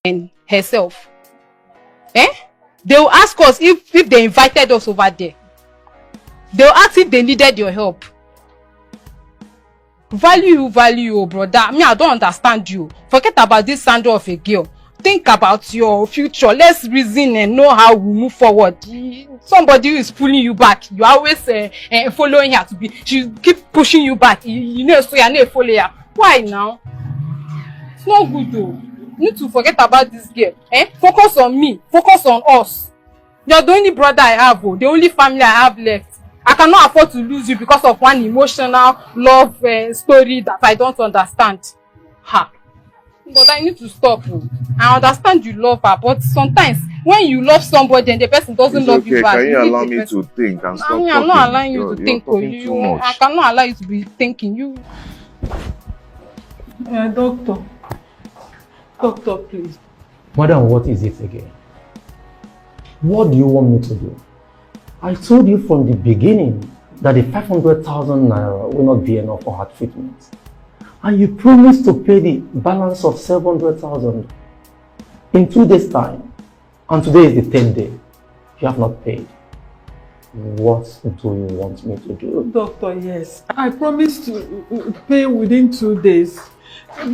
and herself. Eh? They will ask us if they invited us over there. They will ask if they needed your help. Value you, brother. Me, I don't understand you. Forget about this Sandra of a girl. Think about your future. Let's reason and know how we move forward. Somebody who is pulling you back. You always following her to be. She keep pushing you back. You know, so you're not following her. Why now? It's not good though. You need to forget about this girl. Focus on me. Focus on us. You're the only brother I have. The only family I have left. I cannot afford to lose you because of one emotional love story that I don't understand. Ha. But I need to stop. I understand you love her, but sometimes when you love somebody and the person doesn't love you back, can you allow me to think and stop talking? I'm not allowing you to think. Too much. I cannot allow you to be thinking. Doctor, please. Madam, what is it again? What do you want me to do? I told you from the beginning that the 500,000 naira will not be enough for her treatment. And you promised to pay the balance of 700,000 in 2 days' time. And today is the 10th day. You have not paid. What do you want me to do? Doctor, yes. I promised to pay within 2 days.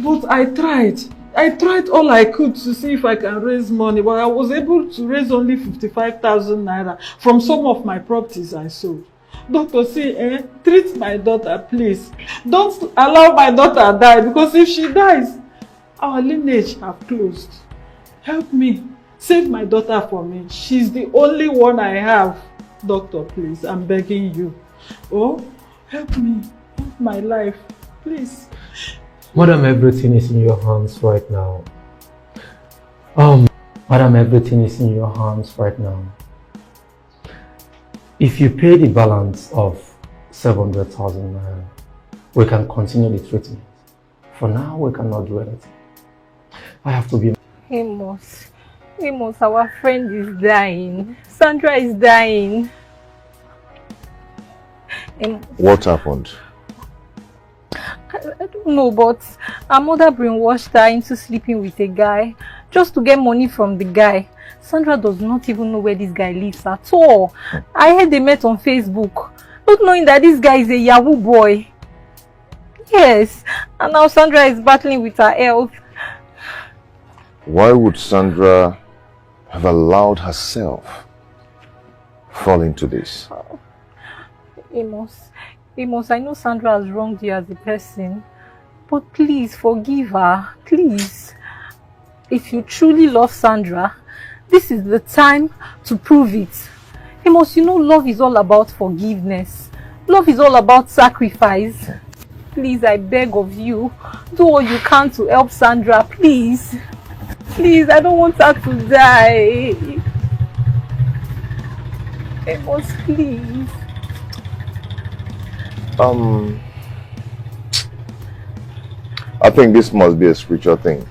But I tried. I tried all I could to see if I can raise money, but I was able to raise only 55,000 naira from some of my properties I sold. Doctor, see, treat my daughter, please. Don't allow my daughter die, because if she dies, our lineage have closed. Help me. Save my daughter for me. She's the only one I have. Doctor, please, I'm begging you. Oh, help me. Help my life, please. Madam, everything is in your hands right now. Madam, everything is in your hands right now. If you pay the balance of 700,000 naira, we can continue the treatment. For now, we cannot do anything. I have to be... Amos, our friend is dying. Sandra is dying. What happened? I don't know, but her mother brainwashed her into sleeping with a guy just to get money from the guy. Sandra does not even know where this guy lives at all. I heard they met on Facebook, not knowing that this guy is a Yahoo boy. Yes, and now Sandra is battling with her health. Why would Sandra have allowed herself fall into this? Amos, I know Sandra has wronged you as a person, but please forgive her, please. If you truly love Sandra, this is the time to prove it. Amos, you know love is all about forgiveness. Love is all about sacrifice. Please, I beg of you, do all you can to help Sandra, please. Please, I don't want her to die. Amos, please. I think this must be a spiritual thing.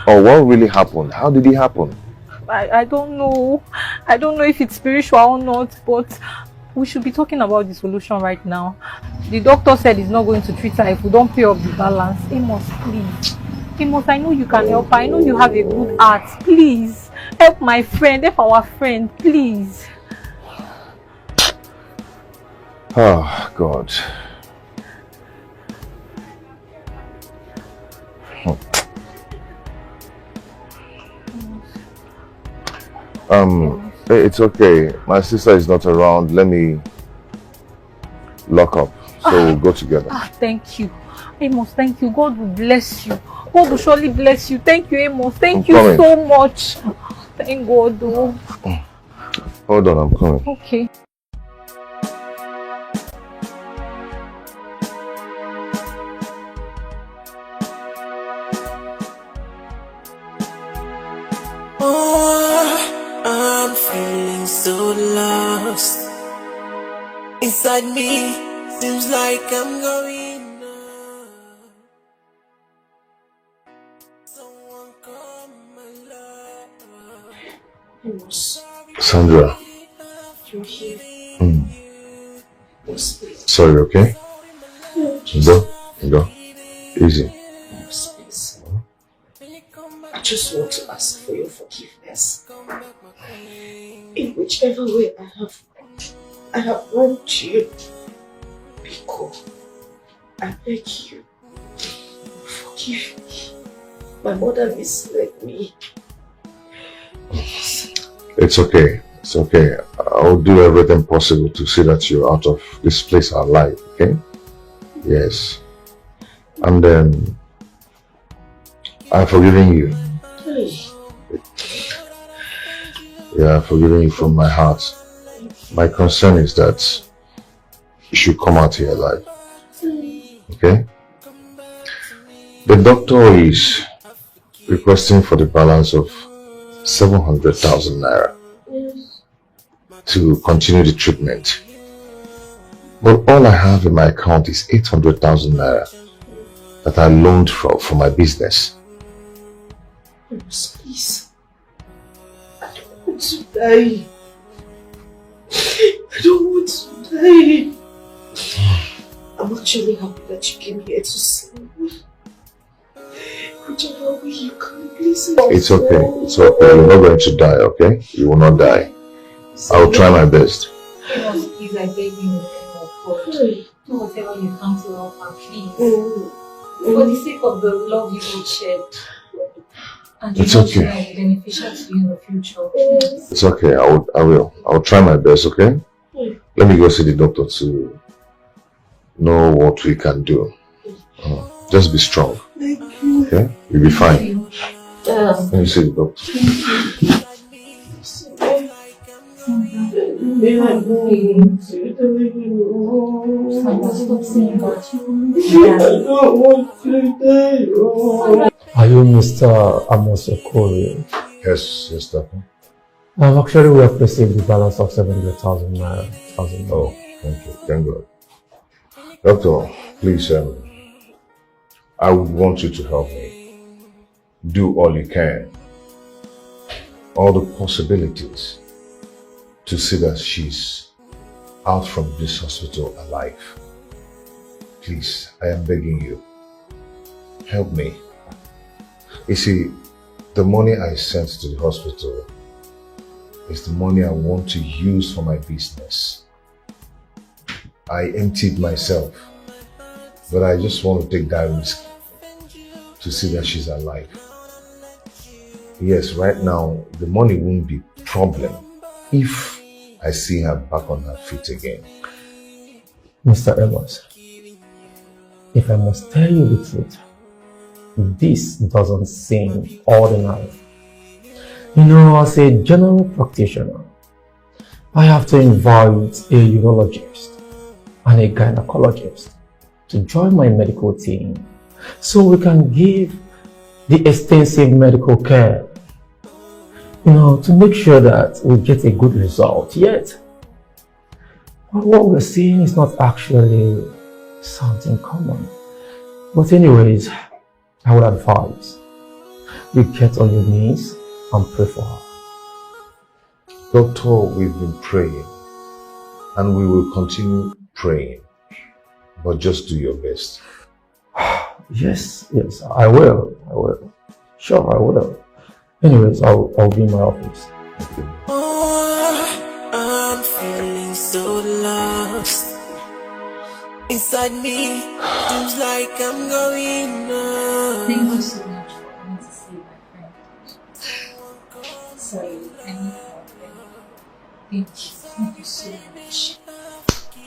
Or what really happened? How did it happen? I don't know. I don't know if it's spiritual or not, but we should be talking about the solution right now. The doctor said he's not going to treat her if we don't pay off the balance. Amos, please. Amos, I know you can help her. I know you have a good heart. Please, help my friend, help our friend, please. Oh, God. It's okay. My sister is not around. Let me lock up. So we'll go together. Thank you. Amos, thank you. God will bless you. God will surely bless you. Thank you, Amos. Thank you so much. Thank God. Oh. Hold on, I'm coming. Okay. I'm feeling so lost. Inside me, seems like I'm going on. Someone call my love. Sandra. Sorry, okay? Go. Easy. just want to ask for your forgiveness. In whichever way I have wronged you. Biko, I beg you, forgive me. My mother misled me. It's okay. It's okay. I'll do everything possible to see that you're out of this place alive, okay? Yes. And then I've forgiven you. Yeah, I've forgiven you from my heart. My concern is that you should come out here alive. Okay? The doctor is requesting for the balance of 700,000 naira to continue the treatment. But all I have in my account is 800,000 naira that I loaned for my business. Please. I don't want to die. I don't want to die. I'm actually happy that you came here to see me. Whichever way you come, please. It's okay. It's okay. You're not going to die, okay? You will not die. I'll try my best. Please, I beg you, God. Do whatever you can to help her, please. For the sake of the love you both shared. And it's okay. Beneficial to you in the future. It's okay. I will. I'll try my best, okay? Let me go see the doctor to know what we can do. Just be strong. Thank you. Okay? You'll be fine. Let me see the doctor. Are you Mr. Amos Okori? Yes, doctor. Actually, we have received the balance of 700,000 naira. Oh, thank you. Thank God. Doctor, please, I would want you to help me. Do all you can. All the possibilities to see that she's out from this hospital alive. Please, I am begging you. Help me. You see, the money I sent to the hospital is the money I want to use for my business. I emptied myself, but I just want to take that risk to see that she's alive. Yes, right now, the money won't be a problem if I see her back on her feet again. Mr. Amos, if I must tell you the truth, this doesn't seem ordinary. You know, as a general practitioner, I have to invite a urologist and a gynecologist to join my medical team so we can give the extensive medical care, you know, to make sure that we get a good result. Yet, what we're seeing is not actually something common. But anyways, I would advise you get on your knees and pray for her. Doctor, we've been praying and we will continue praying, but just do your best. Yes, I will. Sure, I will. Anyways, I'll be in my office. Oh, I'm feeling so lost. Inside me, seems like I'm going on. Thank you so much for coming to see my friend. Sorry, I need help. Thank you so much.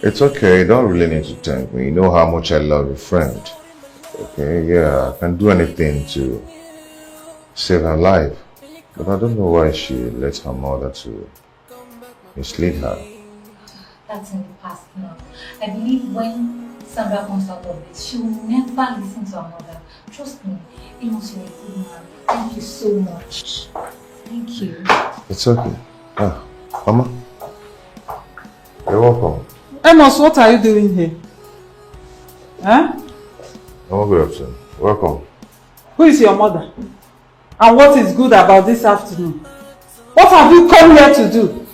It's okay, you don't really need to thank me. You know how much I love your friend. Okay, yeah, I can do anything to save her life. But I don't know why she let her mother to mislead her. That's in the past now. I believe when Sandra comes out of this, she will never listen to her mother. Trust me, Amos, you're a good man. Thank you so much. Thank you. It's okay. Mama, you're welcome. Amos, what are you doing here? Huh? Oh, good afternoon. Welcome. Who is your mother? And what is good about this afternoon? What have you come here to do?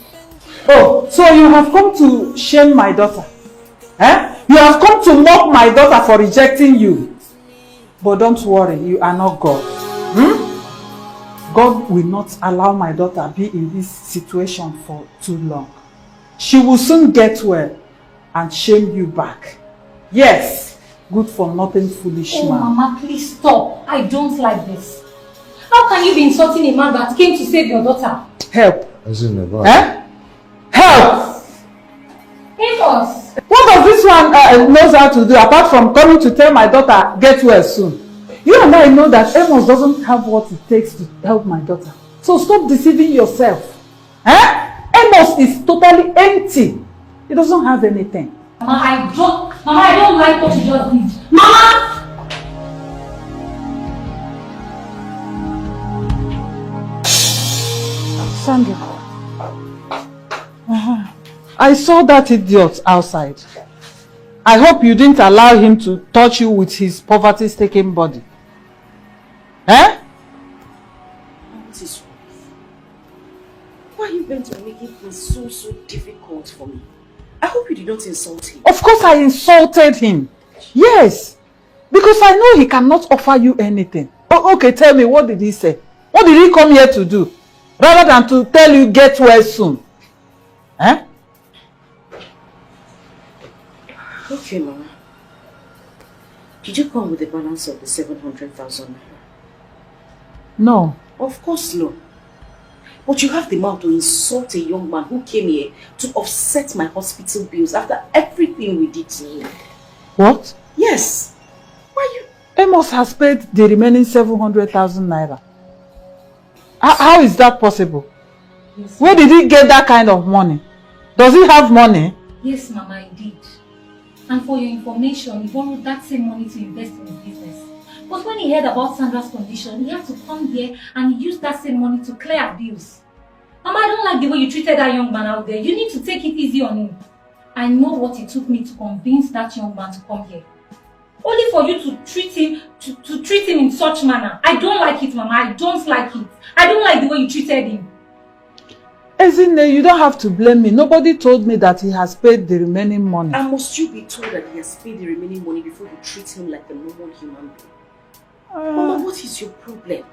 Oh, so you have come to shame my daughter. Eh? You have come to mock my daughter for rejecting you. But don't worry, you are not God. God will not allow my daughter be in this situation for too long. She will soon get well and shame you back. Yes, good for nothing foolish man. Mama, please stop. I don't like this. How can you be insulting a man that came to save your daughter? Help. Eh? Help! Amos! What does this one knows how to do apart from coming to tell my daughter get well soon? You and I know that Amos doesn't have what it takes to help my daughter. So stop deceiving yourself. Amos is totally empty. He doesn't have anything. Mama, I don't like what you just did. Mama! Sandra. I saw that idiot outside. I hope you didn't allow him to touch you with his poverty-stricken body. Eh? What is wrong? Why are you going to make it so difficult for me? I hope you did not insult him. Of course I insulted him. Yes. Because I know he cannot offer you anything. Oh, okay, tell me, what did he say? What did he come here to do? Rather than to tell you get well soon. Eh? Okay, Mama. Did you come with the balance of the 700,000 naira? No. Of course no. But you have the mouth to insult a young man who came here to offset my hospital bills after everything we did to him. What? Yes. Why you? Amos has paid the remaining 700,000 naira. How is that possible? Yes, where did he get that kind of money? Does he have money? Yes, Mama, I did. And for your information, he borrowed that same money to invest in his business. But when he heard about Sandra's condition, he had to come here and use that same money to clear our bills. Mama, I don't like the way you treated that young man out there. You need to take it easy on him. I know what it took me to convince that young man to come here. Only for you to treat him in such manner. I don't like it, Mama. I don't like it. I don't like the way you treated him. Ezine, you don't have to blame me. Nobody told me that he has paid the remaining money. And must you be told that he has paid the remaining money before you treat him like a normal human being? Mama, what is your problem?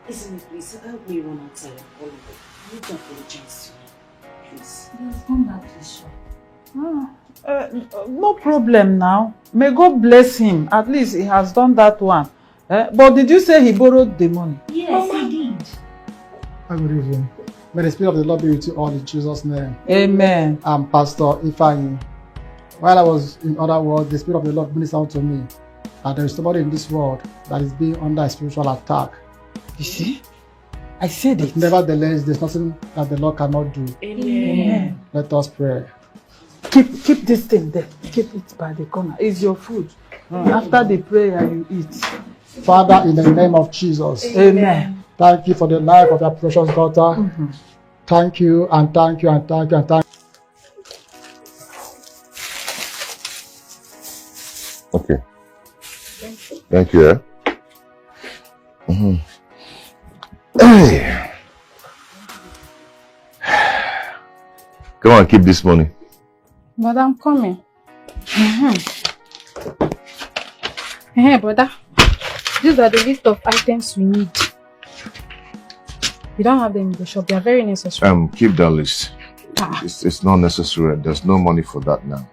Isn't it, please help me run outside and call him. I need to apologize to you. Please. Yes, come back, please. No problem now. May God bless him. At least he has done that one. But did you say he borrowed the money? Yes, Mama. he did. Good evening. May the Spirit of the Lord be with you all in Jesus' name. Amen. I'm Pastor Ifeanyi. While I was in other world, the Spirit of the Lord ministered to me that there is somebody in this world that is being under a spiritual attack. You see? I said it. Nevertheless, there's nothing that the Lord cannot do. Amen. Let us pray. Keep this thing there. Keep it by the corner. It's your food. After the prayer, you eat. Father, in the name of Jesus, Amen. thank you for the life of your precious daughter. Thank you and thank you and thank you and thank you. Okay. Thank you. Hey. Come on, keep this money. But I'm coming. Hey, brother. These are the list of items we need. You don't have them in the shop. They are very necessary. Keep that list. It's not necessary. There's no money for that now.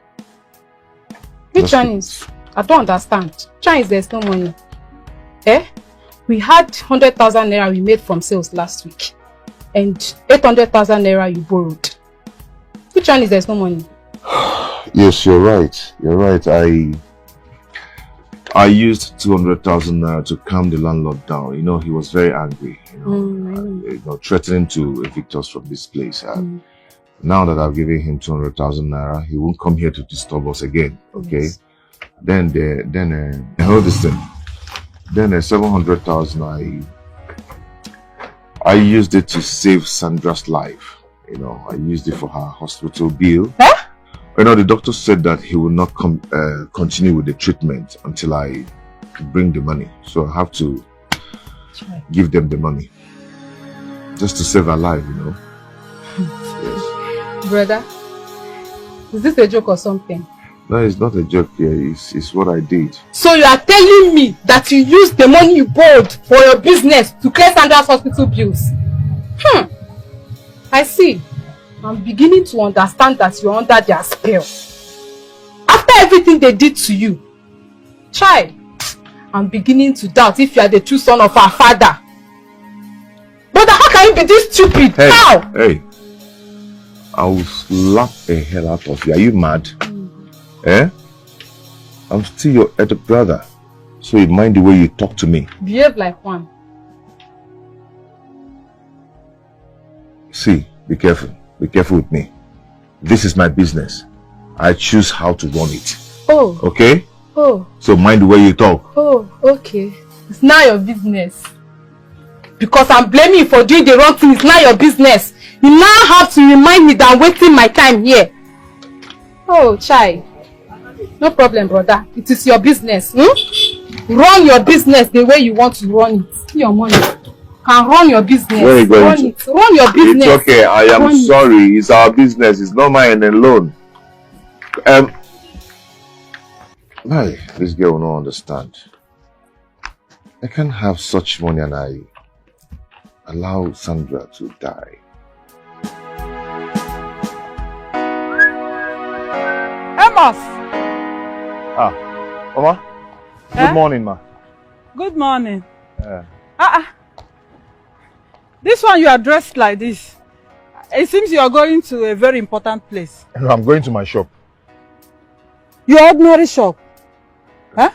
Which one is? I don't understand. Which one is there's no money? We had 100,000 naira we made from sales last week. And 800,000 naira you borrowed. Which one is there's no money? Yes, you're right. You're right. I used 200,000 naira to calm the landlord down. You know, he was very angry. You know, threatening to evict us from this place. Now that I've given him 200,000 naira, he won't come here to disturb us again. Okay. Yes. Then hold this thing. Then 700,000 I used it to save Sandra's life. You know, I used it for her hospital bill. You know, the doctor said that he will not continue with the treatment until I bring the money. So I have to give them the money. Just to save her life, you know. Brother, is this a joke or something? No, it's not a joke here. It's what I did. So you are telling me that you used the money you borrowed for your business to clear Sandra's hospital bills? I see. I'm beginning to understand that you're under their spell. After everything they did to you, child, I'm beginning to doubt if you are the true son of our father. But how can you be this stupid? Hey, how? Hey, I will slap the hell out of you. Are you mad? Eh? I'm still your elder brother. So you mind the way you talk to me. Behave like one. See, be careful. Be careful with me. This is my business. I choose how to run it. Oh. Okay? Oh. So mind the way you talk. Oh, okay. It's not your business. Because I'm blaming you for doing the wrong thing. It's not your business. You now have to remind me that I'm wasting my time here. Oh, child. No problem, brother. It is your business. Run your business the way you want to run it. Your money. Can run your business. Where are you going run to? it. Run your business. It's okay. I am run sorry. It's our business. It's not mine alone. Why? This girl will not understand. I can't have such money and I allow Sandra to die. Amos! Mama? Good morning, ma. Good morning. This one you are dressed like this. It seems you are going to a very important place. No, I'm going to my shop. Your ordinary shop? Huh?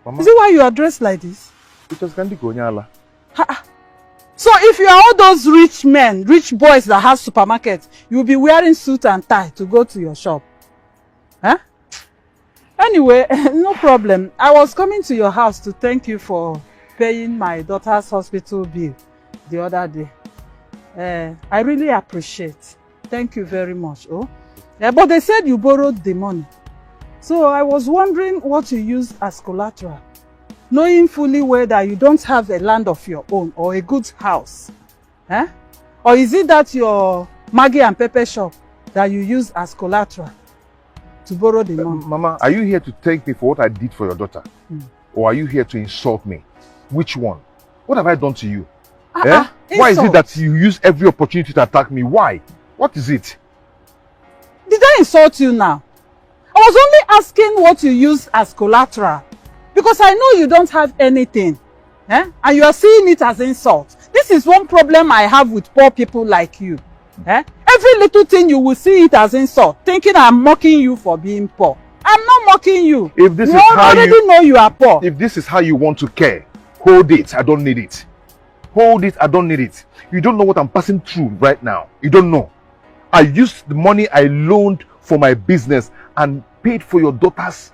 Mama? Is it why you are dressed like this? Because Kandi Konyala. So if you are all those rich men, rich boys that have supermarkets, you will be wearing suit and tie to go to your shop. Huh? Anyway, no problem. I was coming to your house to thank you for paying my daughter's hospital bill the other day. I really appreciate. Thank you very much. But they said you borrowed the money. So I was wondering what you used as collateral, knowing fully well that you don't have a land of your own or a good house. Or is it that your Maggie and Pepper shop that you used as collateral to borrow the money? Mama, are you here to thank me for what I did for your daughter? Or are you here to insult me? Which one? What have I done to you? Why is it that you use every opportunity to attack me? Why? What is it? Did I insult you now? I was only asking what you use as collateral. Because I know you don't have anything. And you are seeing it as insult. This is one problem I have with poor people like you. Every little thing you will see it as insult, thinking I'm mocking you for being poor. I'm not mocking you. If this you is how already know you are poor. If this is how you want to care, hold it. I don't need it. Hold it. I don't need it. You don't know what I'm passing through right now. You don't know. I used the money I loaned for my business and paid for your daughter's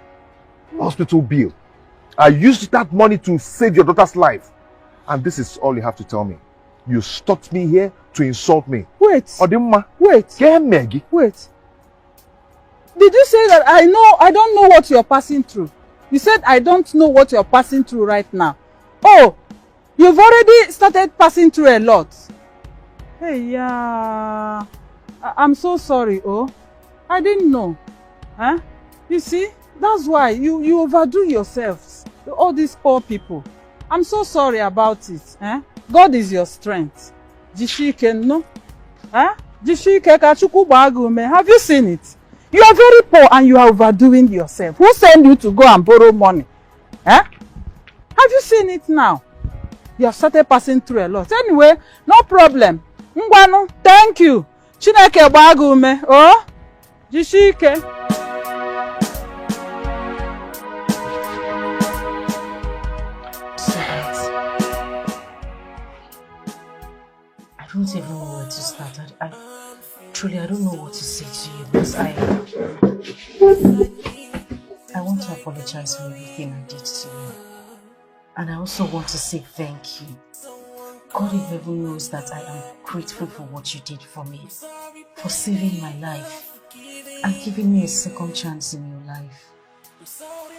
hospital bill. I used that money to save your daughter's life. And this is all you have to tell me. You stopped me here to insult me. Wait. Odimma. Wait. Maggie. Wait. Did you say that I don't know what you're passing through? You said I don't know what you're passing through right now. Oh, you've already started passing through a lot. Hey, yeah. I'm so sorry, I didn't know. You see, that's why you overdo yourselves. All these poor people. I'm so sorry about it. God is your strength. Jishike, no? Jishike kachuku bagume. Have you seen it? You are very poor and you are overdoing yourself. Who sent you to go and borrow money? Have you seen it now? You have started passing through a lot. Anyway, no problem. Ngwanu, thank you. Chineke bagume. Jishike. I don't even know where to start. I don't know what to say to you because I want to apologize for everything I did to you. And I also want to say thank you. God in heaven knows that I am grateful for what you did for me, for saving my life and giving me a second chance in your life.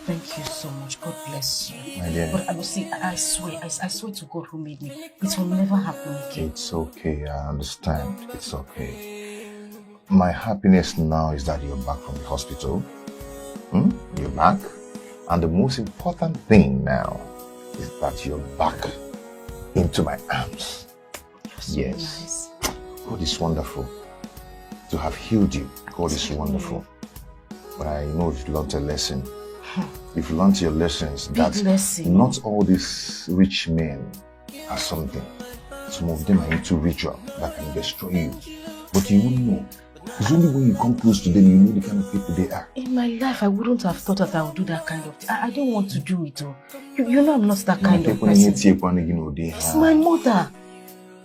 Thank you so much. God bless you. My dear. But I will say, I swear to God who made me, it will never happen again. It's okay, I understand. It's okay. My happiness now is that you're back from the hospital. You're back. And the most important thing now is that you're back into my arms. Yes. Nice. God is wonderful. To have healed you, God is wonderful. But I know you've learned a lesson. You've learned your lessons that not all these rich men are something. Some of them are into ritual that can destroy you. But you won't know. It's only when you come close to them you know the kind of people they are. In my life, I wouldn't have thought that I would do that kind of thing. I don't want to do it. You know I'm not that kind of person. It's my mother.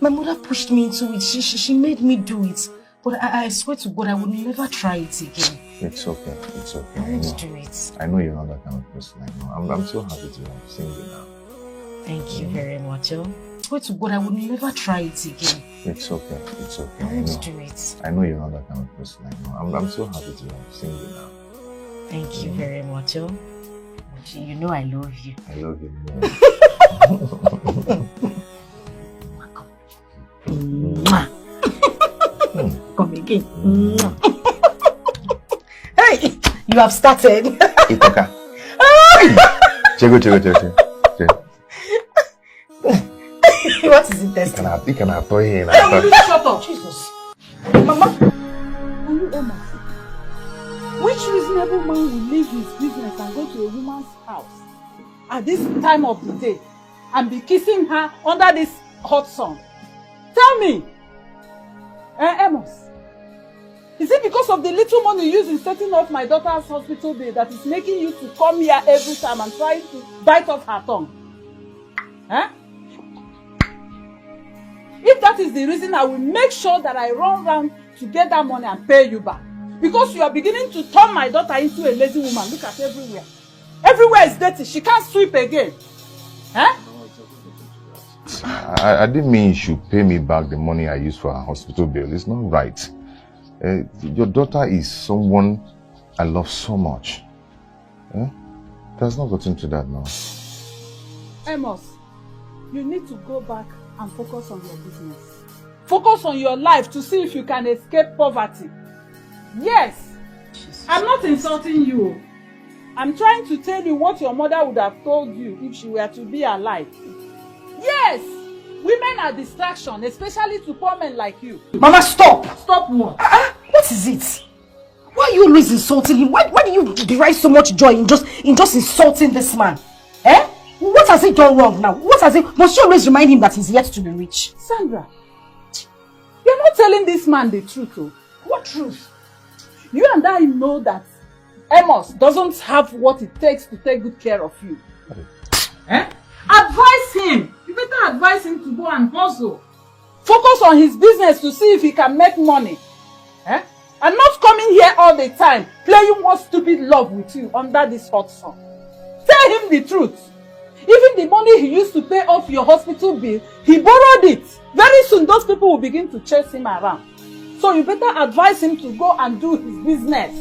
My mother pushed me into it. She made me do it. But I swear to God, I would never try it again. It's okay. It's okay. I won't do it. I know you're not that kind of person. I know. I'm so happy to have seen you now. Thank you very much. I swear to God, I would never try it again. It's okay. It's okay. I won't do it. I know you're not that kind of person. I know. I'm so happy to have seen you now. Thank you very much. You know I love you. I love you more. Come again. Hey, you have started. Itoka. Chego. What is it testing? You can have toy. Shut up, Jesus. Mama, are you Emma? Which reasonable man will leave his business and go to a woman's house at this time of the day and be kissing her under this hot sun? Tell me, Amos, is it because of the little money you use in setting up my daughter's hospital bill that is making you to come here every time and try to bite off her tongue? If that is the reason, I will make sure that I run round to get that money and pay you back. Because you are beginning to turn my daughter into a lazy woman. Look at everywhere. Everywhere is dirty. She can't sweep again. I didn't mean you should pay me back the money I used for her hospital bill. It's not right. Your daughter is someone I love so much. There's not gotten to that now. Amos, you need to go back and focus on your business. Focus on your life to see if you can escape poverty. Yes, I'm not insulting you. I'm trying to tell you what your mother would have told you if she were to be alive. Yes, women are distraction, especially to poor men like you. Mama, stop! Stop what? What is it? Why are you always insulting him? Why do you derive so much joy in just insulting this man? What has he done wrong now? Must you always remind him that he's yet to be rich? Sandra, you're not telling this man the truth. What truth? You and I know that Amos doesn't have what it takes to take good care of you. Advise him. You better advise him to go and hustle. Focus on his business to see if he can make money. And not coming here all the time, playing one stupid love with you under this hot sun. Tell him the truth. Even the money he used to pay off your hospital bill, he borrowed it. Very soon, those people will begin to chase him around. So you better advise him to go and do his business.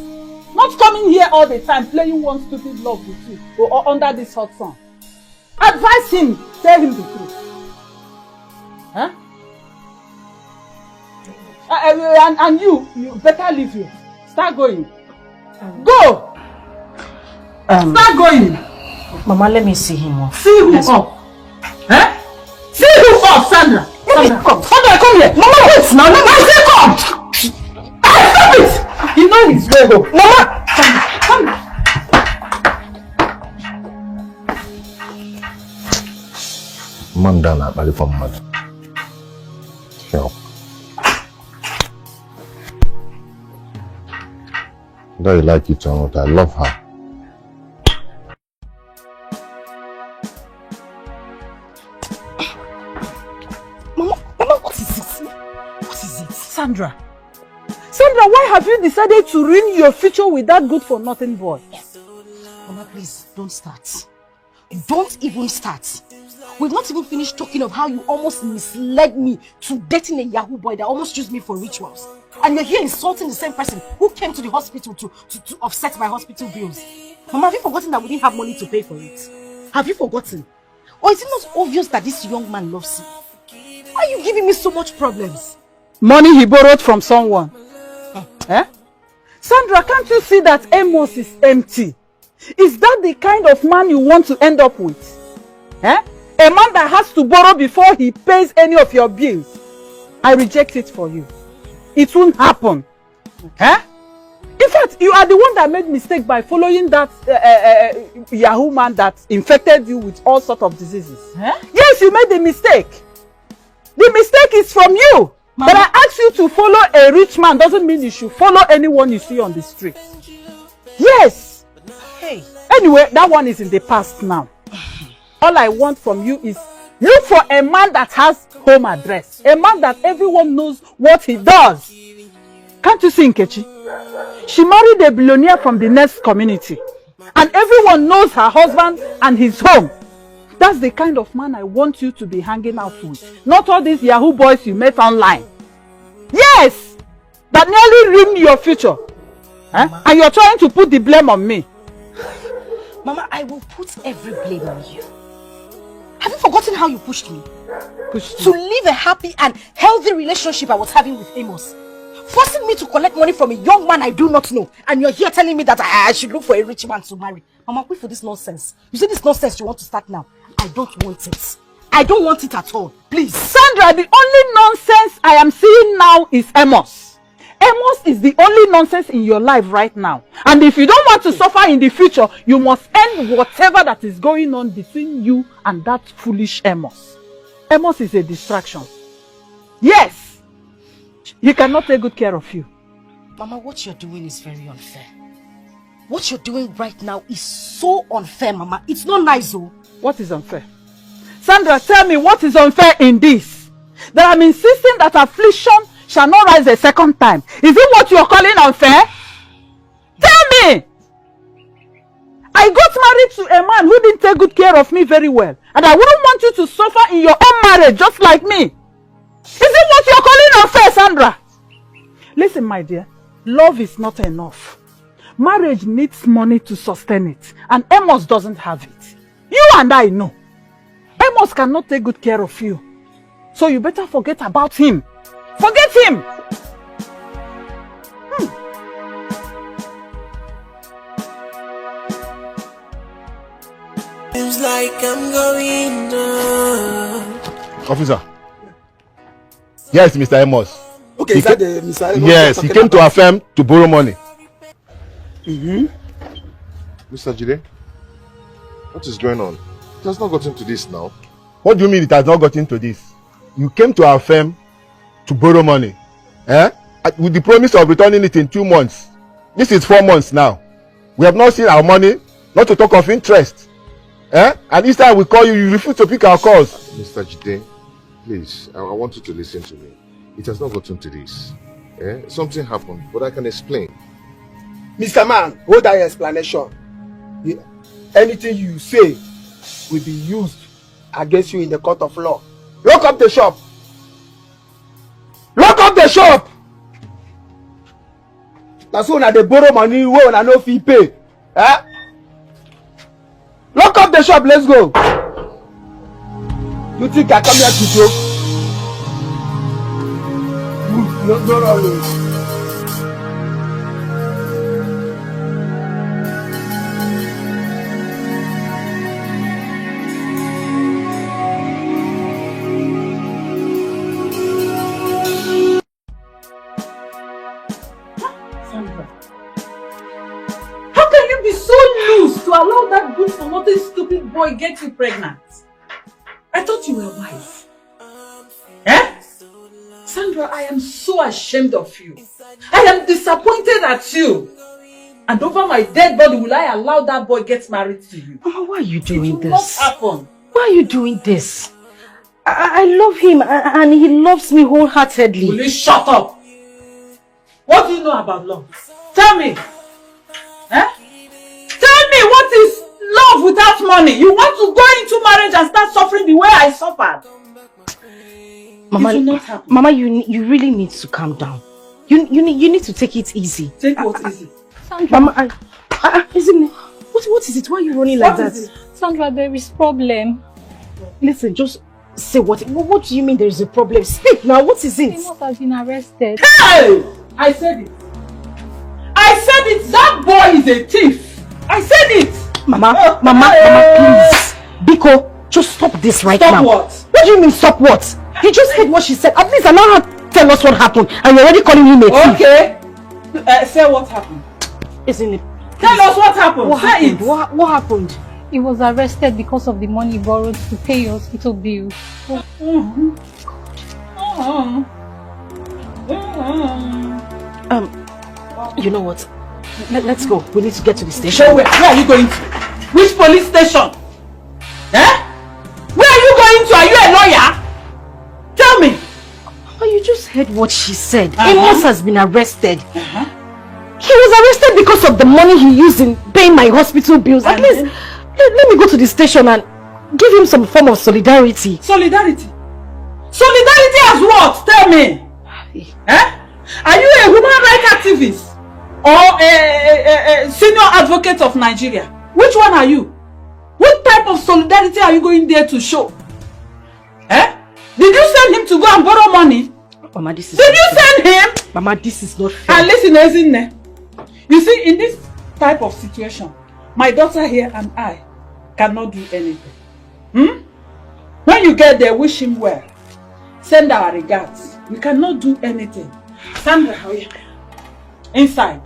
Not coming here all the time, playing one stupid love with you or under this hot sun. Advise him. Tell him the truth. And you better leave here. Start going. Go! Start going. Mama, let me see him off. See who up? See who up, Sandra? Sandra, come. Sandra, come here. Mama, wait now. Mama, I say come. Stop it. You know he's way go. Mama, come. Mandana, bali for mother. Help. Though you like it or not, I love her. Mama, what is it? What is it? Sandra, why have you decided to ruin your future with that good-for-nothing boy? Mama, please, don't start. Don't even start. We've not even finished talking of how you almost misled me to dating a Yahoo boy that almost used me for rituals. And you're here insulting the same person who came to the hospital to offset my hospital bills. Mama, have you forgotten that we didn't have money to pay for it? Have you forgotten? Or is it not obvious that this young man loves you? Why are you giving me so much problems? Money he borrowed from someone. Sandra, can't you see that Amos is empty? Is that the kind of man you want to end up with? Eh? A man that has to borrow before he pays any of your bills. I reject it for you. It won't happen. Eh? In fact, you are the one that made mistake by following that Yahoo man that infected you with all sorts of diseases. Eh? Yes, you made the mistake. The mistake is from you. Mama. But I ask you to follow a rich man doesn't mean you should follow anyone you see on the street. Yes. Hey. Anyway, that one is in the past now. All I want from you is look for a man that has home address. A man that everyone knows what he does. Can't you see Nkechi? She married a billionaire from the next community. And everyone knows her husband and his home. That's the kind of man I want you to be hanging out with. Not all these Yahoo boys you met online. Yes! That nearly ruined your future. Eh? And you're trying to put the blame on me. Mama, I will put every blame on you. Have you forgotten how you pushed me? To live a happy and healthy relationship I was having with Amos. Forcing me to collect money from a young man I do not know. And you're here telling me that I should look for a rich man to marry. Mama, wait for this nonsense. You see this nonsense you want to start now? I don't want it. I don't want it at all. Please. Sandra, the only nonsense I am seeing now is Amos. Amos is the only nonsense in your life right now. And if you don't want to suffer in the future, you must end whatever that is going on between you and that foolish Amos. Amos is a distraction. Yes. He cannot take good care of you. Mama, what you're doing is very unfair. What you're doing right now is so unfair, Mama. It's not nice, oh. What is unfair? Sandra, tell me what is unfair in this? That I'm insisting that affliction shall not rise a second time. Is it what you're calling unfair? Tell me! I got married to a man who didn't take good care of me very well. And I wouldn't want you to suffer in your own marriage just like me. Is it what you're calling unfair, Sandra? Listen, my dear. Love is not enough. Marriage needs money to sustain it. And Amos doesn't have it. You and I know. Amos cannot take good care of you. So you better forget about him. Forget him! Seems like I'm going on. Officer. Yes, Mr. Amos. Okay, is that the Mr. Amos? Yes, he came to our firm to borrow money. Mr. Jide, what is going on? It has not gotten to this now. What do you mean it has not gotten to this? You came to our firm to borrow money. Eh? With the promise of returning it in 2 months. This is 4 months now. We have not seen our money, not to talk of interest. Eh? And each time we call you, you refuse to pick our calls. Mr. Jide, please, I want you to listen to me. It has not gotten to this. Eh? Something happened, but I can explain. Mr. Man, hold that explanation. Anything you say will be used against you in the court of law. Lock up the shop. Lock up the shop. That's when they borrow money when I no fee pay. Eh? Lock up the shop. Let's go. You think I come here to joke? No. To allow that good for nothing stupid boy get you pregnant. I thought you were a wife. Eh? Sandra, I am so ashamed of you. I am disappointed at you. And over my dead body will I allow that boy get married to you? Mama, why are you doing this? It will not happen. Why are you doing this? I love him and he loves me wholeheartedly. Will you shut up? What do you know about love? Tell me. Eh? Tell me, what is love without money? You want to go into marriage and start suffering the way I suffered? Mama, you really need to calm down. You need to take it easy. Take what easy? Sandra, Mama, isn't it? What is it? Why are you running like that? Sandra, there is problem. Listen, just say what do you mean there is a problem? Speak now, what is it? Amos has been arrested. Hey! I said it. I said it, that boy is a thief. I said it! Mama, please. Biko, just stop this right now. Stop what? What do you mean stop what? He just heard what she said. At least allow her to tell us what happened. And you're already calling him a thief. Okay. Say what happened. Isn't it? Tell us what happened. What Say happened? it. What happened? He was arrested because of the money he borrowed to pay hospital bills. You know what? Let's go. We need to get to the station. Show where are you going to? Which police station? Eh? Where are you going to? Are you a lawyer? Tell me. Oh, you just heard what she said. Amos has been arrested. He was arrested because of the money he used in paying my hospital bills. At least, let me go to the station and give him some form of solidarity. Solidarity? Solidarity as what? Tell me. Eh? Are you a human rights activist? Or a senior advocate of Nigeria? Which one are you? What type of solidarity are you going there to show? Eh? Did you send him to go and borrow money? Mama, this is Did you send him? Mama, this is not fair. And listen, Ezinne. You see, in this type of situation, my daughter here and I cannot do anything. When you get there, wish him well. Send our regards. We cannot do anything. Sandra, how are you? Inside.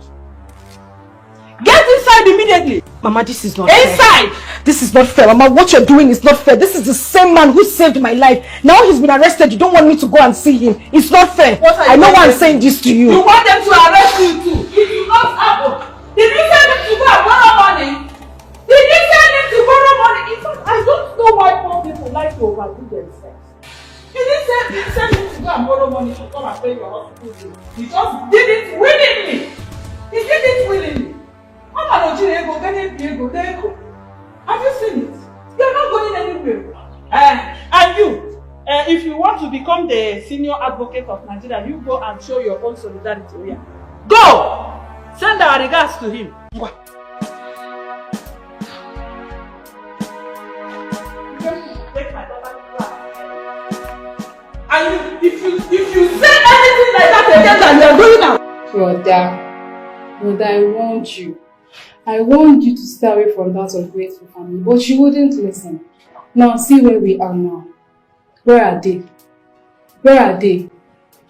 Get inside immediately. Mama, this is not inside. Fair. This is not fair. Mama, what you're doing is not fair. This is the same man who saved my life. Now he's been arrested. You don't want me to go and see him. It's not fair. I know why I'm saying this to you. You want them to arrest you too. It will not happen. Did you send him to go and borrow money? Did you send him to borrow money? In fact, I don't know why poor people like to overdo themselves. You didn't send him to go and borrow money to come and pay your hospital bill. He just did it willingly. He did it willingly. Have you seen it? You're not going anywhere. And you, if you want to become the senior advocate of Nigeria, you go and show your own solidarity here. Go! Send our regards to him. Take my daughter to class. And if you say anything like that again, then you're going out. Brother, I warned you. I warned you to stay away from that ungrateful family, but you wouldn't listen. Now see where we are now. Where are they? Where are they?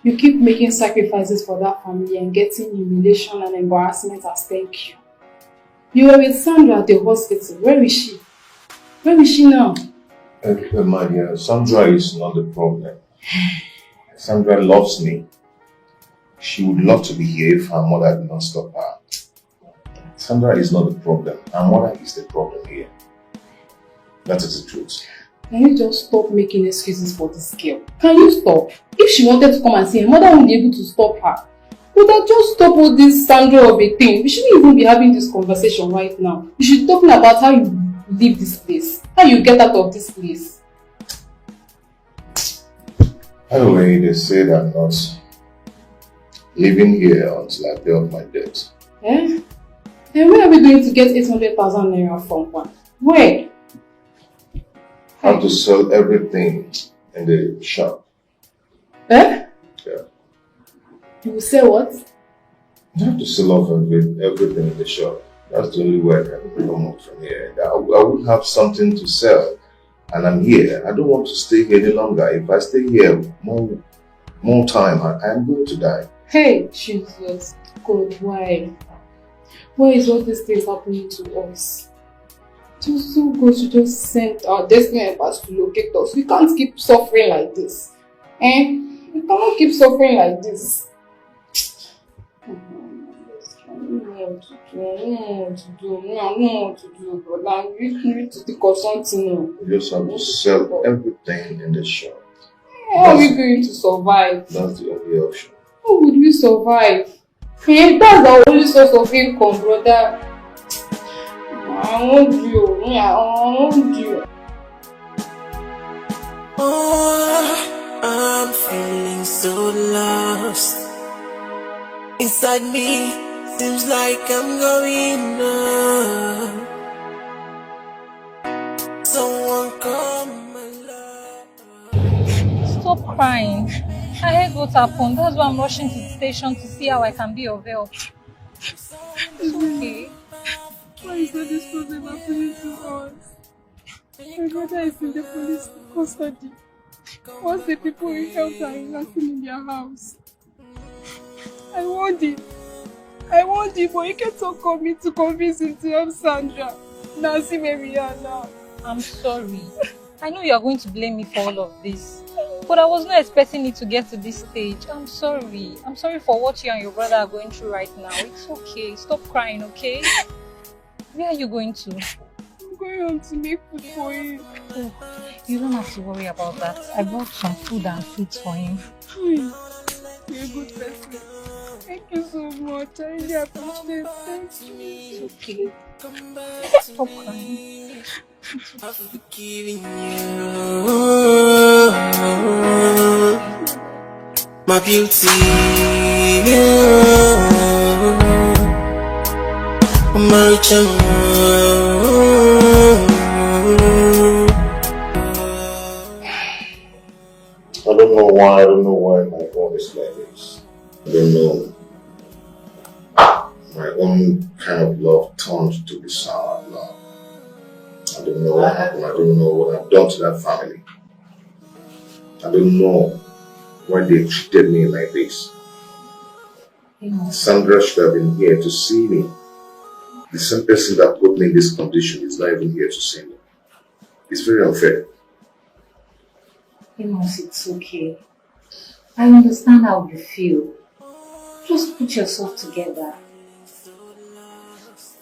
You keep making sacrifices for that family and getting humiliation and embarrassment as thank you. You were with Sandra at the hospital. Where is she? Where is she now? My dear, Sandra is not the problem. Sandra loves me. She would love to be here if her mother did not stop her. Sandra is not the problem. Her mother is the problem here. That is the truth. Can you just stop making excuses for this girl? Can you stop? If she wanted to come and see her mother, won't be able to stop her. But just stop all this Sandra of a thing. We shouldn't even be having this conversation right now. We should be talking about how you leave this place. How you get out of this place. Anyway, they say that I'm not living here until I pay off my debt. Eh? And where are we going to get 800,000 naira from? Where? I have to sell everything in the shop. Eh? Yeah. You will say what? I have to sell off everything in the shop. That's the only way I can promote from here. I will have something to sell. And I'm here. I don't want to stay here any longer. If I stay here more time, I'm going to die. Hey, Jesus. God, why? Why is all these things happening to us? Just so God to just send our destiny helpers to locate us. We can't keep suffering like this. We cannot keep suffering like this. I don't know what to do, but I need to think of something new. You just have to sell everything in the shop. How are we going to survive? That's the only option. How would we survive? That's our only source of income, brother. I want you. Oh, I'm feeling so lost. Inside me, seems like I'm going up. Someone come my love. Stop crying. I heard what happened. That's why I'm rushing to the station to see how I can be of help. It's okay. Why is all this problem happening to us? My brother is in the police custody. What's the people we helped are relaxing in their house? I want it, but you can't talk on me to convince him to help Sandra. Now see where we are now. I'm sorry. I know you're going to blame me for all of this. But I was not expecting it to get to this stage. I'm sorry. I'm sorry for what you and your brother are going through right now. It's okay. Stop crying, okay? Where are you going to? I'm going home to make food for him. Oh, you don't have to worry about that. I brought some food and sweets for him. You're a good person. Thank you so much. I really appreciate it. Thank you. It's okay. Stop crying. I've forgiven you, my beauty, my gem. I don't know why my own is like this. I don't know. My own kind of love turned to be sour love. I don't know what happened. I don't know what I've done to that family. I don't know why they treated me like this. Sandra should have been here to see me. The same person that put me in this condition is not even here to see me. It's very unfair. Amos, it's okay. I understand how you feel. Just put yourself together.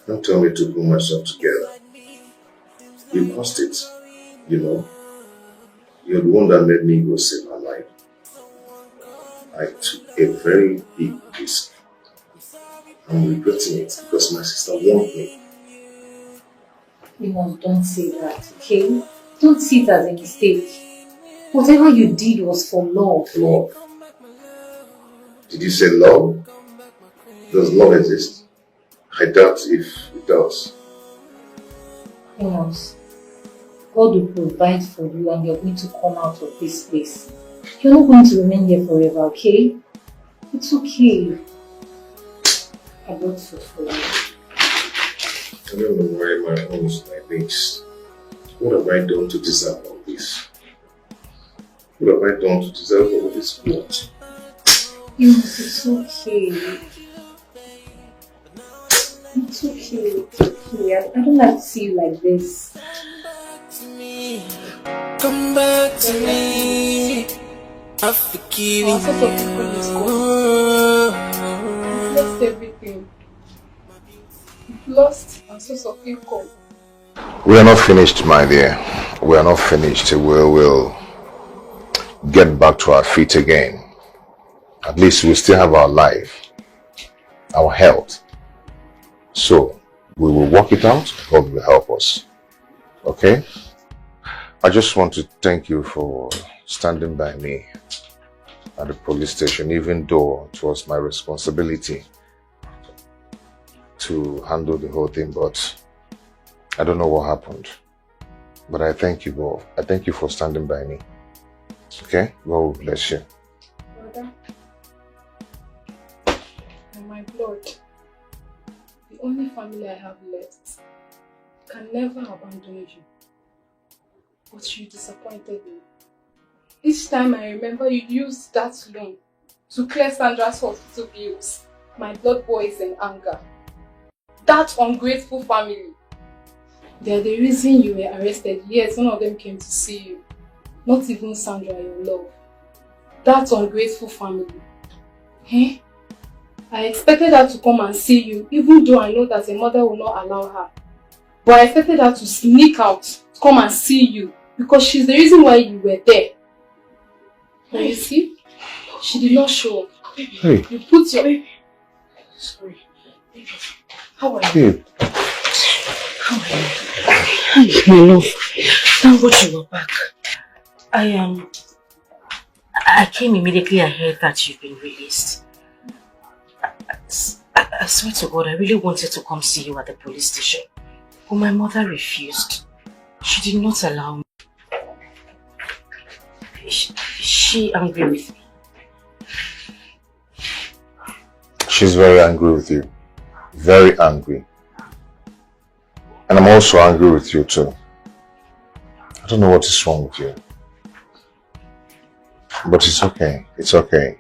Don't tell me to put myself together. You caused it, you know. You're the one that made me go save my life. I took a very big risk. I'm regretting it because my sister warned me. Amos, don't say that, okay? Don't see it as a mistake. Whatever you did was for love. Love? Did you say love? Does love exist? I doubt if it does. Amos, God will provide for you and you're going to come out of this place. You're not going to remain here forever, okay? It's okay. I brought food for you. I don't know why my own is like this. What have I done to deserve all this? What have I done to deserve all this? What? Amos, it's okay. It's okay. It's okay. I don't like to see you like this. Come back to me. I've forgiven you. You've lost everything. You've lost a source of income. We are not finished, my dear. We are not finished. We will get back to our feet again. At least we still have our life, our health. So we will work it out. God will help us. Okay? I just want to thank you for standing by me at the police station, even though it was my responsibility to handle the whole thing, but I don't know what happened. But I thank you both. I thank you for standing by me. Okay? God will bless you. Brother, and my blood, the only family I have left, can never abandon you. But you disappointed me. Each time I remember you used that loan to clear Sandra's hospital bills, my blood boils in anger. That ungrateful family. They are the reason you were arrested. Yes, none of them came to see you. Not even Sandra, your love. That ungrateful family. Eh? I expected her to come and see you, even though I know that a mother will not allow her. But I expected her to sneak out, to come and see you, because she's the reason why you were there. Now you see, she did not show up. Hey. You put your... Sorry. How are you? Hey. How are you? My love, thank God you were back. I came immediately. I heard that you've been released. I swear to God, I really wanted to come see you at the police station. But my mother refused. She did not allow me. Is she angry with me? She's very angry with you. Very angry. And I'm also angry with you too. I don't know what is wrong with you. But it's okay. It's okay.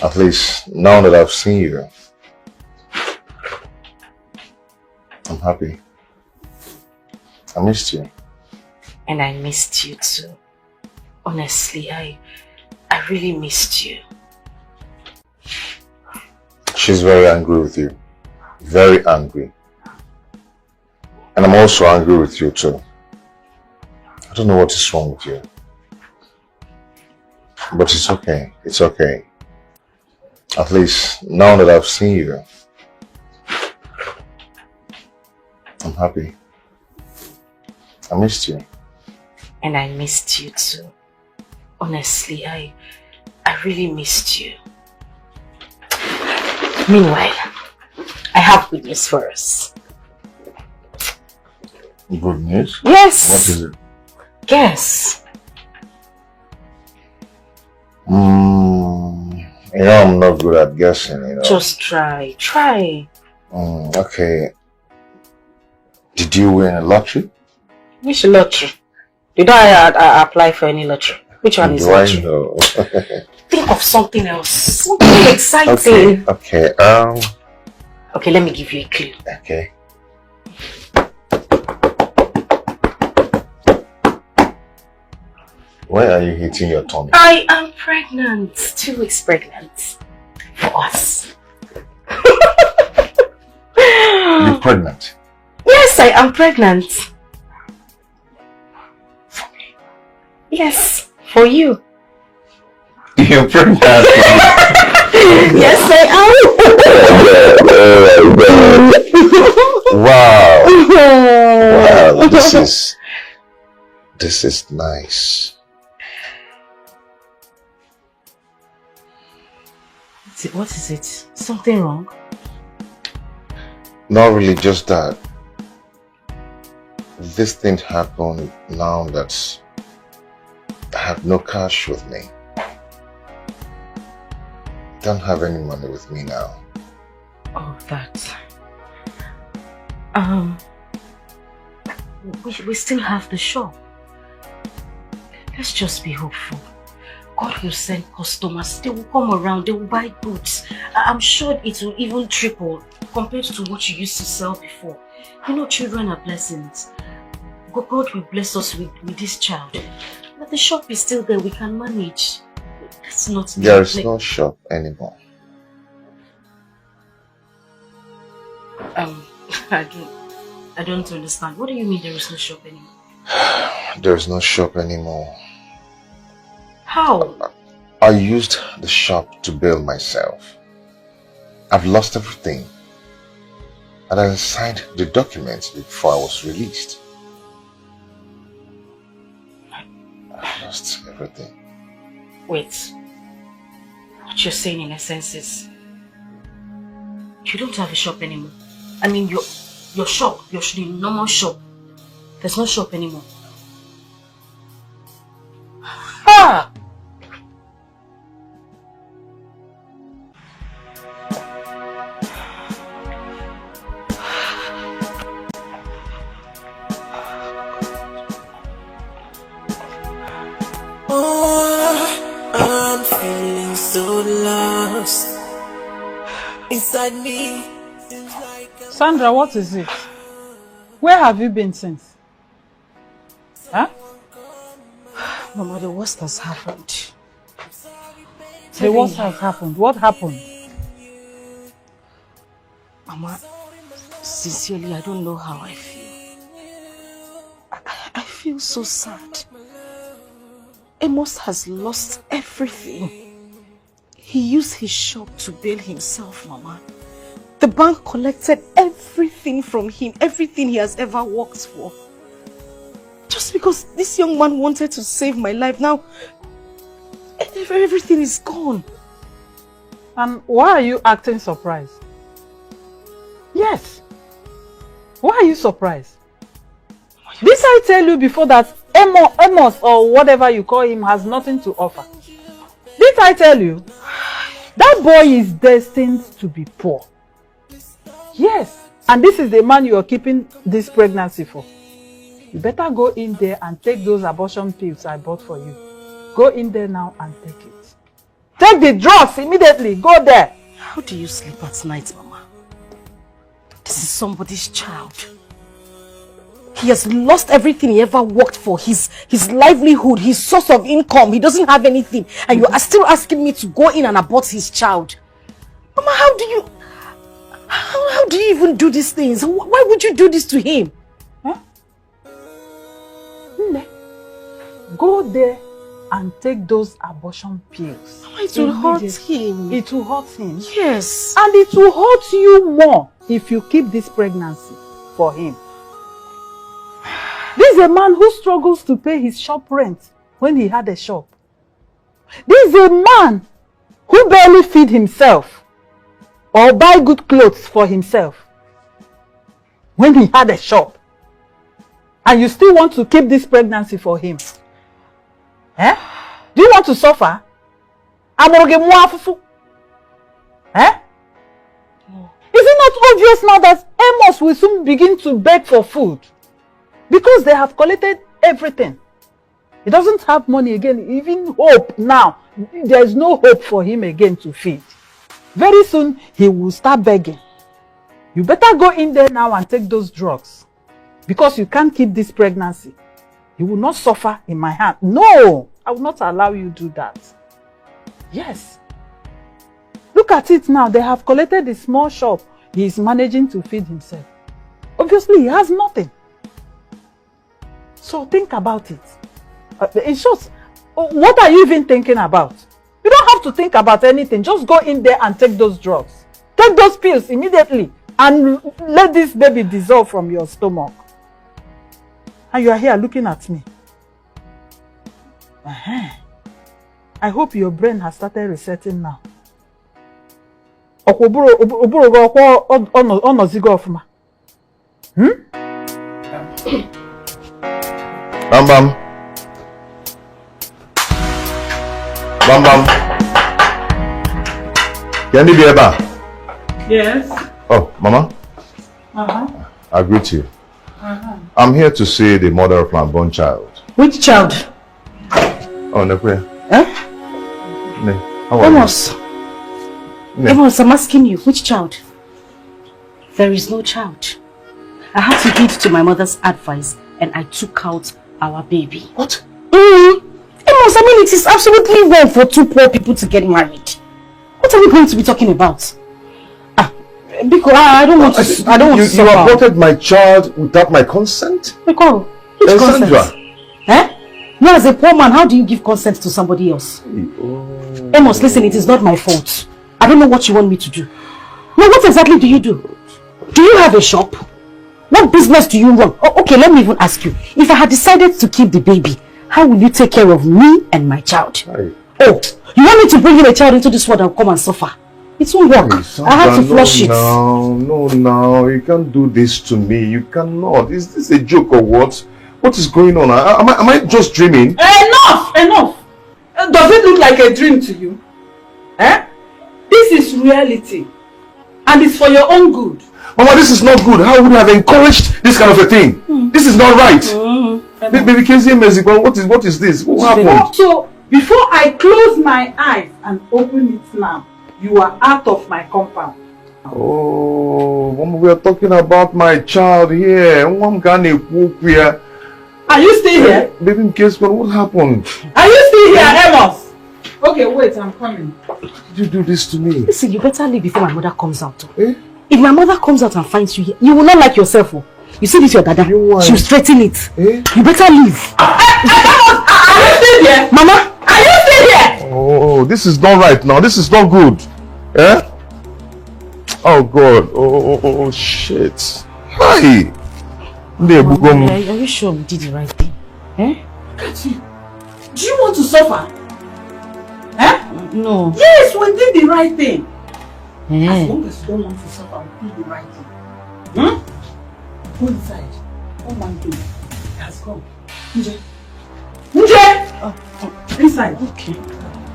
At least now that I've seen you, I'm happy. I missed you. And I missed you too. Honestly, I really missed you. She's very angry with you. Very angry. And I'm also angry with you too. I don't know what is wrong with you. But it's okay. It's okay. At least now that I've seen you, I'm happy. I missed you. And I missed you too. Honestly, I really missed you. Meanwhile, I have good news for us. Good news? Yes. What is it? Guess. You know I'm not good at guessing, you know. Just try. Try. Okay. Did you win a lottery? Which lottery? Did I apply for any lottery? Which one is lottery? Do I know? Think of something else. Something exciting. Okay. Okay, let me give you a clue. Okay. Why are you hitting your tummy? I am pregnant. 2 weeks pregnant. For us. You're pregnant? Yes, I am pregnant. For me? Yes, for you. You're pregnant? Yes, I am. Wow. Wow, this is nice. What is it? Something wrong? Not really, just that this thing happened now that I have no cash with me. Don't have any money with me now. Oh, that. We still have the shop. Let's just be hopeful. God will send customers. They will come around. They will buy goods. I'm sure it will even triple compared to what you used to sell before. You know, children are blessings. God will bless us with this child. But the shop is still there. We can manage. That's not. There is no shop anymore. I don't understand. What do you mean there is no shop anymore? There is no shop anymore. How? I used the shop to bail myself. I've lost everything. And I signed the documents before I was released. I lost everything. Wait. What you're saying in essence is you don't have a shop anymore. I mean your shop, your normal shop. There's no shop anymore. Ha! I'm feeling so lost inside me. Sandra, what is it? Where have you been since? Huh? Mama, the worst has happened. The worst has happened. What happened? Mama, sincerely, I don't know how I feel. I feel so sad. Amos has lost everything. He used his shop to bail himself, Mama. The bank collected everything from him, everything he has ever worked for. Just because this young man wanted to save my life, now everything is gone. And why are you acting surprised? Yes. Why are you surprised? This I tell you before that Amos or whatever you call him has nothing to offer. Did I tell you? That boy is destined to be poor. Yes. And this is the man you are keeping this pregnancy for. You better go in there and take those abortion pills I bought for you. Go in there now and take it. Take the drugs immediately. Go there. How do you sleep at night, Mama? This is somebody's child. He has lost everything he ever worked for. His livelihood, his source of income. He doesn't have anything. And you are still asking me to go in and abort his child. Mama, how do you even do these things? Why would you do this to him? Huh? Go there and take those abortion pills. Mama, it will hurt him. It will hurt him? Yes. And it will hurt you more if you keep this pregnancy for him. This is a man who struggles to pay his shop rent when he had a shop. This is a man who barely feed himself or buy good clothes for himself when he had a shop. And you still want to keep this pregnancy for him. Eh? Do you want to suffer? Eh? Is it not obvious now that Amos will soon begin to beg for food? Because they have collected everything. He doesn't have money again, even hope now. There is no hope for him again to feed. Very soon, he will start begging. You better go in there now and take those drugs. Because you can't keep this pregnancy. You will not suffer in my hand. No, I will not allow you to do that. Yes. Look at it now. They have collected the small shop. He is managing to feed himself. Obviously, he has nothing. So think about it. In short, what are you even thinking about? You don't have to think about anything. Just go in there and take those drugs. Take those pills immediately and let this baby dissolve from your stomach. And you are here looking at me. I hope your brain has started resetting now. Bam Bam. Bam Bam. Can you be able? Yes. Oh, Mama. I greet you. I'm here to see the mother of my unborn child. Which child? Oh, Nekwe. Eh? Ne. How are Amos. you? Amos, I'm asking you, which child? There is no child. I had to heed to my mother's advice and I took out our baby. What? Amos, I mean, it is absolutely wrong for two poor people to get married. What are we going to be talking about? Because I don't want to. I don't want to. You aborted my child without my consent? Because which consent? Eh? You as a poor man, how do you give consent to somebody else? Oh. Amos, listen, it is not my fault. I don't know what you want me to do. Now, what exactly do you do? Do you have a shop? What business do you run? Oh, okay, let me even ask you. If I had decided to keep the baby, how will you take care of me and my child? Aye. Oh, you want me to bring in a child into this world and come and suffer? It won't work. I have to flush it. No, you can't do this to me. You cannot. Is this a joke or what? What is going on? Am I just dreaming? Enough! Does it look like a dream to you? Eh? This is reality. And it's for your own good. Mama, this is not good. How would I have encouraged this kind of a thing? This is not right. Baby Casey Mexico, what is this? What happened? So, before I close my eyes and open it now, you are out of my compound. Oh, Mama, we are talking about my child here. Are you still here? Baby Casey, what happened? Are you still here, Amos? Okay, wait, I'm coming. Did you do this to me? Listen, you better leave before my mother comes out. Eh? If my mother comes out and finds you here, you will not like yourself. Oh. You see this, your dada? She'll straighten it. Eh? You better leave. Are you still here? Mama? Are you still here? Oh, this is not right now. This is not good. Eh? Oh God. Oh shit. Hi. Mama, are you sure we did the right thing? Eh? Look at you. Do you want to suffer? Eh? No. Yes, we did the right thing. Eh. As long as you don't want to suffer, we did the right thing. Go inside. One man thing. It has come. Nje! Inside. Okay.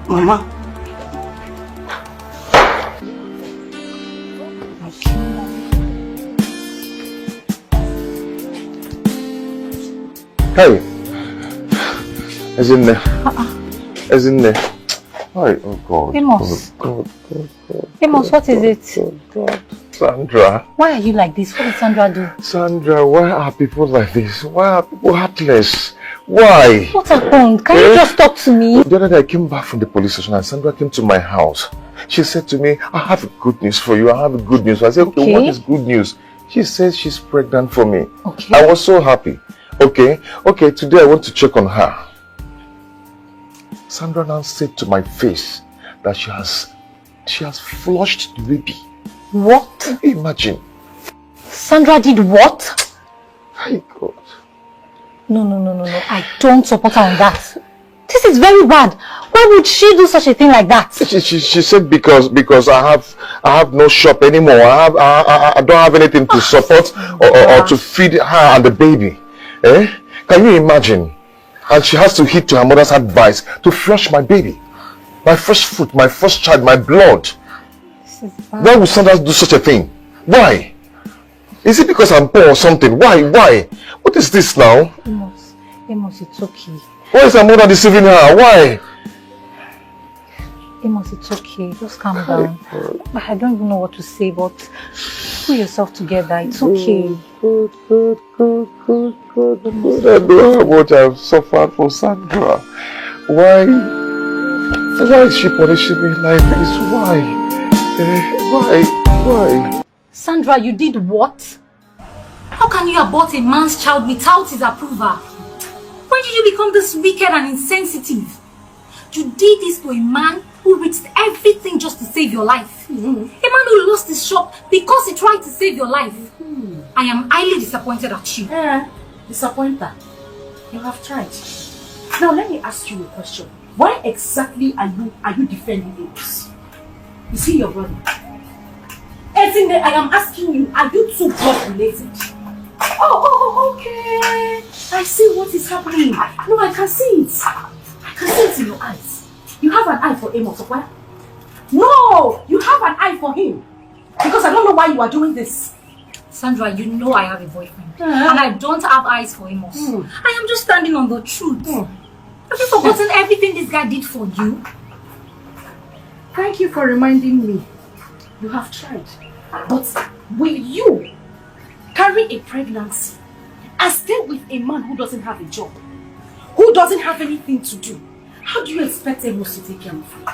Mama. Okay. Hey. As in there. As in there. Hi, oh God. Amos. God. Amos, what is it? God. Sandra. Why are you like this? What did Sandra do? Sandra, why are people like this? Why are people heartless? Why? What happened? Can you just talk to me? The other day I came back from the police station and Sandra came to my house. She said to me, I have good news for you. I have good news. I said, okay, what is good news? She says she's pregnant for me. Okay. I was so happy. Okay, today I want to check on her. Sandra now said to my face that she has flushed the baby. What? Imagine. Sandra did what? My God. No. I don't support her on that. This is very bad. Why would she do such a thing like that? She said because I have no shop anymore. I don't have anything to support or to feed her and the baby. Can you imagine? And she has to heed to her mother's advice to flush my baby. My first fruit, my first child, my blood. Why would Sandra do such a thing? Why? Is it because I'm poor or something? Why? What is this now? Amos, it's okay. Why is her mother deceiving her? Why? Amos, it's okay. Just calm down. I don't even know what to say, but pull yourself together. It's okay. Good. I know how much I've suffered for Sandra. Why is she punishing me like this? Why? Why? Sandra, you did what? How can you abort a man's child without his approval? When did you become this wicked and insensitive? You did this to a man who risked everything just to save your life. A man who lost his shop because he tried to save your life. I am highly disappointed at you. Disappointed? You have tried. Now let me ask you a question. Why exactly are you defending Amos? Is he your brother? Everything I am asking you, are you two blood related? Oh, okay. I see what is happening. No, I can see it. I can see it in your eyes. You have an eye for Amos, okay? No, you have an eye for him. Because I don't know why you are doing this. Sandra, you know I have a boyfriend. And I don't have eyes for Amos. I am just standing on the truth. Have you forgotten everything this guy did for you? Thank you for reminding me. You have tried. But will you carry a pregnancy and stay with a man who doesn't have a job? Who doesn't have anything to do? How do you expect Amos to take care of you?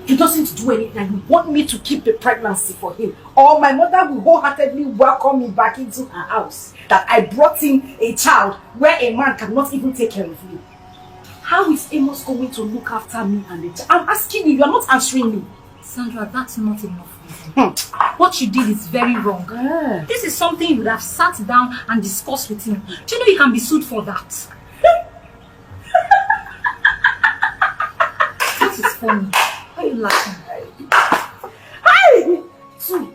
He doesn't do anything and you want me to keep the pregnancy for him. Or my mother will wholeheartedly welcome me back into her house. That I brought in a child where a man cannot even take care of me. How is Amos going to look after me and the child? I'm asking you, you're not answering me. Sandra, that's not enough reason. What you did is very wrong. This is something you would have sat down and discussed with him. Do you know you can be sued for that? That is funny. Why are you laughing? Hi! Sue.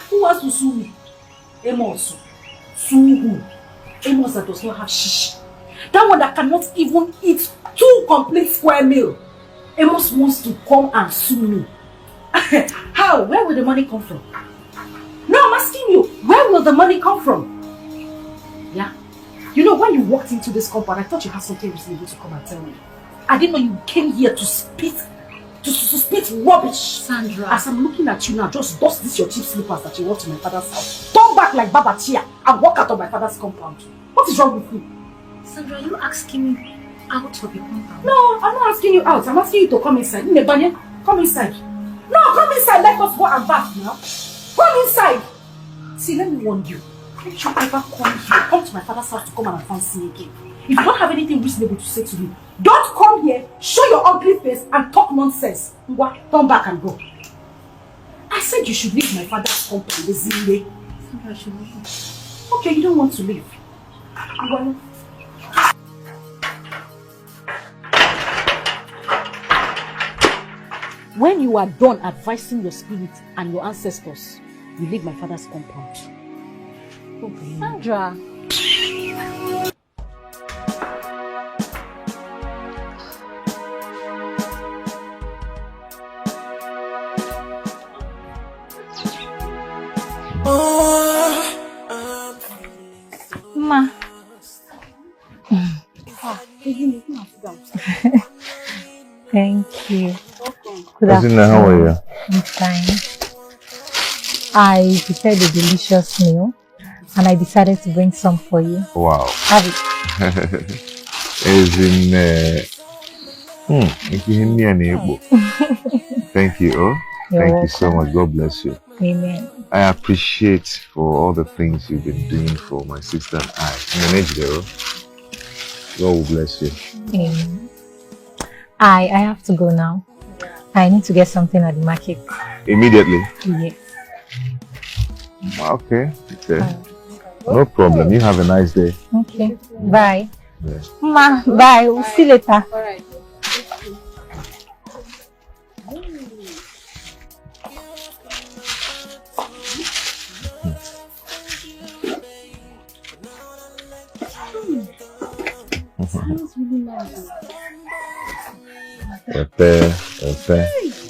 Who wants to sue me? Amos. Sue who? Amos that does not have shish. That one that cannot even eat 2 complete square meal. Amos wants to come and sue me. How? Where will the money come from? No, I'm asking you, where will the money come from? Yeah? You know, when you walked into this compound, I thought you had something reasonable to come and tell me. I didn't know you came here to spit rubbish. Sandra. As I'm looking at you now, just dust this your cheap slippers that you walked to my father's house. Turn back like Baba Chia and walk out of my father's compound. What is wrong with you? Sandra, are you asking me out of the compound? No, I'm not asking you out. I'm asking you to come inside. Come inside. No, come inside. Let us go and bath now. Come inside. See, let me warn you. Don't you ever come to my father's house to come and fancy me again. If you don't have anything reasonable to say to me, don't come here, show your ugly face and talk nonsense. Turn back and go. I said you should leave my father's compound this day. Sandra, I should leave. Okay, you don't want to leave. Well, when you are done advising your spirit and your ancestors, you leave my father's compound. Okay. Sandra. Ma. down. Thank you. Welcome. Good Azina, how are you? I'm fine. I prepared a delicious meal and I decided to bring some for you. Wow. Have it. As in, thank you. Oh, thank you so much. God bless you. Amen. I appreciate for all the things you've been doing for my sister and I. God will bless you. Amen. I have to go now. I need to get something at the market. Immediately? Yes. Okay. No problem. You have a nice day. Okay. Bye. Yeah. Ma, bye. We'll see you later. All right.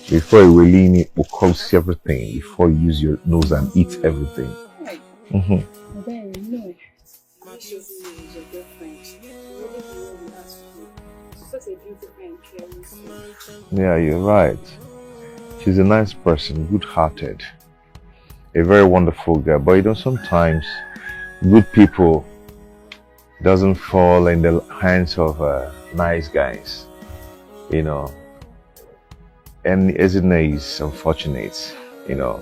Before you will lean it, will cost everything. Before you use your nose and eat everything. Yeah, you're right. She's a nice person, good-hearted, a very wonderful girl. But you know, sometimes good people doesn't fall in the hands of nice guys, you know. And Ezina is unfortunate, you know.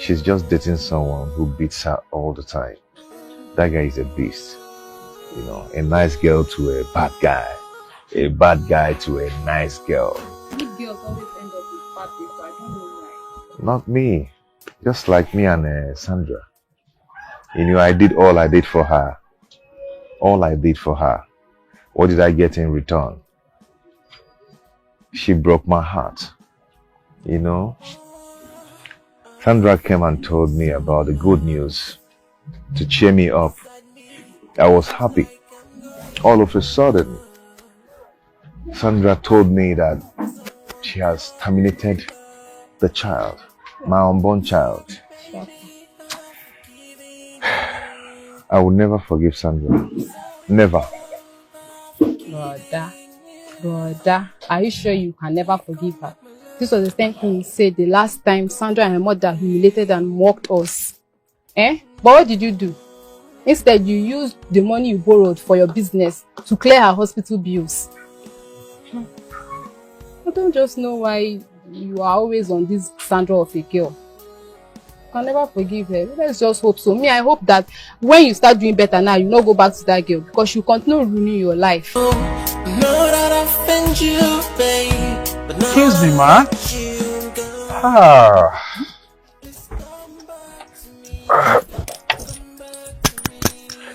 She's just dating someone who beats her all the time. That guy is a beast, you know. A nice girl to a bad guy, a bad guy to a nice girl. Good girls always end up with bad people. I don't know why. Not me, just like me and Sandra. You know, I did all I did for her. All I did for her. What did I get in return? She broke my heart. You know? Sandra came and told me about the good news to cheer me up. I was happy. All of a sudden, Sandra told me that she has terminated the child, my unborn child. I will never forgive Sandra. Never. Brother, are you sure you can never forgive her? This was the same thing he said the last time Sandra and her mother humiliated and mocked us. But what did you do? Instead, you used the money you borrowed for your business to clear her hospital bills. I don't just know why you are always on this Sandra of a girl. You can never forgive her. Let's just hope so. Me, I hope that when you start doing better now, you not go back to that girl because you continue ruining your life. Excuse me, ma.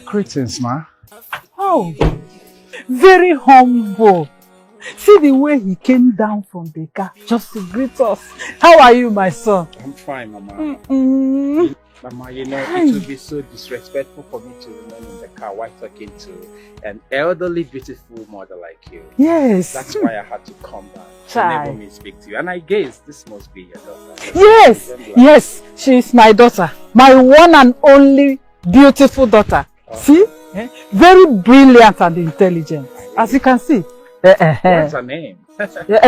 Greetings, ma. Oh, very humble. See the way he came down from the car just to greet us. How are you, my son? I'm fine, Mama. Mama, you know, it would be so disrespectful for me to remain in the car while talking to an elderly, beautiful mother like you. Yes. That's why I had to come down to enable me speak to you. And I guess this must be your daughter. Yes, yes, she is my daughter. My one and only beautiful daughter. See? Very brilliant and intelligent. As you can see. What's her name?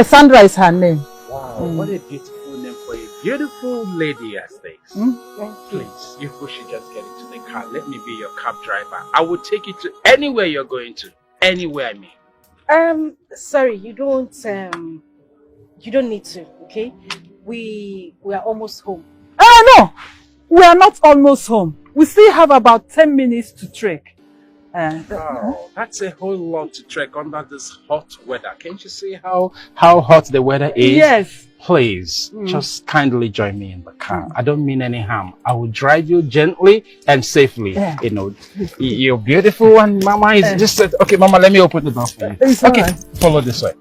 Sandra is her name. Wow, what a beautiful name for a beautiful lady as this. Please, you should just get into the car. Let me be your cab driver. I will take you to anywhere you're going to. Anywhere, I mean. Sorry, you don't need to, okay? We are almost home. No, we are not almost home. We still have about 10 minutes to trek. Wow, that's a whole lot to trek under this hot weather. Can't you see how hot the weather is? Yes. Please, just kindly join me in the car. I don't mean any harm. I will drive you gently and safely. You know, you're beautiful and Mama is just said, okay, Mama, let me open the door for you. Okay, right. Follow this way.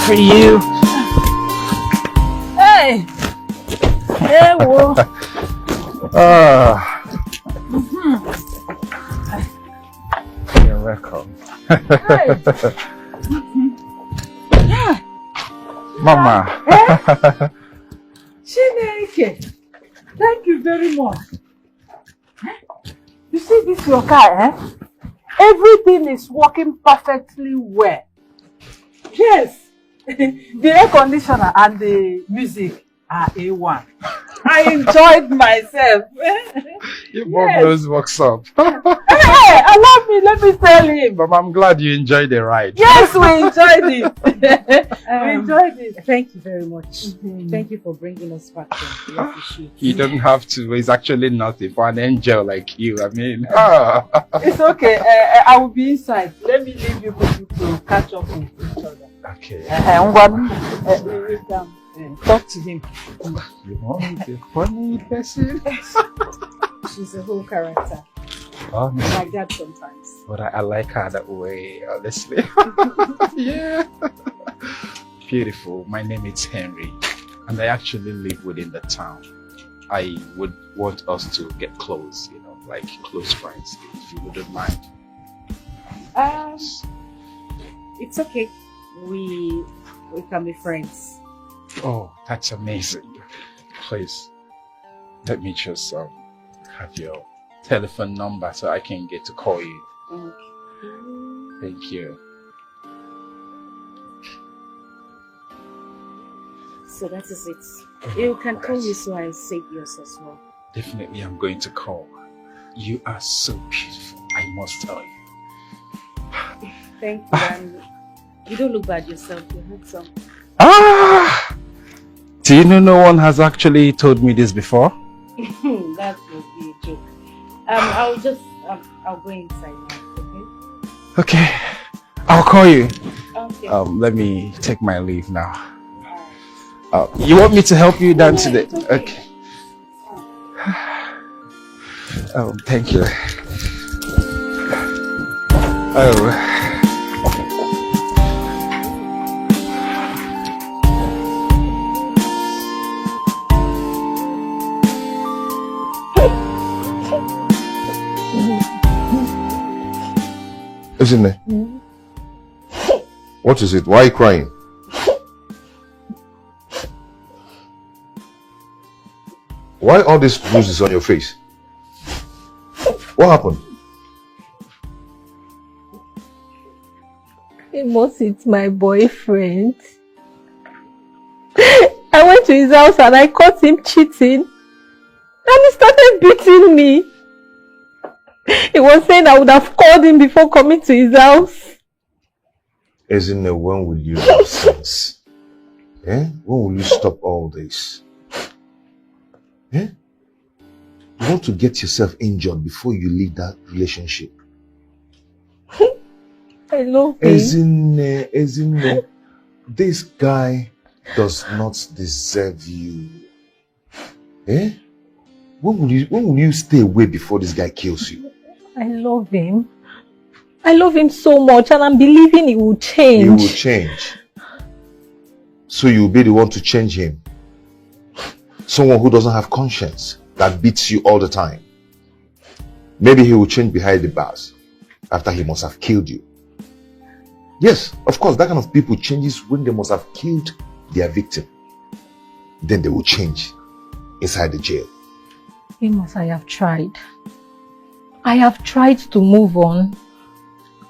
for you. Hey! Hey, whoa. You're welcome. Mama. Chineke, thank you very much. You see this your car, eh? Everything is working perfectly well. Yes, the air conditioner and the music are A1. I enjoyed myself. Your mom knows what's up. Hey, allow me, let me tell him. Mama, I'm glad you enjoyed the ride. Yes, we enjoyed it. We enjoyed it. Thank you very much. Thank you for bringing us back home. We appreciate it. You don't have to. It's actually nothing for an angel like you. I mean, It's okay. I will be inside. Let me leave you people to catch up with each other. Okay. We can talk to him. You know, the funny person. She's a whole character. Oh, no. Like that sometimes. But I like her that way, honestly. Yeah. Beautiful. My name is Henry, and I actually live within the town. I would want us to get close, you know, like close friends, if you wouldn't mind. It's okay. We can be friends. Oh, that's amazing. Please, let me just have your telephone number so I can get to call you. Okay. Thank you. So that is it. You can call me so I save yours as well. Definitely, I'm going to call. You are so beautiful, I must tell you. Thank you. And you don't look bad yourself. You're handsome. Do you know no one has actually told me this before? That would be a joke. I'll go inside now, okay? Okay, I'll call you. Okay. Let me take my leave now. You want me to help you down today? Okay. Thank you. Isn't it? What is it? Why are you crying? Why all these bruises on your face? What happened? Amos, it's my boyfriend. I went to his house and I caught him cheating. And he started beating me. He was saying I would have called him before coming to his house. Isn't it? When will you have sense? Eh? When will you stop all this? Eh? You want to get yourself injured before you leave that relationship. I love him. Isn't it? This guy does not deserve you. Eh? When will you stay away before this guy kills you? I love him. I love him so much and I'm believing he will change. He will change. So you'll be the one to change him. Someone who doesn't have conscience, that beats you all the time. Maybe he will change behind the bars after he must have killed you. Yes, of course, that kind of people changes when they must have killed their victim. Then they will change inside the jail. Amos, I have tried. I have tried to move on.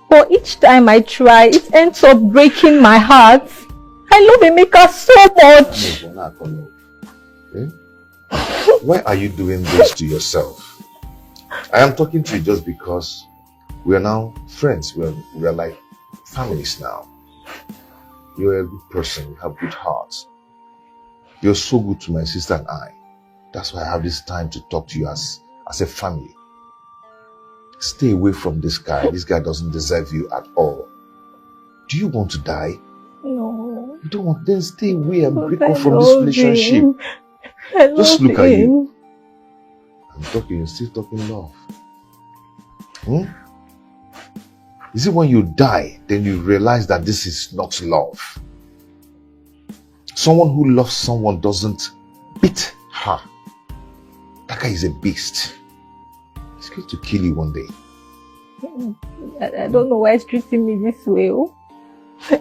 But each time I try, it ends up breaking my heart. I love Emeka so much. Why are you doing this to yourself? I am talking to you just because we are now friends. We are like families now. You're a good person. You have good hearts. You're so good to my sister and I. That's why I have this time to talk to you as a family. Stay away from this guy. This guy doesn't deserve you at all. Do you want to die? No. You don't want, then stay away and break off from this relationship. Just look at you. I'm talking, you're still talking love. Is it when you die, then you realize that this is not love? Someone who loves someone doesn't beat her. That guy is a beast. He's going to kill you one day. I don't know why he's treating me this way. Oh.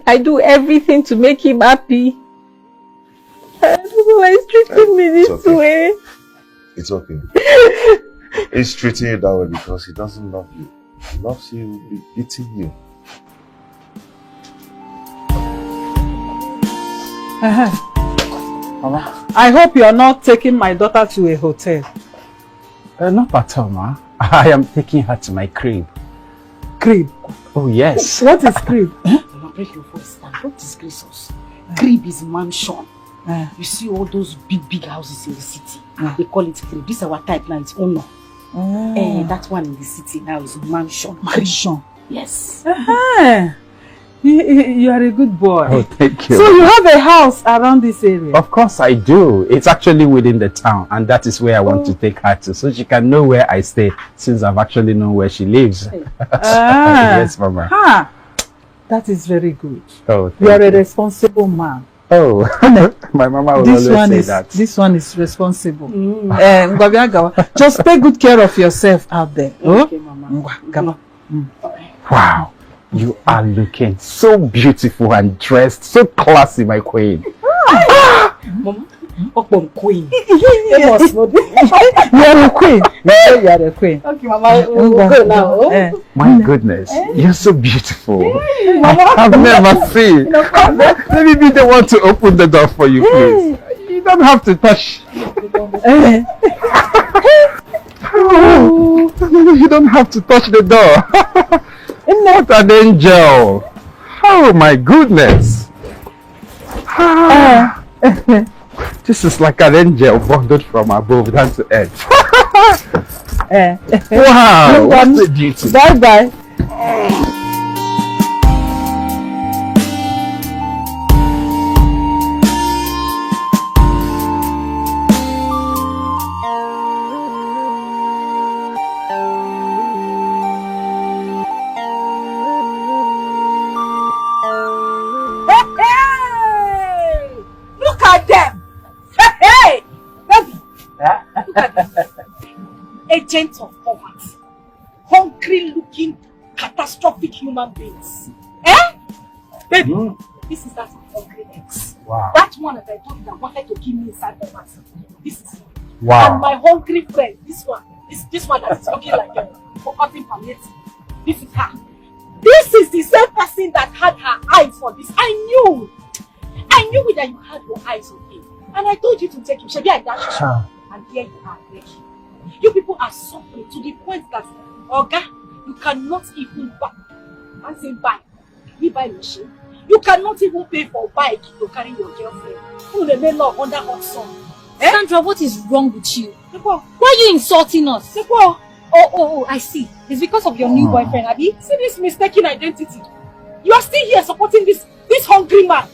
I do everything to make him happy. I don't know why he's treating me this way. It's okay. He's treating you that way because he doesn't love you. If he loves you, he will be beating you. Mama, I hope you are not taking my daughter to a hotel. Not at all, ma. I am taking her to my crib. Crib? Oh, yes. What is crib? Don't break your voice down. Don't disgrace us. Crib is mansion. You see all those big houses in the city. They call it crib. This is our type now. It's owner. That one in the city now is mansion. Mansion? Yes. You are a good boy. Oh, thank you. So you have a house around this area? Of course I do. It's actually within the town, and that is where I want to take her to, so she can know where I stay, since I've actually known where she lives. Yes, Mama. That is very good. Oh, you are a responsible man. Oh, my mama will always say that. This one is responsible. Just take good care of yourself out there. Okay, Mama. Wow. You are looking so beautiful and dressed so classy, my queen. Mama, queen. You are a queen. You are a queen. Okay, Mama, we'll go now. My goodness, you're so beautiful. I've never seen. Let me be the one to open the door for you, please. You don't have to touch. You don't have to touch the door. What an angel! Oh my goodness! This is like an angel bundled from above down to earth. Wow! What's the beauty? Bye bye. Agents of poverty, hungry looking, catastrophic human beings. Baby, this is that hungry ex. Wow. That one that I told you that wanted to kill me inside the matter. This is him. Wow. And my hungry friend, this one that is looking like a forgotten palliative. This is her. This is the same person that had her eyes on this. I knew that you had your eyes on him. And I told you to take him. Shebi I dashed you. And here you are, begging. You people are suffering to the point that, Oga, you cannot even buy. I'm saying buy. You buy machine. You cannot even pay for bike to carry your girlfriend. Who the men love under hot sun. Sandra, what is wrong with you? Why are you insulting us? Oh, I see. It's because of your new boyfriend, Abby. See this mistaken identity. You are still here supporting this hungry man.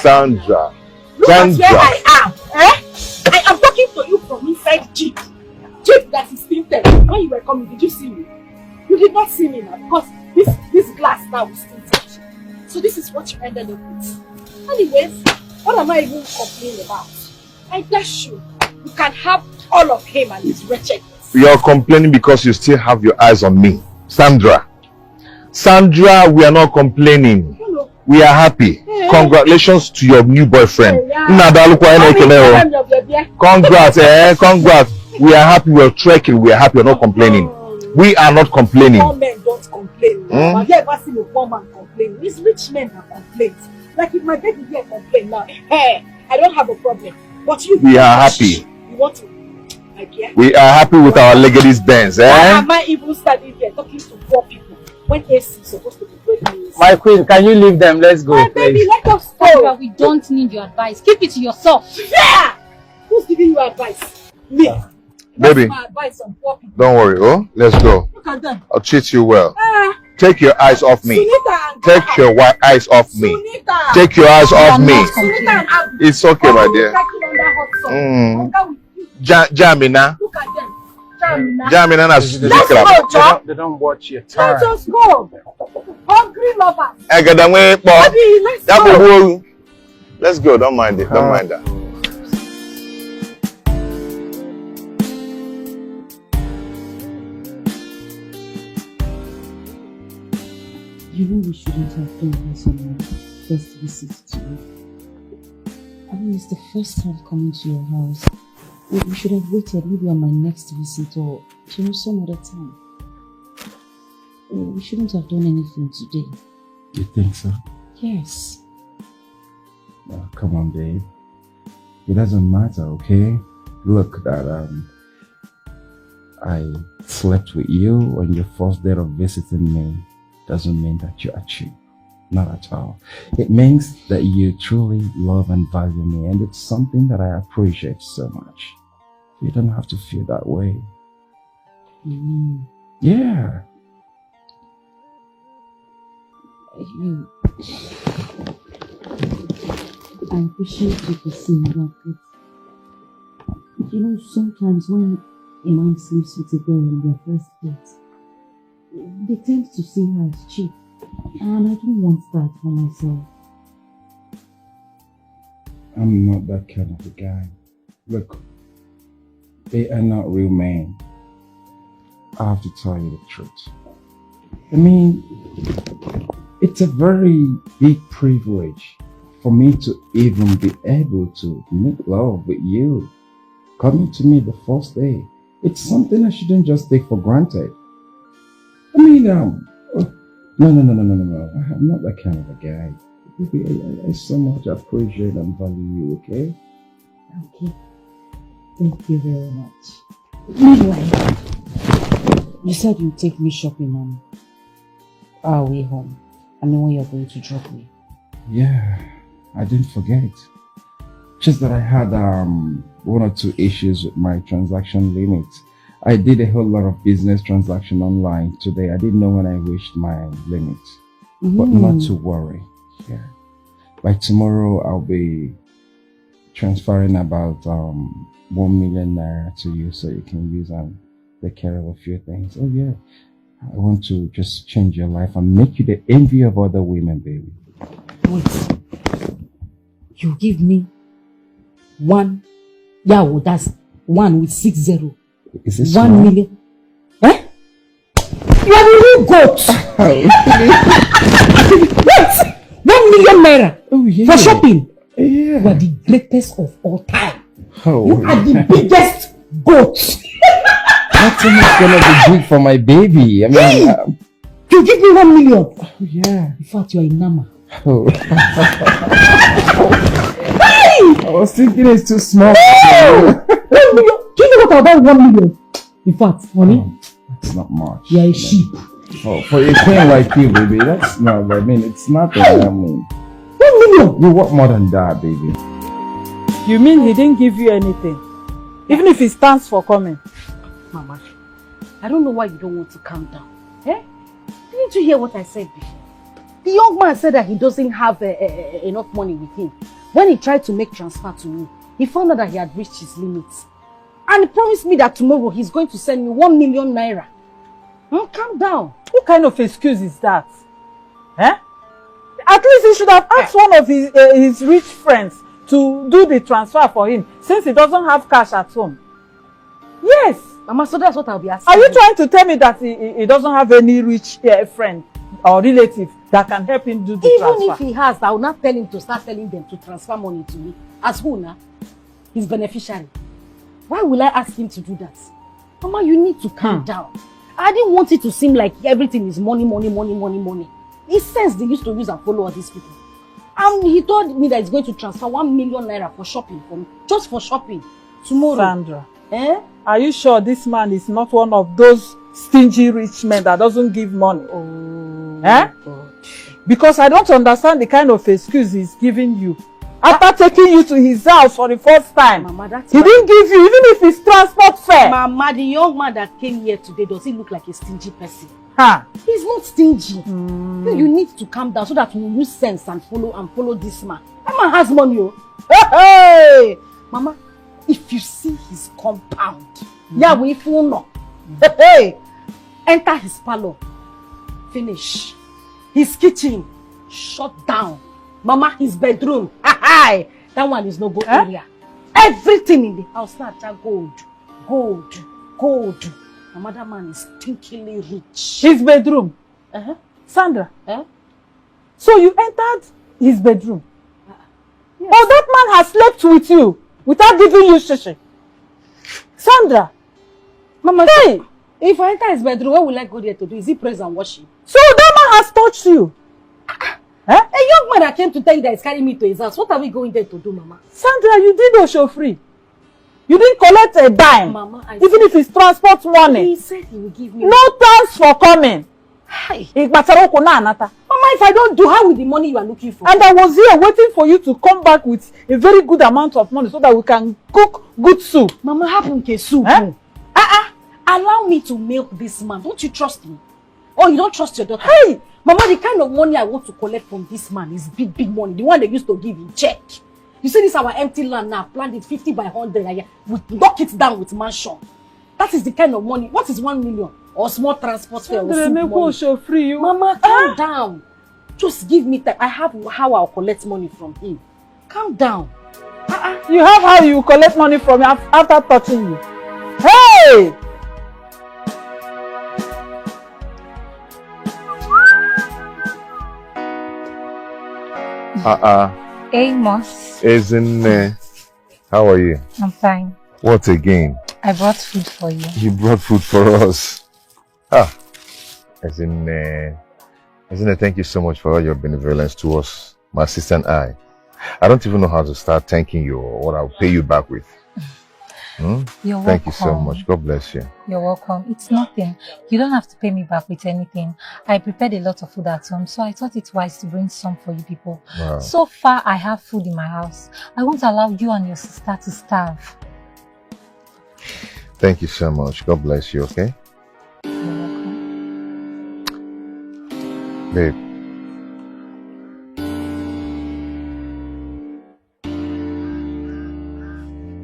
Sandra. Look at where I am. I am talking to you from inside Jeep. Jeep that is tinted. When you were coming, did you see me? You did not see me now because this glass now is tinted. So this is what you ended up with. Anyways, what am I even complaining about? I bless you. You can have all of him and his wretchedness. You're complaining because you still have your eyes on me. Sandra. Sandra, we are not complaining. Hello. We are happy. Congratulations to your new boyfriend. Congrats, congrats. We are happy, we're trekking, we are happy, we're not complaining. We are not complaining. Poor men don't complain. Have you ever seen a poor man complain? These rich men have complained. Like if my baby here complain now, hey, I don't have a problem. But you, we are happy. You want to, my dear? We are happy with our Legacy's Benz, Why am I even standing here talking to poor people when AC is supposed to be going? My queen, can you leave them? Let's go. My baby, let us go. We don't need your advice. Keep it to yourself. Yeah! Who's giving you advice? Me. Baby, my advice on poor people. Don't worry, oh, let's go. Look at them. I'll treat you well. Take your eyes off me. Take your eyes off me. Take your eyes off me. It's okay, my dear. Jamina. Look at them. Jamina. Let's go, John. They don't watch your time. Let us go. Hungry lovers. Let's go. Let's go. Don't mind it. Don't mind that. You know we shouldn't have done this on my first visit to you. I mean, it's the first time coming to your house. We should have waited maybe on my next visit or, you know, some other time. We shouldn't have done anything today. You think so? Yes. Oh, come on, babe. It doesn't matter, okay? Look, that I slept with you on your first day of visiting me doesn't mean that you are cheap. Not at all. It means that you truly love and value me, and it's something that I appreciate so much. You don't have to feel that way. Mm. Yeah. I appreciate you for saying that, but you know, sometimes when a man sleeps with a girl on their first date, they tend to see her as cheap, and I don't want that for myself. I'm not that kind of a guy. Look, they are not real men. I have to tell you the truth. I mean, it's a very big privilege for me to even be able to make love with you. Coming to me the first day, it's something I shouldn't just take for granted. I mean, no. I'm not that kind of a guy. Baby, I so much appreciate and value you, okay? Okay. Thank you very much. Meanwhile, you said you'd take me shopping on our way home. I mean, when you're going to drop me. Yeah, I didn't forget. Just that I had one or two issues with my transaction limit. I did a whole lot of business transaction online today. I didn't know when I reached my limit. But not to worry. Yeah. By tomorrow, I'll be transferring about 1 million naira to you so you can use and take care of a few things. Oh yeah. I want to just change your life and make you the envy of other women, baby. Wait. You give me 1. Yeah, well, that's 1 with 60. Is this 1 million? Eh? You are the real goat! What? 1 million naira for shopping? Yeah. You are the greatest of all time. Oh. You are the biggest goat. Nothing is gonna be good for my baby. I mean, hey! You give me 1 million. Oh yeah. In fact, you are a nama. Oh. Hey! I was thinking it's too small. Hey! 1 million. Do you know what about 1 million? In fact, honey, that's not much. You are a sheep. Oh, for a queen like you, baby, that's not. I mean, it's nothing. Hey! I mean, 1 million. You want more than that, baby. You mean he didn't give you anything? Even if he stands for coming? Mama, I don't know why you don't want to calm down. Eh? Didn't you hear what I said before? The young man said that he doesn't have enough money with him. When he tried to make transfer to me, he found out that he had reached his limits. And he promised me that tomorrow he's going to send me 1 million naira. Calm down. What kind of excuse is that? Eh? At least he should have asked one of his rich friends to do the transfer for him, since he doesn't have cash at home. Yes. Mama, so that's what I'll be asking. Are you trying to tell me that he doesn't have any rich friend or relative that can help him do the transfer? Even if he has, I will not tell him to start telling them to transfer money to me. As who now? His beneficiary. Why will I ask him to do that? Mama, you need to calm down. I didn't want it to seem like everything is money, money, money, money, money. It's sense they used to use and follow all these people. And he told me that he's going to transfer 1 million naira for shopping for me. Just for shopping. Tomorrow. Sandra. Eh? Are you sure this man is not one of those stingy rich men that doesn't give money? Oh, eh? God. Because I don't understand the kind of excuse he's giving you. After taking you to his house for the first time, Mama, he didn't give you, even if it's transport fare. Mama, the young man that came here today, does he look like a stingy person? Huh? He's not stingy. You need to calm down so that we use sense and follow this man. That man has money, oh. Hey! Mama, if you see his compound, yeah, we will know. Hey! Enter his parlor. Finish. His kitchen. Shut down. Mama, his bedroom. That one is no go area. Everything in the house now gold. Mama, that man is stinkingly rich. His bedroom? Sandra? So you entered his bedroom? Yes. Oh, that man has slept with you without giving you shishi. Sandra? Mama, hey! If I enter his bedroom, what will I go there to do? Is he praise and worship? So that man has touched you? A young man that came to tell you that he's carrying me to his house. What are we going there to do, Mama? Sandra, you did Osho free. You didn't collect a dime. Mama, even if it's transport money. He said he will give me. No thanks for coming. Hi. Mama, if I don't do, how with the money you are looking for? And I was here waiting for you to come back with a very good amount of money so that we can cook good soup. Mama, happen ke soup. Allow me to milk this man. Don't you trust me? Oh, you don't trust your daughter? Hey! Mama, the kind of money I want to collect from this man is big money. The one they used to give in check. You see this our empty land now, planned it 50 by 100. We knock it down with mansion. That is the kind of money. What is 1 million? Or small transport fare or soup money? Free you. Mama, calm down. Just give me time. I have how I'll collect money from him. Calm down. You have how you collect money from him after touching you. Hey! Amos. Isn't how are you? I'm fine. What again? I brought food for you. You brought food for us. Isn't thank you so much for all your benevolence to us, my sister and I. I don't even know how to start thanking you or what I'll pay you back with. You're welcome. Thank you so much. God bless you. You're welcome. It's nothing. You don't have to pay me back with anything. I prepared a lot of food at home, so I thought it's wise to bring some for you people. Wow. So far, I have food in my house. I won't allow you and your sister to starve. Thank you so much. God bless you, okay? You're welcome. Babe.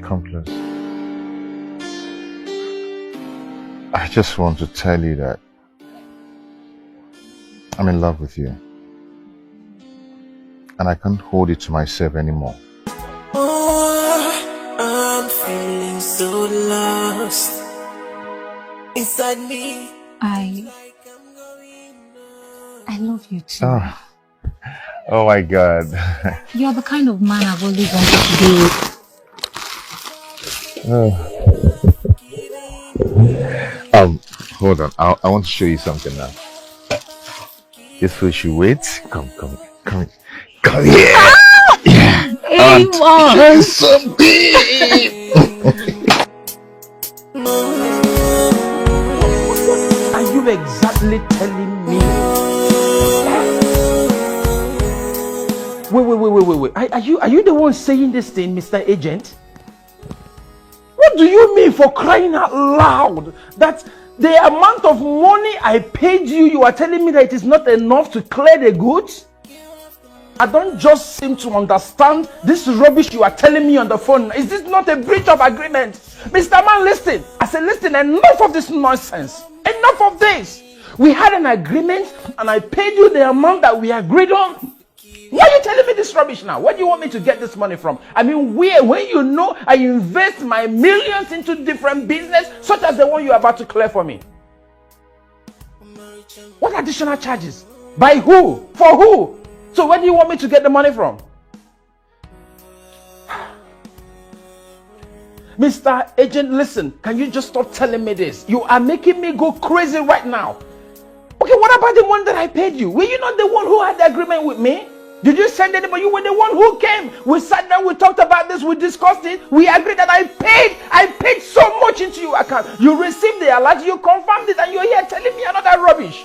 Come close. I just want to tell you that I'm in love with you. And I can't hold it to myself anymore. Oh, I'm feeling so lost inside me. I love you too. Oh my God. You're the kind of man I've always wanted to be with. Hold on. I want to show you something now. This food should wait. Come here. Yeah. Hey, Mom. So big. Are you exactly telling me? Wait. Are you the one saying this thing, Mr. Agent? What do you mean, for crying out loud? That the amount of money I paid you, you are telling me that it is not enough to clear the goods? I don't just seem to understand this rubbish you are telling me on the phone. Is this not a breach of agreement? Mr. Man, listen. I said, listen, enough of this nonsense. Enough of this. We had an agreement and I paid you the amount that we agreed on. Why are you telling me this rubbish now? Where do you want me to get this money from? I mean, when you know I invest my millions into different business, such as the one you're about to clear for me. What additional charges? By who? For who? So where do you want me to get the money from? Mr. Agent, listen, can you just stop telling me this? You are making me go crazy right now. Okay, what about the one that I paid you? Were you not the one who had the agreement with me? Did you send anybody? You were the one who came. We sat down, we talked about this, we discussed it. We agreed that I paid so much into your account. You received the alert, you confirmed it, and you're here telling me another rubbish.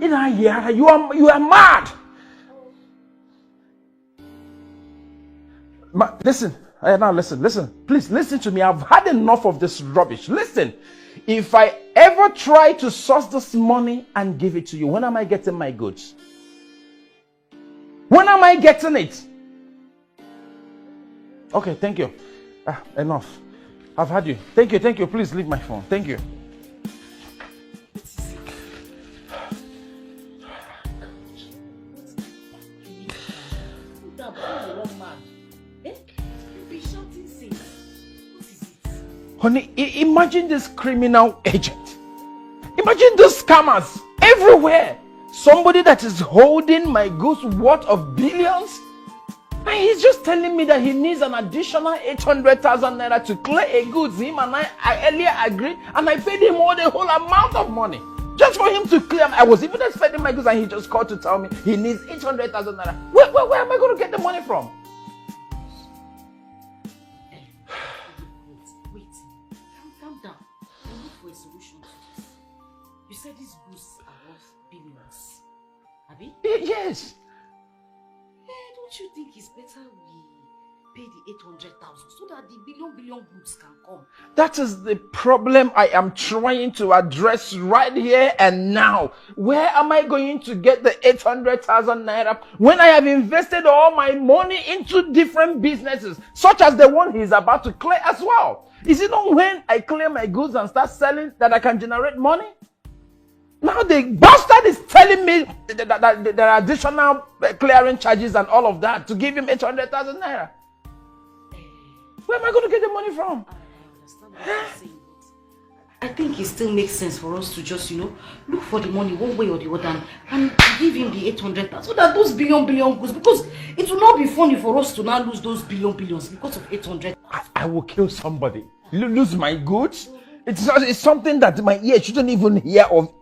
You are mad. Listen, please listen to me. I've had enough of this rubbish. Listen, if I ever try to source this money and give it to you, when am I getting my goods? When am I getting it? Okay, thank you. Enough. I've had you. Thank you. Please leave my phone. Thank you. mad. Eh? You be shouting things. What is it? Honey, imagine this criminal agent. Imagine those scammers everywhere. Somebody that is holding my goods worth of billions. And he's just telling me that he needs an additional 800,000 naira to clear a goods. Him and I earlier agreed, and I paid him all the whole amount of money just for him to clear. I was even expecting my goods, and he just called to tell me he needs 800,000 naira. Where am I going to get the money from? Wait. Calm down. We'll look for a solution to this. You said these goods are worth billions. Abi? Yes. Don't you think it's better we pay the 800,000 so that the billion goods can come? That is the problem I am trying to address right here and now. Where am I going to get the 800,000 naira when I have invested all my money into different businesses, such as the one he's about to clear as well? Is it not when I clear my goods and start selling that I can generate money? Now the bastard is telling me that there are additional clearing charges and all of that to give him 800,000 naira. Where am I going to get the money from? I understand what you're saying, but I think it still makes sense for us to just, look for the money one way or the other and give him the 800,000 so that those billion goods, because it will not be funny for us to now lose those billions because of 800,000. I will kill somebody. Lose my goods? It's something that my ear shouldn't even hear of.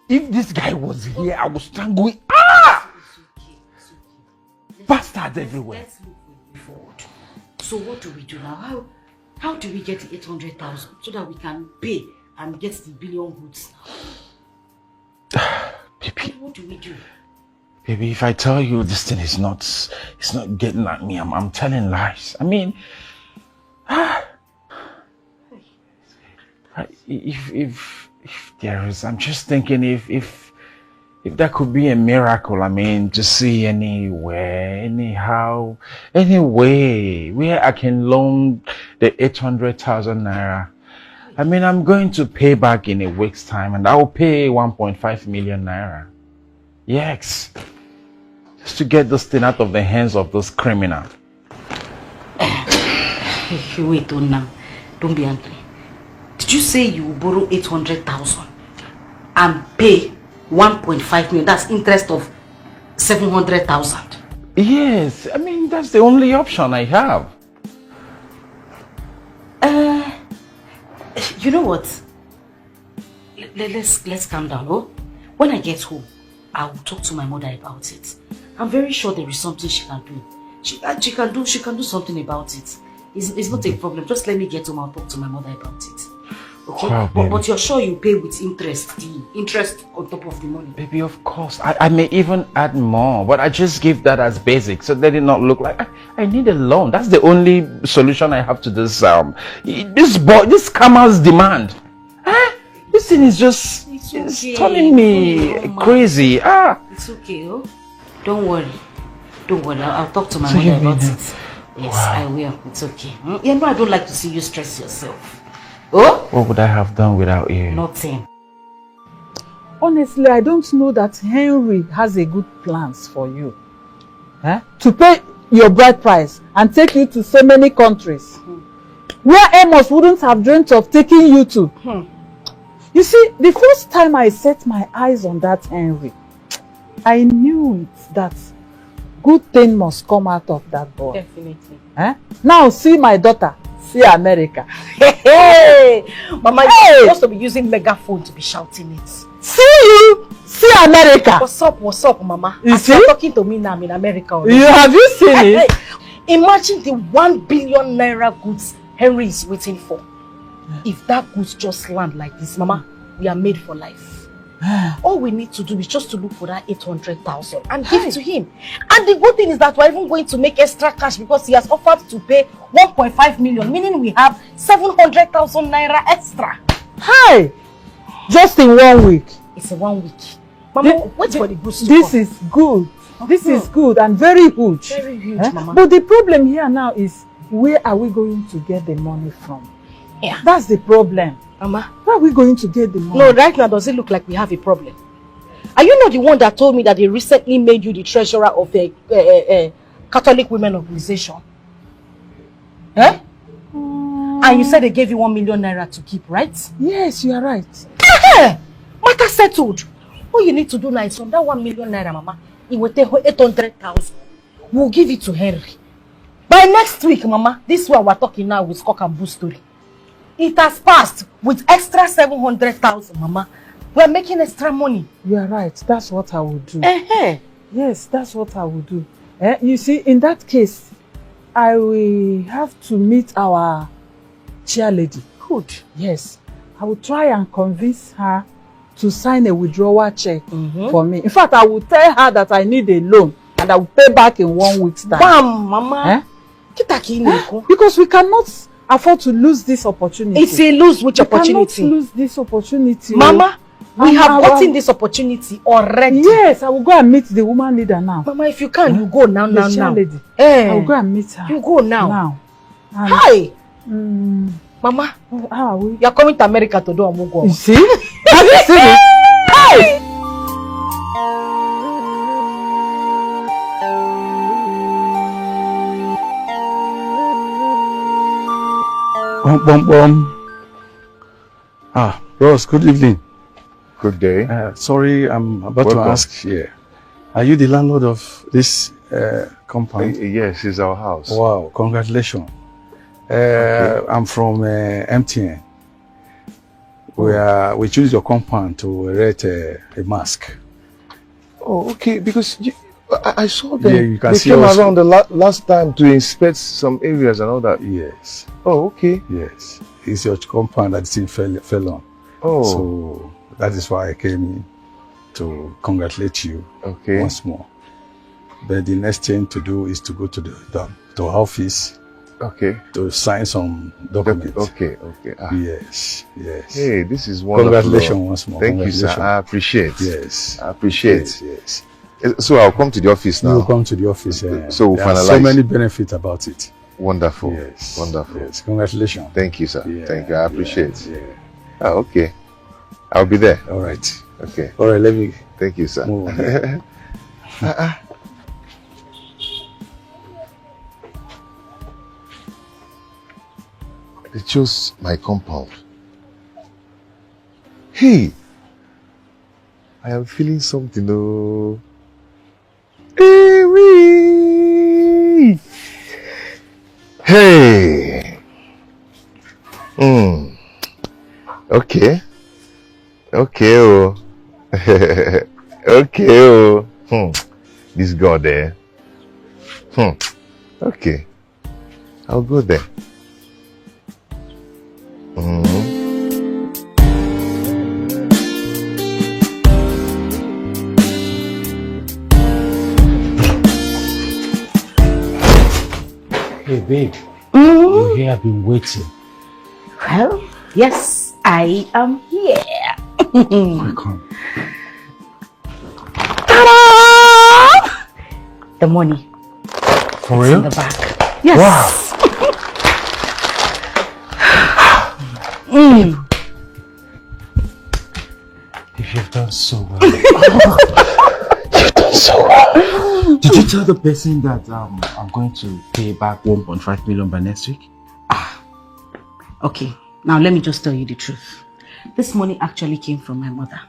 If this guy was here, I would stand going, It's okay. Bastards everywhere. Let's look forward. So what do we do now? How do we get the 800,000 so that we can pay and get the billion goods now? Baby. What do we do? Baby, if I tell you this thing is not getting at me, I'm telling lies. I mean, if there is, I'm just thinking if there could be a miracle, I mean, to see anywhere, anyhow, any way where I can loan the 800,000 naira. I mean, I'm going to pay back in a week's time, and I'll pay 1.5 million naira. Yes, just to get this thing out of the hands of those criminals. Wait, don't be angry. Did you say you will borrow 800,000 and pay 1.5 million? That's interest of 700,000. Yes, I mean, that's the only option I have. You know what? Let's calm down. Oh? When I get home, I will talk to my mother about it. I'm very sure there is something she can do. She can do something about it. It's not a problem. Just let me get home. I'll talk to my mother about it. Okay? Wow, but you're sure you pay with interest, the interest on top of the money? Baby, of course. I may even add more, but I just give that as basic, so let it not look like I need a loan. That's the only solution I have to this this scammer's demand. This thing is just it's turning me crazy. It's okay, oh. Don't worry. I'll talk to my mother about it. Yes, wow. I will. It's okay. You know I don't like to see you stress yourself. Oh? What would I have done without you? Nothing. Honestly, I don't know that Henry has a good plans for you. To pay your bride price and take you to so many countries. Where Amos wouldn't have dreamt of taking you to. You see, the first time I set my eyes on that Henry, I knew it that good thing must come out of that boy. Definitely. Now see my daughter. See America. Hey, Mama, you're supposed to be using megaphone to be shouting it. See you. See America. What's up, Mama? You see? You're talking to me now. I'm in America already. Have you seen it? Imagine the 1 billion naira goods Henry is waiting for. If that goods just land like this, Mama, we are made for life. All we need to do is just to look for that 800,000 and give to him. And the good thing is that we're even going to make extra cash because he has offered to pay 1.5 million, meaning we have 700,000 naira extra. Hi! Just in 1 week. It's a 1 week. Mama, wait for the goods to This come. is good. This is good and very huge. Very huge, Mama. But the problem here now is, where are we going to get the money from? Yeah. That's the problem. Mama, where are we going to get the money? No, right now does it look like we have a problem? Are you not the one that told me that they recently made you the treasurer of Catholic Women Organization. Eh? And you said they gave you 1 million naira to keep, right? Yes, you are right. Hey, matter settled. What you need to do now is from that 1 million naira, Mama, it will take 800,000. We'll give it to Henry. By next week, Mama, this one we're talking now with Cock and Bull story. It has passed with extra 700,000, Mama. We're making extra money. You are right. That's what I will do. Yes, that's what I will do. You see, in that case, I will have to meet our chair lady. Good. Yes. I will try and convince her to sign a withdrawal check for me. In fact, I will tell her that I need a loan and I will pay back in 1 week's time. Bam, Mama. Because we cannot afford to lose this opportunity. It's a lose which opportunity? We cannot lose this opportunity. Mama, we have gotten this opportunity already. Yes, I will go and meet the woman leader now. Mama, if you can, you go now, the chair lady. I will go and meet her. You go now. And hi! Mama, how are we? You are coming to America to do a mugo. You see? Have you seen it? Hi! Ross, good evening. Good day. Sorry, I'm about to ask here. Are you the landlord of this compound? Yes, it's our house. Wow, congratulations. I'm from MTN. We choose your compound to erect a mask. Oh, okay, because I saw them. Yeah, you can they see came us. around the last time to inspect some areas and all that. Yes. Oh, okay. Yes. It's your compound that the thing fell on. Oh. So that is why I came in to congratulate you once more. But the next thing to do is to go to the office. Okay. To sign some documents. Okay. Yes. Hey, this is wonderful. Congratulations once more. Thank you, sir. I appreciate. Yes. I appreciate. Yes. So I'll come to the office now. You'll come to the office. So we'll there are finalize. so many benefits about it. Wonderful. Yes. Wonderful. Yes. Congratulations. Thank you, sir. Yeah, Thank you. I appreciate. Yeah. Okay. I'll be there. All right. Okay. All right. Let me. Thank you, sir. Move on. They chose my compound. Hey, I am feeling something. Oh, hey. Okay. Oh. Okay. Oh. This girl there. Okay. I'll go there. Hey, babe. You here? I've been waiting. Well, yes, I am here. Welcome. Ta-da! The money. For it's real? in the bag. Yes. Wow. You've done so well. You've done so well. Did you tell the person that I'm going to pay back 1.5 million by next week? Okay, now let me just tell you the truth. This money actually came from my mother.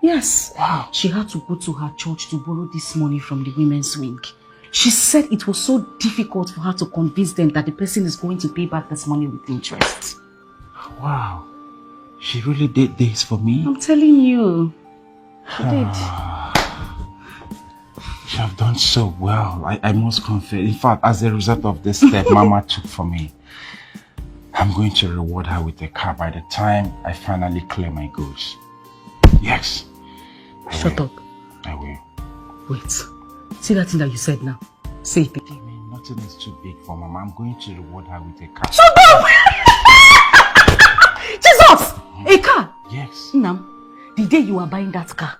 Yes. Wow. She had to go to her church to borrow this money from the women's wing. She said it was so difficult for her to convince them that the person is going to pay back this money with interest. Wow. She really did this for me? I'm telling you. She did. You have done so well. I must confess. In fact, as a result of this step Mama took for me, I'm going to reward her with a car by the time I finally clear my goods. Yes. Shut up. I will. Wait. See that thing that you said now? Say it again. I mean, nothing is too big for Mama. I'm going to reward her with a car. Shut up! Jesus! A car? Yes. Now, the day you are buying that car,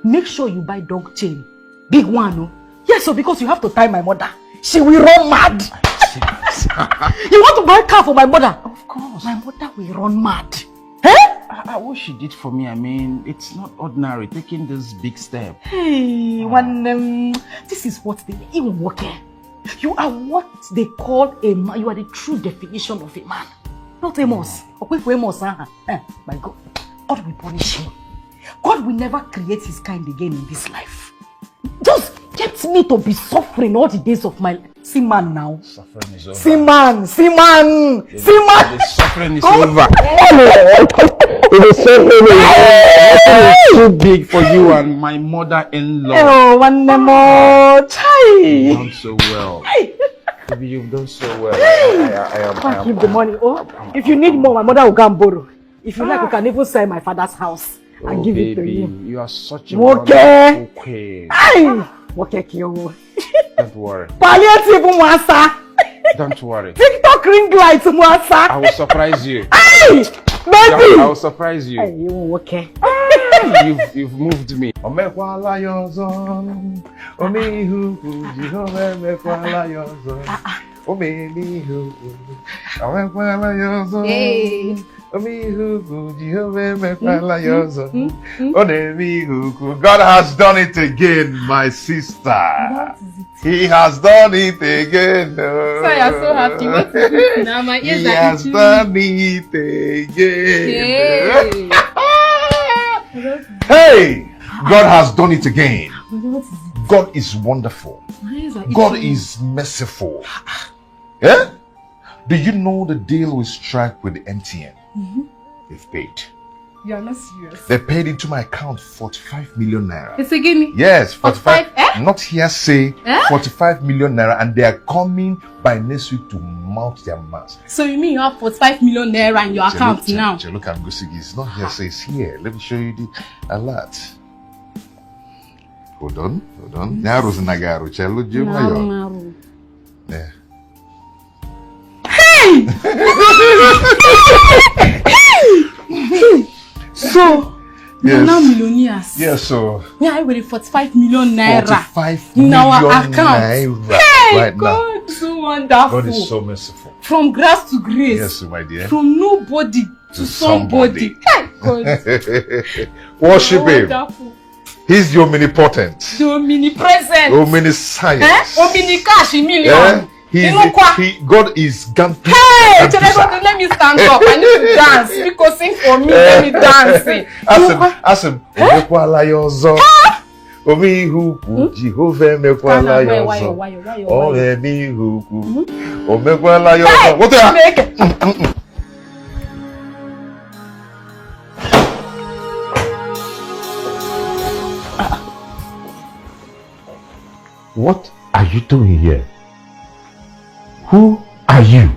make sure you buy dog chain. Big one, no? Yes, so because you have to tie my mother. She will run mad. You want to buy a car for my mother? Of course. My mother will run mad. What she did for me, I mean, it's not ordinary taking this big step. Hey, this is what they even working. You are what they call a man. You are the true definition of a man. Not Amos. Okay, for Amos, my God. God will punish him. God will never create his kind again in this life. Just get me to be suffering all the days of my life. See man now. Suffering is over. See man. The suffering is over. The suffering is too big for you and my mother-in-law. Oh, one more. You've done so well. Baby, you've done so well. I am. Keep the money. Oh, if you need more, my mother will go and borrow. If you like, we can even sell my father's house and give it to you. You are such a wonderful queen. Okay, Kyo. Don't worry. Palliative Mwasa. Don't worry. TikTok ring light Mwasa. I will surprise you. Hey, baby. I will surprise you. Hey, you okay? You've moved me. Hey. God has done it again, my sister. He has done it again. So you're so happy. What is this now? My ears He are has itching. done it again. Hey. Hey, God has done it again. God is wonderful. God is merciful. Yeah? Do you know the deal we struck with MTN? They've paid. You are not serious. They paid into my account 45 million naira. It's again. Yes, 45. Not Eh? hearsay. 45 million naira, and they are coming by next week to mount their mass. So you mean you have 45 million naira in your account now? Look, I'm Gusigi. It's not hearsay. It's here. Let me show you the alert. Hold on. Naru's Nagaru. Chelo Jumayo. Yeah. So, you're Yes. now millionaires. Yes, so. Yeah, I with 45 million naira 45 in our million account. naira Hey, right now. God, so wonderful. God is so merciful. From grace to grace. Yes, my dear. From nobody to somebody. Hey, God. Worship him. Wonderful. He's the omnipotent. The omnipresent. Omniscience. Omnicash million. Yeah? God is gantry. Hey, let me stand up. I need to dance. Because sing for me. Let me dance. Ask him. Omekwala yozo. Omi huku. Jehovah mekwala yozo. Omi huku. Omekwala yozo. What the hell? What are you doing here? Who are you?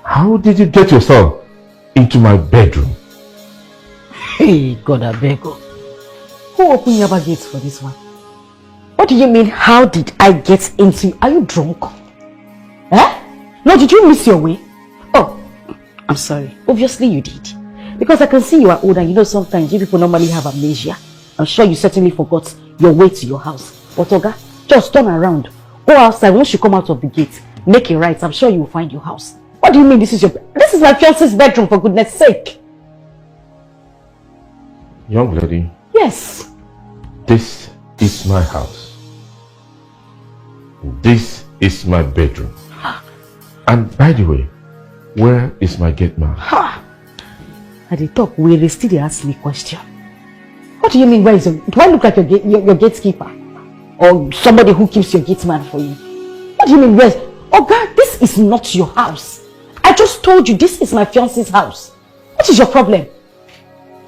How did you get yourself into my bedroom? Hey, God, I beg you. Who opened your gates for this one? What do you mean, how did I get into you? Are you drunk? Eh? No, did you miss your way? Oh, I'm sorry. Obviously you did. Because I can see you are old and you know sometimes you people normally have amnesia. I'm sure you certainly forgot your way to your house. But Oga, just turn around. Go outside. Once you come out of the gate, make a right. I'm sure you will find your house. What do you mean this is my fiance's bedroom, for goodness sake? Young lady. Yes. This is my house. This is my bedroom. And by the way, where is my gate man? At the top, we still ask me question. What do you mean, where is do I look like your gatekeeper? Or somebody who keeps your gate man for you? What do you mean, where's... Oh God, this is not your house. I just told you this is my fiance's house. What is your problem?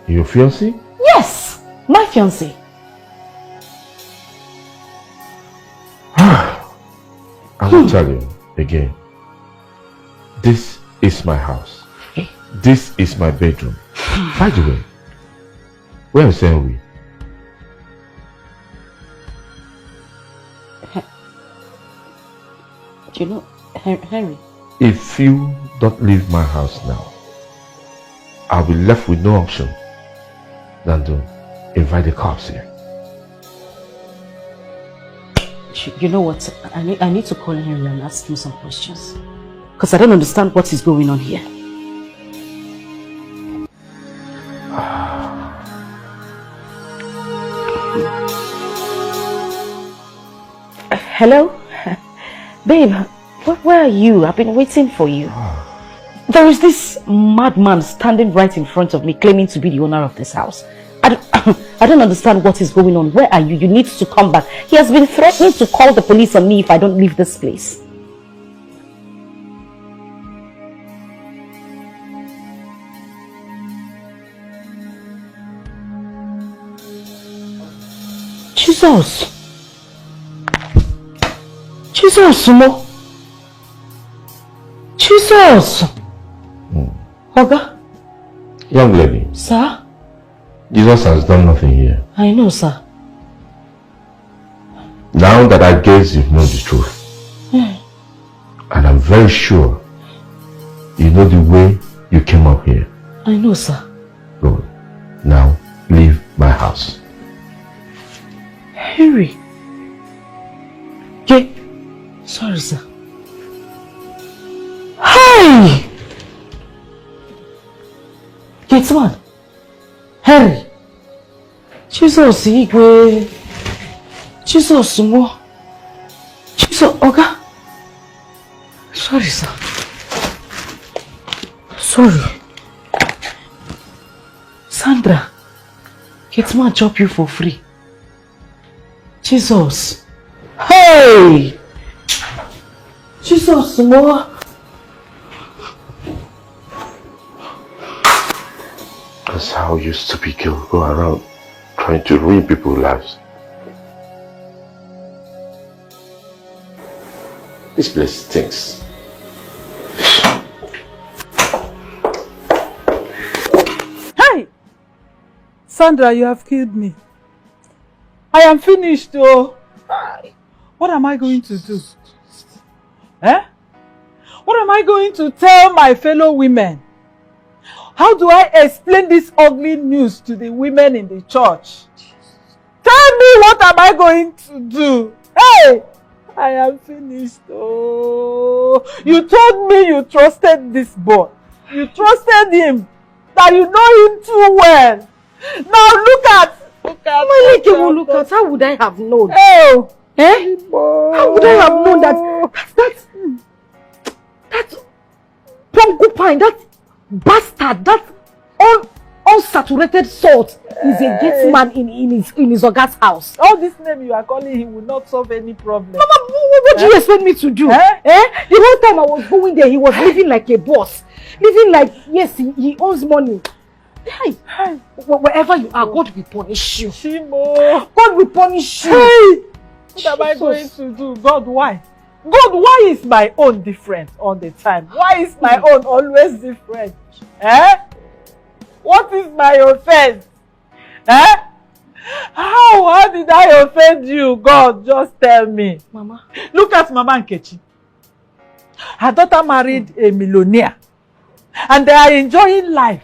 Your fiancé? Yes, my fiancé. I will tell you again. This is my house. This is my bedroom. By the way, where is Henry? You know, Henry. If you don't leave my house now, I'll be left with no option than to invite the cops here. You know what? I need to call Henry and ask him some questions. Because I don't understand what is going on here. Hello? Babe, where are you? I've been waiting for you. There is this madman standing right in front of me claiming to be the owner of this house. I don't understand what is going on. Where are you? You need to come back. He has been threatening to call the police on me if I don't leave this place. Jesus! Jesus, Sumo! Jesus! Oga? Young lady. Sir? Jesus has done nothing here. I know, sir. Now that I guess you've known the truth, and I'm very sure you know the way you came up here. I know, sir. Good. Now, leave my house. Henry. Okay. Sorry, sir. Hey! Gateman. Henry. Jesus, Igwe. Jesus, Sumo. Jesus, Oga. Sorry, sir. Sorry. Sandra. Gateman chop you for free. Jesus. Hey! Jesus, Sumo. That's how you stupid girl go around trying to ruin people's lives. This place stinks. Hey! Sandra, you have killed me. I am finished, oh. What am I going to do? Eh? What am I going to tell my fellow women? How do I explain this ugly news to the women in the church? Tell me, what am I going to do? Hey! I am finished. Oh, you told me you trusted this boy. You trusted him. That you know him too well. Now look at. Look at. How would I have known? Oh, eh? How would I have known that porcupine, that bastard, that unsaturated salt is a gate man in his Oga's house? All this name you are calling him will not solve any problem. Mama, what do you expect me to do? The whole time I was going there, he was living like a boss. Living like, yes, he owns money. Hey, wherever you are, God will punish you. Shimo. God will punish you. Hey, what am I going to do? God, why? God, why is my own different all the time? Why is my own always different? Eh? What is my offense? Eh? How did I offend you? God, just tell me. Mama. Look at Mama Nkechi. Her daughter married a millionaire. And they are enjoying life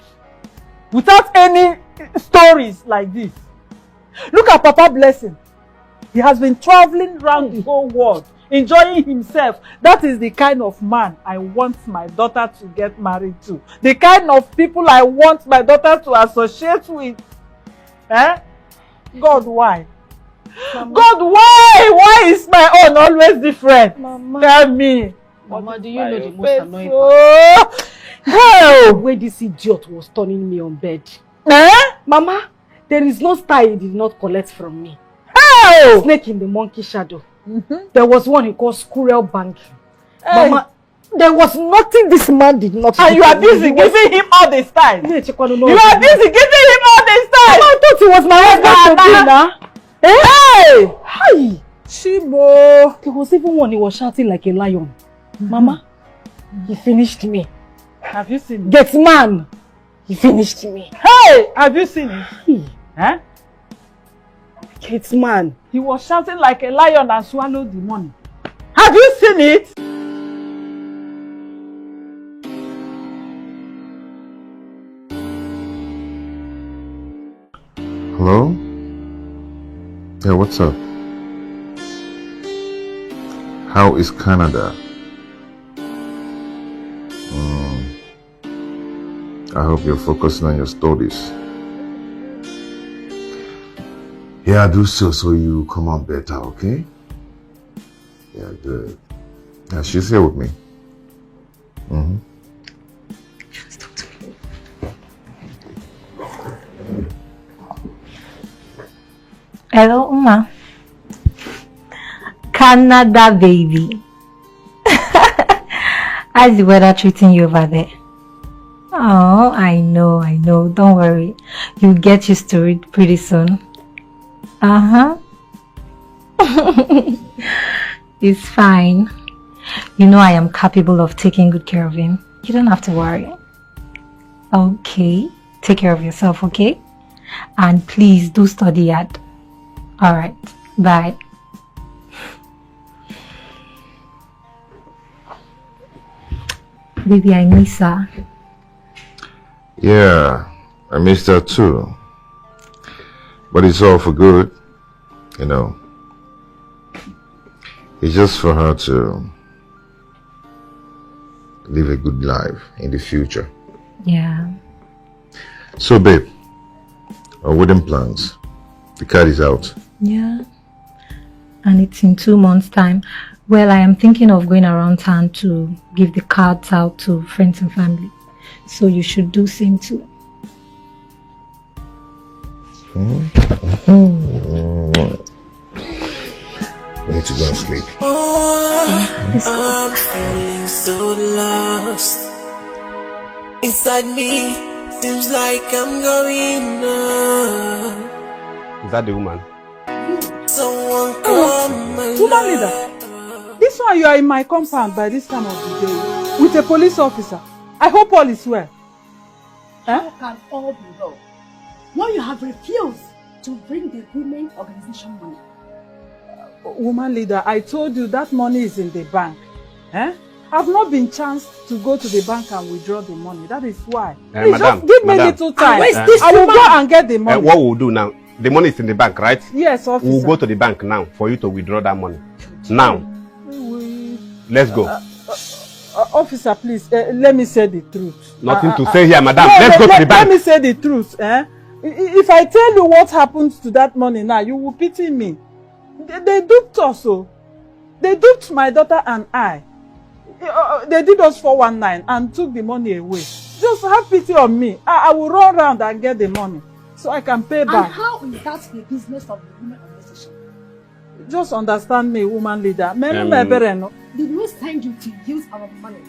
without any stories like this. Look at Papa Blessing. He has been traveling around the whole world, enjoying himself. That is the kind of man I want my daughter to get married to. The kind of people I want my daughter to associate with. Eh? God, why? Mama. God, why? Why is my own always different? Mama. Tell me. Mama, do you know the most annoying part? Hell! Where this idiot was turning me on bed. Eh? Mama, there is no star he did not collect from me. Hell! Snake in the monkey shadow. There was one he called squirrel banking. Hey. Mama, there was nothing this man did not do. And you are busy giving him all this time. You are busy giving him all this time. Mama, I thought he was my husband to be now. Hey! Hi! Shimo! There was even one he was shouting like a lion. Mama, he finished me. Have you seen it? Get man! He finished me. Hey! Have you seen it? Hey. Huh? Get man. He was shouting like a lion and swallowed the money. Have you seen it? Hello? Yeah, what's up? How is Canada? I hope you're focusing on your studies. Yeah, do so you come out better, okay? Yeah, good. Yeah, she's here with me. Mm-hmm. Hello, Uma. Canada, baby. How's the weather treating you over there? Oh, I know. Don't worry. You'll get used to it pretty soon. Uh-huh. It's fine. You know I am capable of taking good care of him. You don't have to worry. Okay. Take care of yourself, okay? And please do study hard. Alright. Bye. Baby, I miss her. Yeah, I missed her too. But it's all for good, you know. It's just for her to live a good life in the future. Yeah. So, babe, our wedding plans. The card is out. Yeah. And it's in 2 months' time. Well, I am thinking of going around town to give the cards out to friends and family. So you should do same too. I need to go and sleep. I'm feeling so lost. Inside me, seems like I'm going on. Is that the woman? Someone come Woman leader, this one you are in my compound by this time of the day with a police officer. I hope all is well. How can all be well when you have refused to bring the women organization money? Woman leader, I told you that money is in the bank. I've not been chanced to go to the bank and withdraw the money. That is why. Please Madam, just give me a little time. This I will go and get the money. What we'll do now, the money is in the bank, right? Yes, officer. We'll go to the bank now for you to withdraw that money. Now. Let's go. Officer, please, let me say the truth. Nothing to say here, madam. Let's go to the bank. Let me say the truth. If I tell you what happens to that money now, you will pity me. They duped us. They duped my daughter and I. They did us 419 and took the money away. Just have pity on me. I will run around and get the money so I can pay back. And how is that the business of the women organization? Just understand me, woman leader. Did we send you to use our money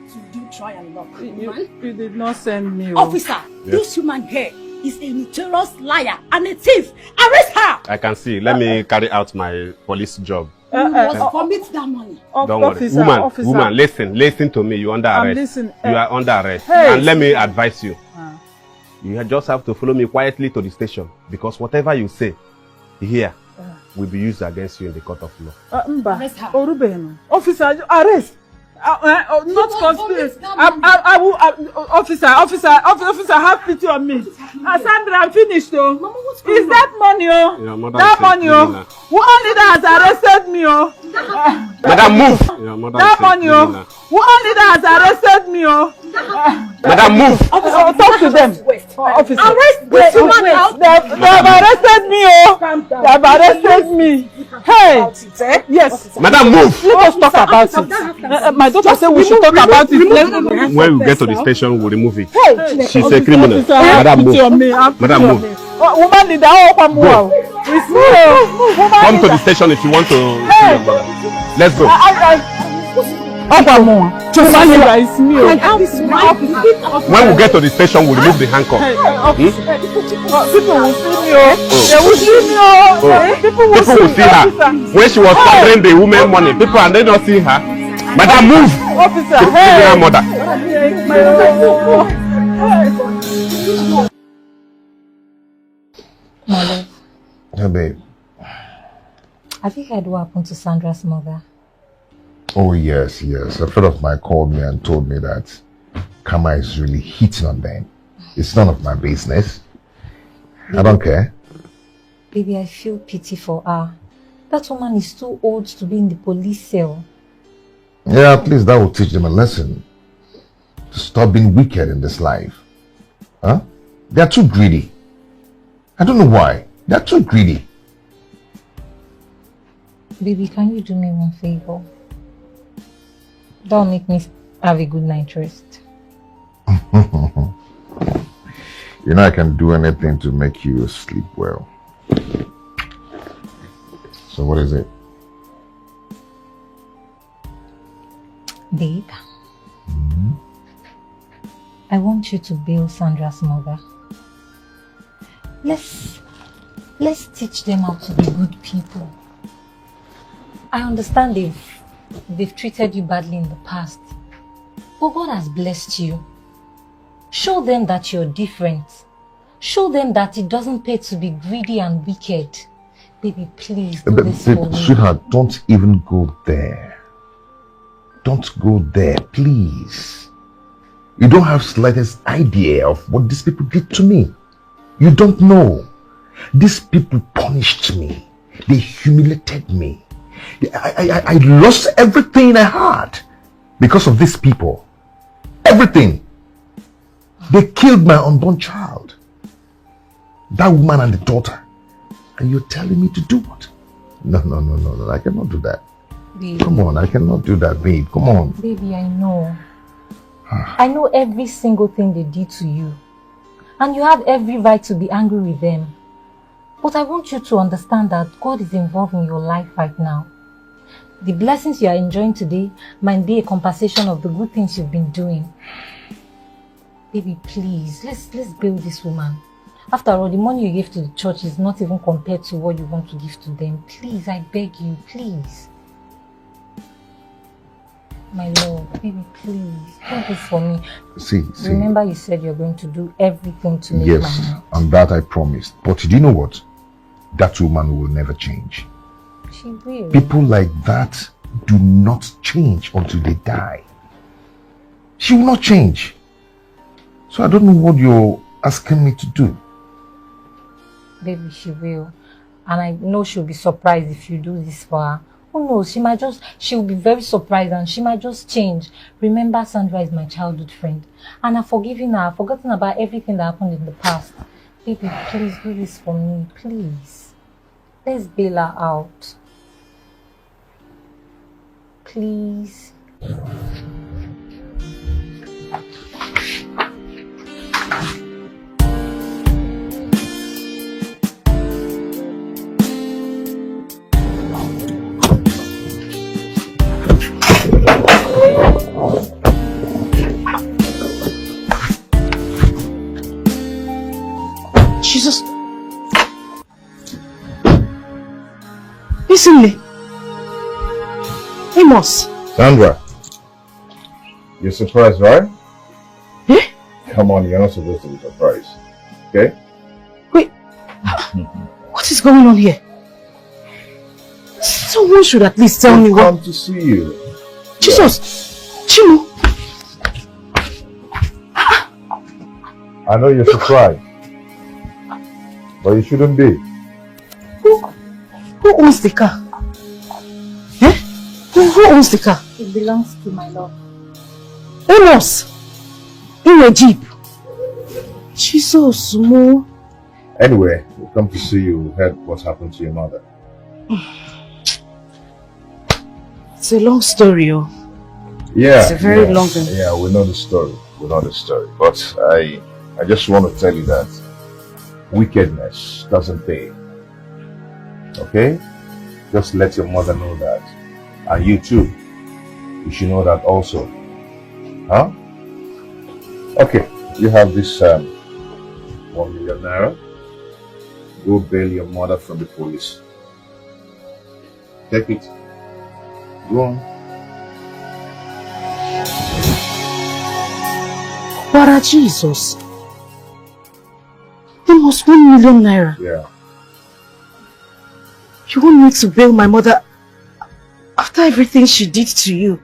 to do try and lock? You did not send me. Officer, this woman here is a notorious liar and a thief. Arrest her! I can see. Let me carry out my police job. You must vomit that money. Don't worry. Woman, listen to me. You're under arrest. You are under arrest. Hey. And let me advise you. You just have to follow me quietly to the station because whatever you say here will be used against you in the court of law. Officer, arrest. Not conspiracy. I will. Officer, have pity on me. Sandra, I'm finished. Mama, what's going on? Is that money? That money. Woman leader has arrested me. Madam, move. That money. Woman leader has arrested me. Madam, move. Officer, talk to them. Officer, arrest this woman. They have arrested me. They have arrested me. Hey, yes. Madam, move. Let us talk about it. My daughter said we should talk about it. When we get to the station, we'll remove it. Hey, she's a criminal. Madam, move. Madam, move. Woman leader, come to the station if you want to. Let's go. When we get to the station, we'll remove the handcuff. People will see me. They will see me. People will see her. When she was covering the woman money, people and they don't see her. Madam, move. Officer, hey. Her mother. Mother. Yeah, babe. Have you heard what happened to Sandra's mother? Oh, yes. A friend of mine called me and told me that Kama is really hitting on them. It's none of my business. I don't care. Baby, I feel pity for her. That woman is too old to be in the police cell. Yeah, at least that will teach them a lesson. To stop being wicked in this life. Huh? They are too greedy. I don't know why. They are too greedy. Baby, can you do me one favor? Don't make me have a good night rest. You know I can do anything to make you sleep well. So what is it? Babe, I want you to bail Sandra's mother. Let's teach them how to be good people. I understand they've treated you badly in the past, but God has blessed you. Show them that you're different. Show them that it doesn't pay to be greedy and wicked. Baby, please do this for me. Sweetheart, don't even go there. Don't go there, please. You don't have slightest idea of what these people did to me. You don't know. These people punished me. They humiliated me. I lost everything I had because of these people. Everything. They killed my unborn child. That woman and the daughter. And you're telling me to do what? No. I cannot do that. Baby. Come on, I cannot do that, babe. Come on. Baby, I know. I know every single thing they did to you. And you have every right to be angry with them. But I want you to understand that God is involved in your life right now. The blessings you are enjoying today might be a compensation of the good things you've been doing. Baby, please, let's build this woman. After all, the money you gave to the church is not even compared to what you want to give to them. Please, I beg you, please. My love, baby, please, do this for me. See. Remember you said you're going to do everything to make my night. And that I promised. But do you know what? That woman will never change. She will. People like that do not change until they die. She will not change. So I don't know what you're asking me to do. Baby, she will. And I know she'll be surprised if you do this for her. Who knows? She'll be very surprised and she might just change. Remember, Sandra is my childhood friend. And I've forgiven her. I've forgotten about everything that happened in the past. Baby, please do this for me. Please. Let's bail her out. Please. Jesus. Listen me. Amos. Sandra. You're surprised, right? Eh? Come on, you're not supposed to be surprised. Okay? Wait. What is going on here? Someone should at least tell me what... I've come to see you. Jesus! Chimo! I know you're surprised. But you shouldn't be. Who owns the car? Eh? Who owns the car? It belongs to my love. Amos! In a jeep. Jesus, Mo. Anyway, we come to see you. We heard what happened to your mother. It's a long story, oh. Yeah. It's a very long one. Yeah, we know the story. But I just want to tell you that wickedness doesn't pay. Okay? Just let your mother know that. And you too. You should know that also. Huh? Okay. You have this 1 million naira. Go bail your mother from the police. Take it. Go on. Para Jesus. Almost 1 million naira. Yeah. You want me to bail my mother after everything she did to you?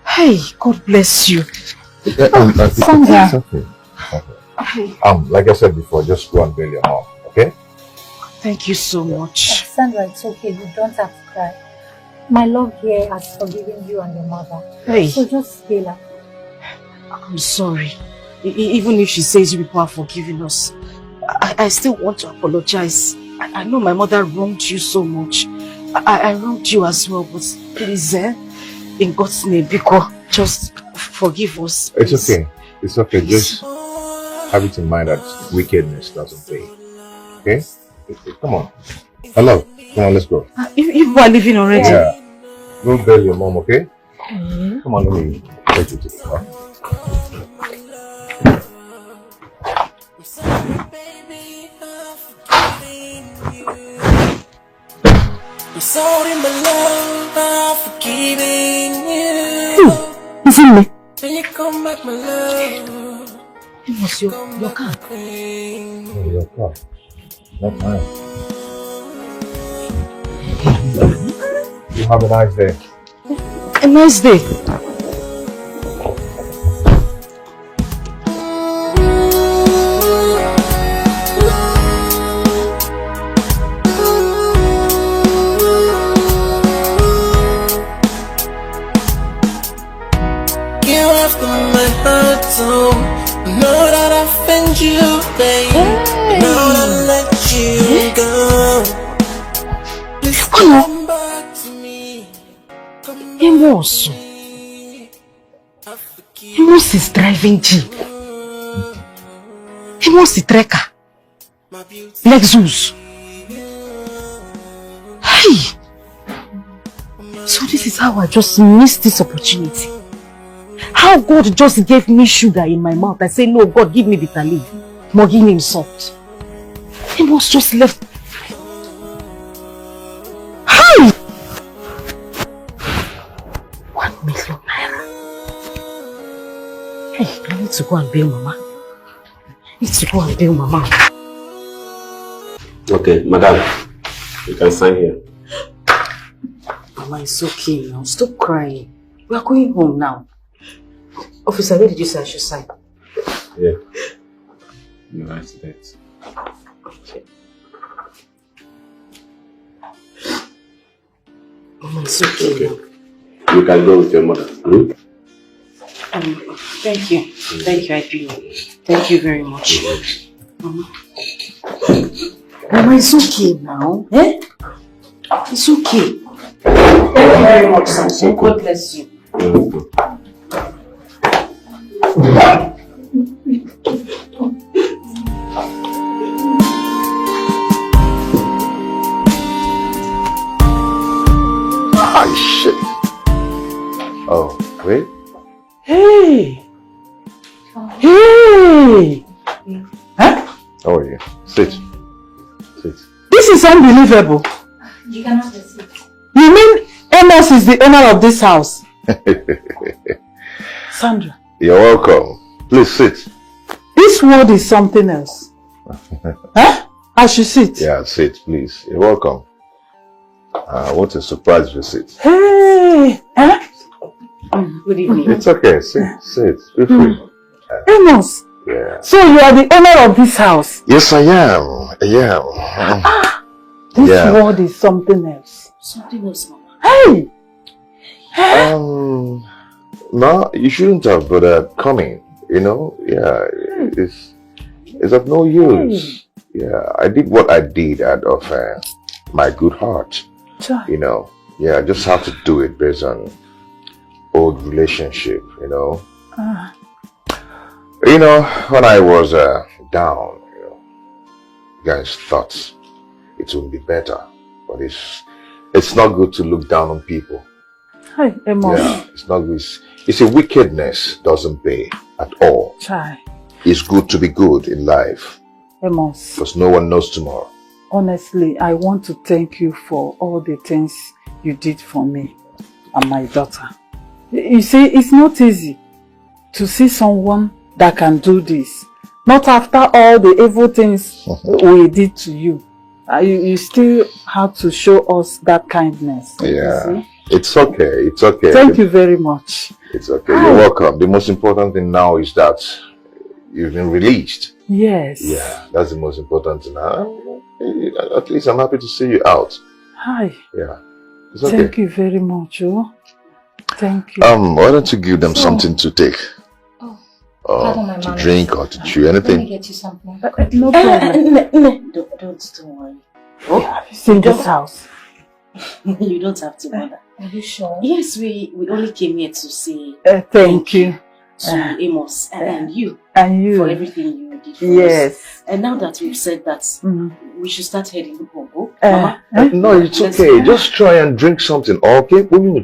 Hey, God bless you. Sandra. It's okay. Like I said before, just go and bail your mom, okay? Thank you so much. Sandra, it's okay. You don't have to cry. My love here has forgiven you and your mother. Hey. So just bail her. I'm sorry. Even if she says you people are forgiving us, I still want to apologize. I know my mother wronged you so much. I wronged you as well, but please, in God's name, because just forgive us. It's please. okay. It's okay. Just have it in mind that wickedness doesn't pay. Okay? Come on. Hello. Come on, let's go. You are leaving already? Yeah. Go beg your mom, okay? Come on, let me take you to the car. I'm sorry, my love, I'm forgiving you. Is it me? When you come back, my love. It was your car. Oh, your car. Not mine. You have a nice day. A nice day. Know that I offend you, babe. Know that I let you go. Please come back to me. Amos is driving Jeep. Amos is trekker. Lexus. Hey! So this is how I just missed this opportunity. How God just gave me sugar in my mouth. I say, no, God, give me bitter leaf. More give him salt. Amos just left. Hi! 1 million naira. Hey, I need to go and bail Mama. Okay, madam, you can sign here. Mama, it's okay now. Stop crying. We are going home now. Officer, where did you say I should sign? Yeah. You write that. Okay. Mama, it's okay now. You can go with your mother. Hmm? Thank you. Thank you, I do. Thank you very much. Mama. Mama, it's okay now. Eh? It's okay. Thank you very much, son. God bless you. Ah, shit. Oh, wait. Hey! Hey! Huh? How are you? Sit. This is unbelievable. You cannot just sit. You mean Amos is the owner of this house? Sandra. You're welcome. Please sit. This world is something else. Huh? I should sit. Yeah, sit, please. You're welcome. What a surprise visit. Hey! Huh? Good evening. It's okay. Sit. Feel free. Amos. Yeah. So you are the owner of this house? Yes, I am. This world is something else. Something else, Mama. Hey! No, you shouldn't have bothered coming. You know, yeah, it's of no use. Yeah, I did what I did out of my good heart. You know, yeah, I just have to do it based on old relationship. You know, when I was down, guys thought it would be better, but it's not good to look down on people. Hi, Amos. Yeah, it's not good. It's a wickedness doesn't pay at all. It's good to be good in life. Amos. Because no one knows tomorrow. Honestly, I want to thank you for all the things you did for me and my daughter. You see, it's not easy to see someone that can do this. Not after all the evil things we did to you. You still have to show us that kindness. Yeah. It's okay. It's okay. Thank you very much. It's okay. You're welcome. The most important thing now is that you've been released. Yes. Yeah, that's the most important thing. At least I'm happy to see you out. Hi. Yeah. It's okay. Thank you very much. Oh. Thank you. Why don't you give them something to take? To drink or to chew, anything. Let me get you something. No problem. Don't worry. Oh, have you seen this house? You don't have to bother. Are you sure? Yes, we only came here to say thank you to Amos and you for everything you did for yes. us. And now that we've said that, we should start heading home. Mama? No, it's okay. Just try and drink something, okay? No,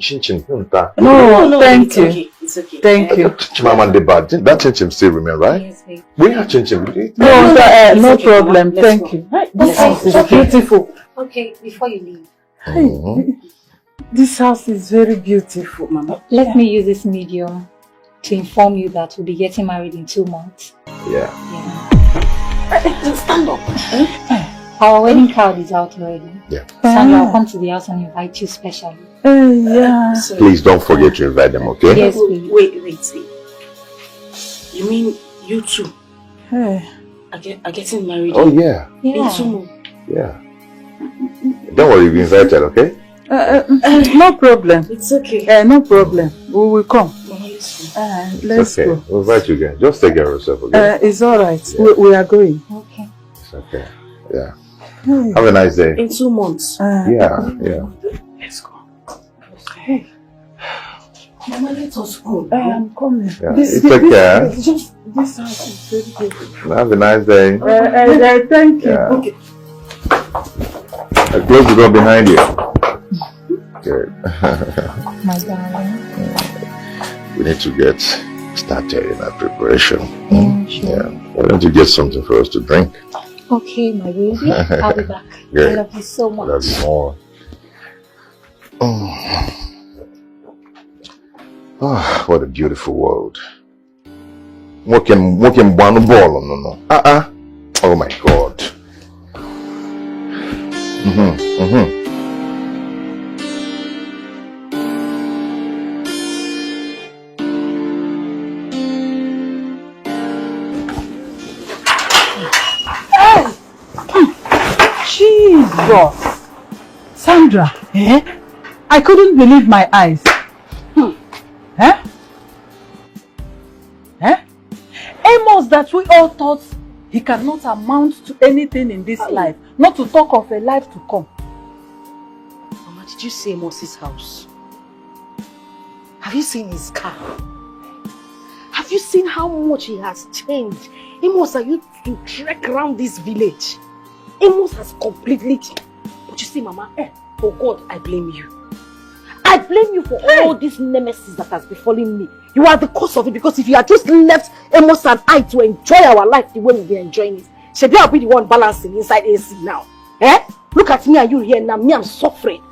thank you. Okay. It's okay. Thank you. Mama and the bad. That chin still remain, right? Yes, babe. We have chin chin. No okay, problem. Mama. Thank you. This house is beautiful. Okay, before you leave. This house is very beautiful, Mama. Let me use this medium to inform you that we'll be getting married in 2 months. Yeah. Stand up. Our wedding card is out already. Yeah. Sandra, I'll come to the house and invite you specially. Yeah. Please don't forget to invite them, okay? Yes, please. Wait. You mean you two Hey. are getting married? Oh, yeah. In 2 months? Yeah. Don't worry, we invited, okay? No problem. It's okay. No problem. We will come. Let's Let's go. We'll invite you again. Just take care of yourself, okay? It's all right. We are going. Okay. It's okay. Yeah. Have a nice day. In 2 months. Yeah. Let's go. Hey. Mama, let us go. I'm coming. Yeah. Take care. Just this house is very beautiful. Have a nice day. Thank you. Yeah. Okay. Close the door behind you. Good. My darling. We need to get started in our preparation. Sure. Yeah. Why don't you get something for us to drink? Okay, my baby. I'll be back. Good. I love you so much. Love you more. Oh, what a beautiful world. Walking one ball, no. Oh my God. Jesus! Sandra, I couldn't believe my eyes. Amos, that we all thought he cannot amount to anything in this life, not to talk of a life to come. Mama, did you see Amos's house? Have you seen his car? Have you seen how much he has changed? Amos, are you to trek around this village? Amos has completely changed. But you see, Mama, for God, I blame you. I blame you for all this nemesis that has befallen me. You are the cause of it, because if you had just left Amos and I to enjoy our life the way we've been enjoying it, Shebi, I'll be the one balancing inside AC now. Look at me and you here now. Me, I'm suffering.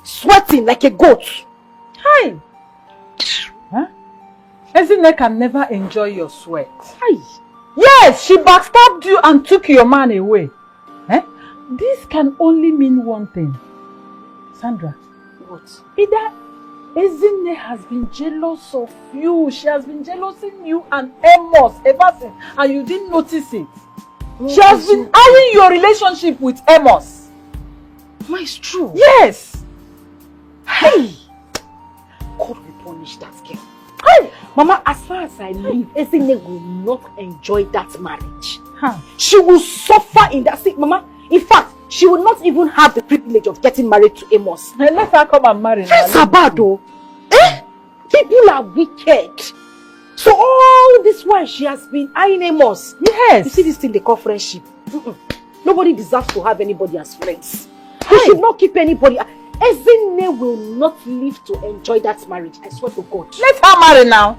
Sweating like a goat. Hi. Ezine can never enjoy your sweat. Hi. Yes, she backstabbed you and took your man away. This can only mean one thing. Sandra. What? Either Ezine has been jealous of you. She has been jealousing you and Amos ever since, and you didn't notice it. She has been eyeing your relationship with Amos. Mama, it's true. Yes. Hey. God will punish that girl. Hey. Mama, as far as I live, Ezine will not enjoy that marriage. She will suffer in that state, Mama. In fact, she will not even have the privilege of getting married to Amos. Let her come and marry. That's bad though. People are wicked. So all this while she has been eyeing Amos. Yes. You see this thing they call friendship. Nobody deserves to have anybody as friends. You should not keep anybody. Ezine will not live to enjoy that marriage. I swear to God. Let her marry now.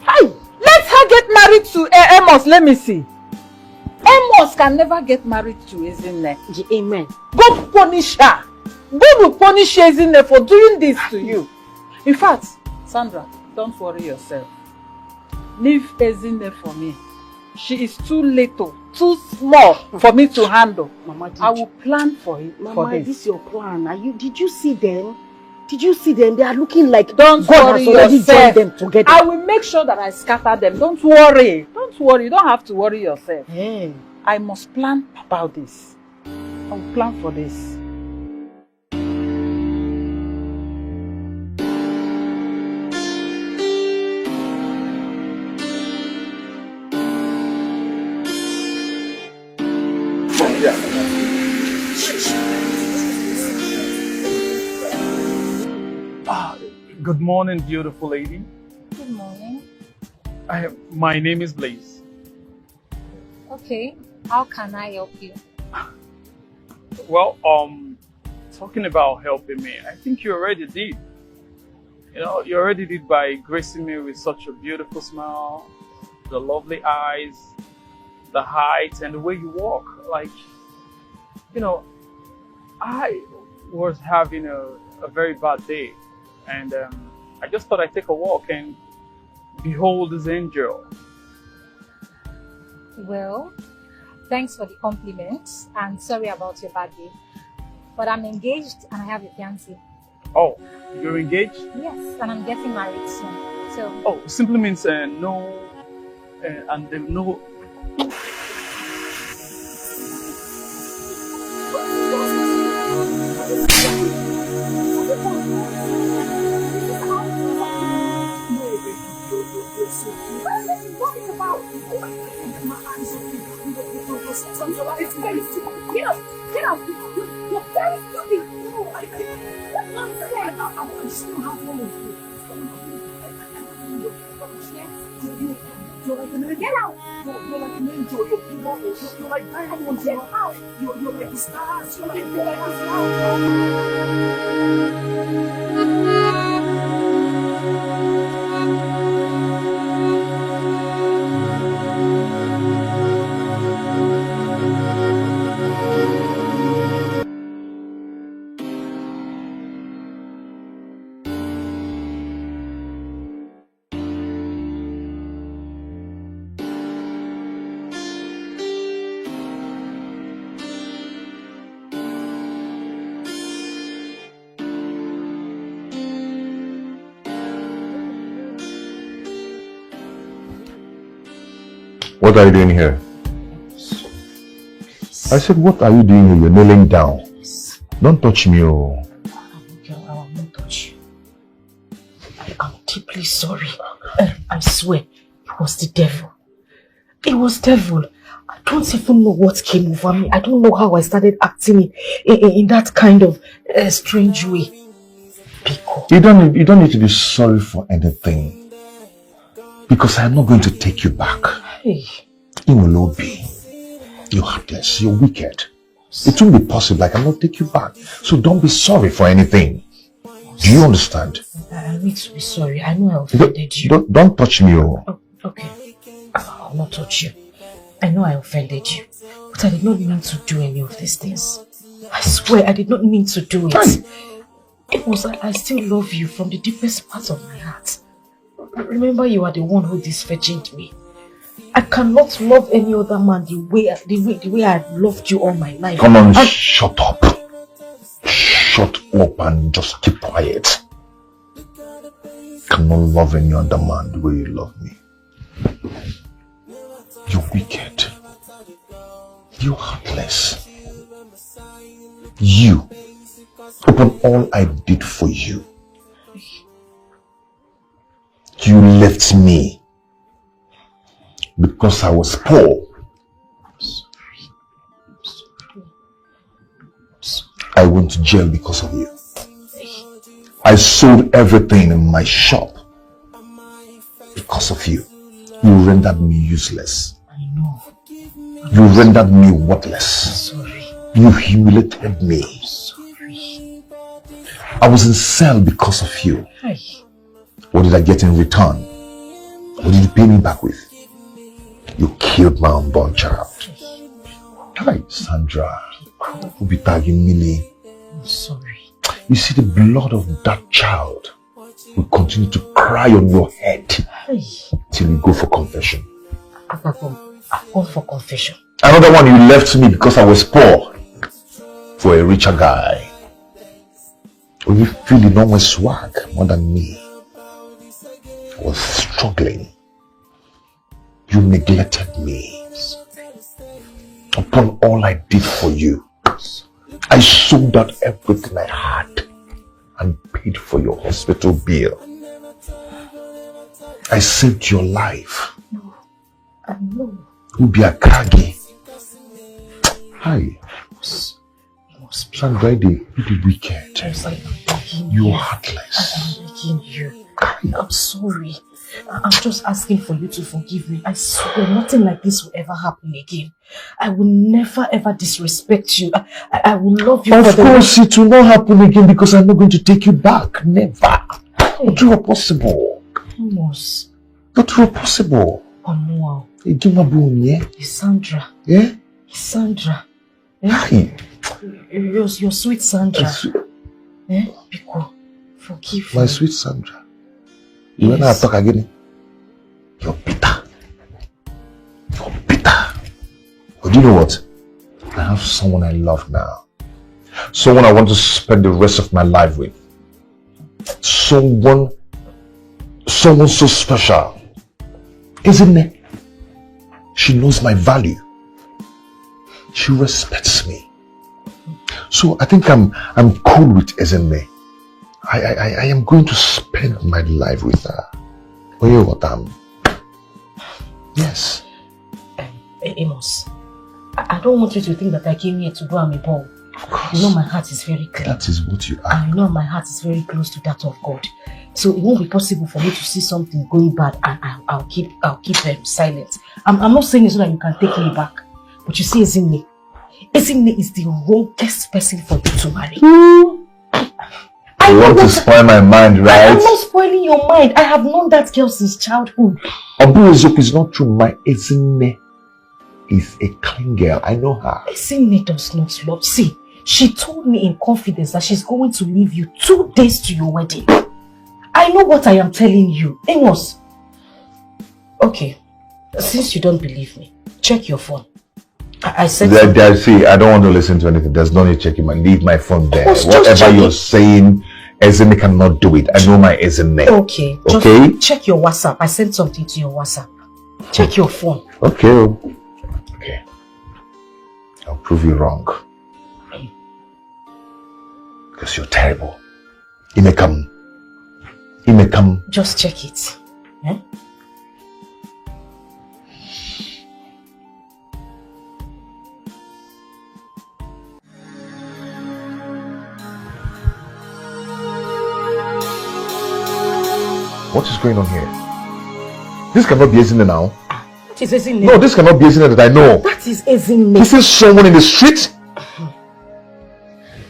Hi. Let her get married to Amos. Let me see. Amos can never get married to Ezine. Amen. God punish her. God will punish Ezine for doing this to you. In fact, Sandra, don't worry yourself. Leave Ezine for me. She is too little, too small for me to handle. Mama, I will plan for it. Mama, this is your plan. Did you see them? Did you see them? They are looking like don't God worry has already yourself. joined them together. I will make sure that I scatter them. Don't worry. Don't worry. You don't have to worry yourself. I must plan about this. I will plan for this. Good morning, beautiful lady. Good morning. My name is Blaze. Okay, how can I help you? Well, talking about helping me, I think you already did. You know, you already did by gracing me with such a beautiful smile, the lovely eyes, the height, and the way you walk. Like, you know, I was having a very bad day, and I just thought I'd take a walk and behold this angel. Well, thanks for the compliments, and sorry about your bad day. But I'm engaged and I have a fiancé. Oh, you're engaged? Yes, and I'm getting married soon. So. Oh, simply means no, and no. Get up! Get up! You're very stupid! No, that's not fair! I still have one of you. You're like an angel. Get out! You're like an angel. You're like diamonds. Get out! You're like the stars. You're like the What are you doing here? I said, what are you doing here? You're kneeling down. Don't touch me, oh. I will not touch you. I'm deeply sorry. I swear, it was the devil. It was devil. I don't even know what came over me. I don't know how I started acting in that kind of strange way. You don't need to be sorry for anything. Because I'm not going to take you back. Hey. You will not be. You're heartless. You're wicked. It won't be possible. I cannot take you back. So don't be sorry for anything. Do you understand? I need to be sorry. I know I offended you. Don't touch me, oh. Okay. I'll not touch you. I know I offended you. But I did not mean to do any of these things. I swear I did not mean to do it. It was I still love you from the deepest part of my heart. Remember, you are the one who disvirgined me. I cannot love any other man the way I loved you all my life. Come on, shut up. Shut up and just keep quiet. I cannot love any other man the way you love me. You're wicked. You're heartless. You, upon all I did for you, you left me because I was poor. I went to jail because of you. I sold everything in my shop because of you. You rendered me useless. I know. You rendered me worthless. Sorry. You humiliated me. Sorry. I was in cell because of you. Hi. What did I get in return? What did you pay me back with? You killed my unborn child. Hi, Sandra. Who be tagging Millie? I'm sorry. You see, the blood of that child will continue to cry on your head till you go for confession. I've gone for confession. Another one, you left me because I was poor for a richer guy. When you feel you know my swag more than me, I was struggling. You neglected me. Upon all I did for you, I sold out everything I had and paid for your hospital bill. I saved your life. No, I know. Ubi Akagi. Hi. Sandra, you be wicked. You're heartless. begging you. I'm sorry. I'm just asking for you to forgive me. I swear nothing like this will ever happen again. I will never ever disrespect you. I will love you. Of course it will not happen again because I'm not going to take you back. Never. Not really possible. Almost. Not really possible. Oh no. Sandra. Sandra. Yeah? Sandra. Hey. Your sweet Sandra. Biko, forgive me. My sweet Sandra. You and I talk again. You're bitter. You're bitter. But you know what? I have someone I love now. Someone I want to spend the rest of my life with. Someone so special. Isn't it? She knows my value. She respects me. So I think I'm cool with Ezinne. I am going to spend my life with her. Oh, you know what? Yes. Amos, I don't want you to think that I came here to do a ball. You know my heart is very clean. That is what you are. And you know my heart is very close to that of God. So it won't be possible for me to see something going bad and I'll keep silent. I'm not saying it so that you can take me back. But you see Ezinne is the wrongest person for you to marry. You want to spoil my mind, right? I'm not spoiling your mind. I have known that girl since childhood. Obu is not true. My Ezinne is a clean girl. I know her. Ezinne does not love. See, she told me in confidence that she's going to leave you 2 days to your wedding. I know what I am telling you. Amos. Okay. Since you don't believe me, check your phone. I said see, I don't want to listen to anything. There's no need checking leave my phone there. Amos, whatever you're saying, Ezinne cannot do it. I know my Ezinne. Okay. Okay? Just check your WhatsApp. I sent something to your WhatsApp. Check your phone. Okay. Okay. I'll prove you wrong. Because you're terrible. It may come. Just check it. Eh? What is going on here? This cannot be Ezinne now. That is Ezinne. No, this cannot be Ezinne that I know. That is Ezinne. This is someone in the street?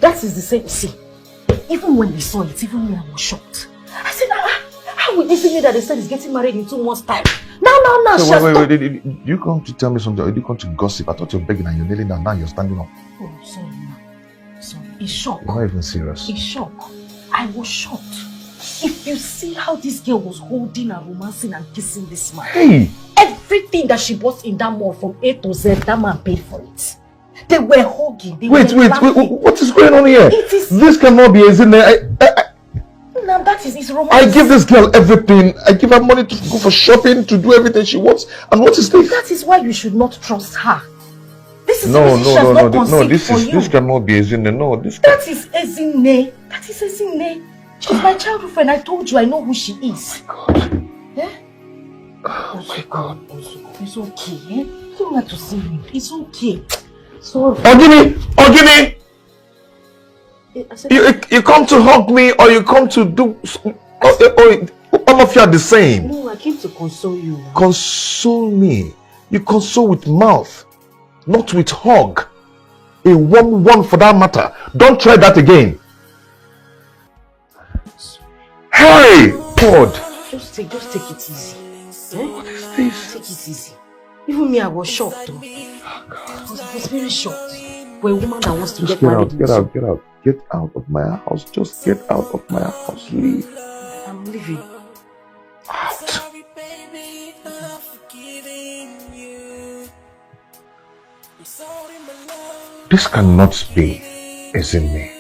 That is the same. See, even when they saw it, even me, I was shocked. I said, how will Ezinne that they said is getting married in 2 months' time? Now, so wait. Did you come to tell me something or did you come to gossip? I thought you were begging and you're kneeling down. Now you're standing up. Oh, sorry. It's shock. You're not even serious. It's shock. I was shocked. If you see how this girl was holding and romancing and kissing this man. Hey! Everything that she bought in that mall from A to Z, that man paid for it. They were hugging. Wait, what is going on here? This cannot be Ezinne. Now that is romance. I give this girl everything. I give her money to go for shopping, to do everything she wants. And what is this? That is why you should not trust her. This is No, this cannot be Ezinne. No, that is Ezinne. That is Ezinne. She's my childhood friend. I told you I know who she is. Oh my God. Yeah? Oh my God. It's okay. Eh? You don't have to see me. It's okay. Sorry. Ogini! You come to hug me or you come to do... Or all of you are the same. No, I came to console you. Console me. You console with mouth, not with hug. A warm one for that matter. Don't try that again. Hey! God! Just take it easy. What is this? Take it easy. Even me, I was shocked though. I was very shocked. For a woman that wants to get married. Get out of my house. Just get out of my house. Leave. I'm leaving. Out. This cannot be Ezinne.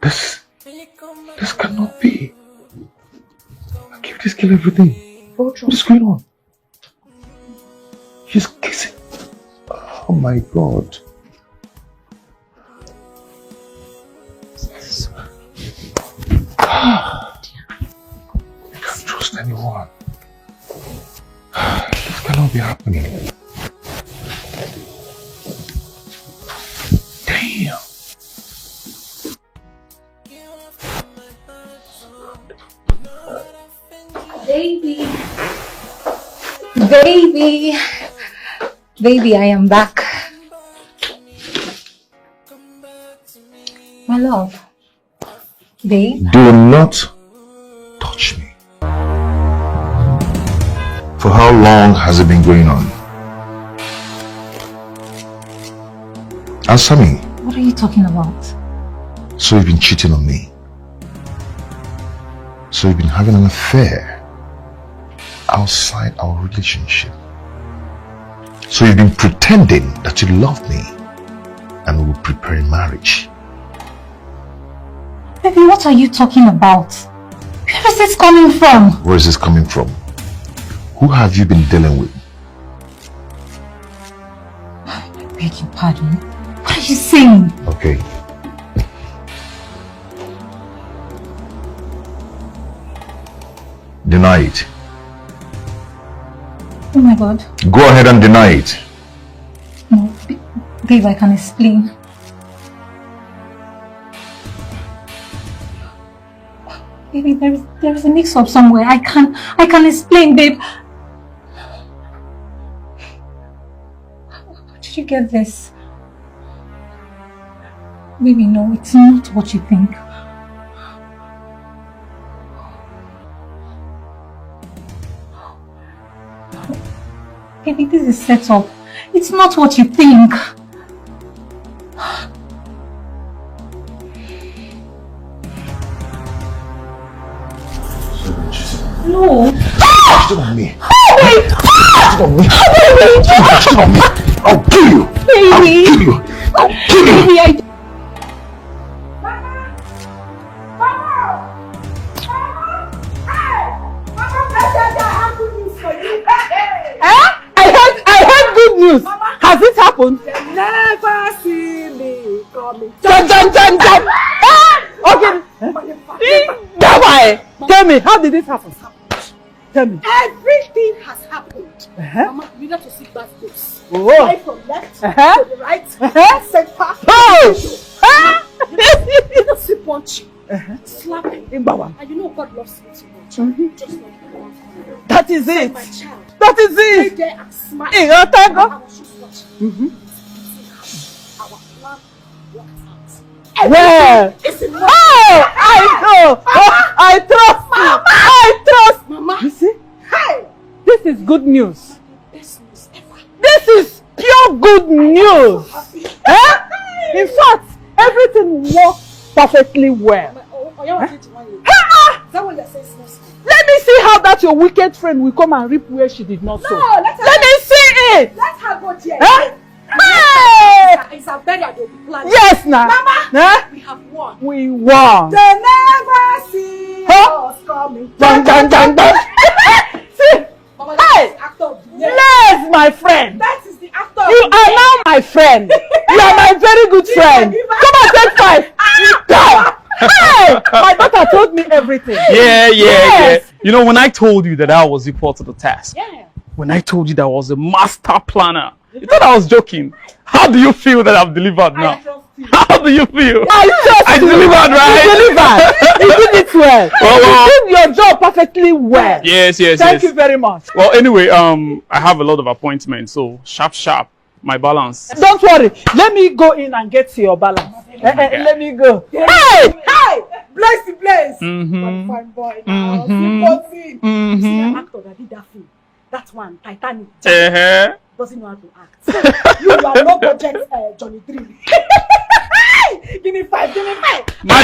This cannot be. I give this girl everything. What is going on? She's kissing. Oh my God. I can't trust anyone. This cannot be happening. Damn. Baby. Baby, I am back. My love. Babe. Do not touch me. For how long has it been going on? Answer me. What are you talking about? So you've been cheating on me. So you've been having an affair outside our relationship. So you've been pretending that you love me and we will prepare a marriage. Baby, what are you talking about? Where is this coming from? Where is this coming from? Who have you been dealing with? I beg your pardon. What are you saying? Okay. Deny it. Oh my God. Go ahead and deny it. No, babe, I can explain. Baby, there is a mix-up somewhere. I can explain, babe. How did you get this? Baby, no, it's not what you think. Baby, this is set up. It's not what you think. No. Cheated on me. Wait. Cheated on me. Cheated on me. I'll kill you. Baby. I'll kill you. I'll kill you. Baby, I heard good news. Has it happened? Never see me coming. Jump. Okay. Tell me, how did this happen? Tell me. Everything has happened. Mama, we got to see birthdays. Oh. Right from left to the right, center. Oh. You don't see punching, slapping. And you know God loves me too much. Just like one. That is it. My child. That is it. Stay there and smile. Hey, your time, I was just watching. Our plan worked out. Well. It's in Oh, I know. Oh, I trust Mama. I trust. Mama. You see? Hey. This is good news. Best news ever. This is pure good news. In fact, everything worked perfectly well. Is that what you're saying? Let me see how that your wicked friend will come and reap where she did not sow. Let me see it. Let her go there. Hey! It's a burial they'll be planning. Yes, now. Mama, we have won. We won. They never see us coming. Dun. See? Mama, Hey! actor of the year. Yes, my friend. That is the actor. You are now my friend. You are my very good friend. Come on, take 5. Go. Hey! My daughter told me everything. Yeah. You know, when I told you that I was equal to the task, Yeah. when I told you that I was a master planner, you thought I was joking. How do you feel that I've delivered now? How do you feel? I delivered, right? You delivered. You did it well. You did your job perfectly well. Yes. Thank you very much. Well, anyway, I have a lot of appointments, so sharp, my balance. Don't worry. Let me go in and get to your balance. Let me go. Hey! Bless the place. Mm-hmm. Fine boy now. You see that actor that did that film? That one, Titanic. Doesn't know how to act. You are no budget Johnny Dream. Give me 5. My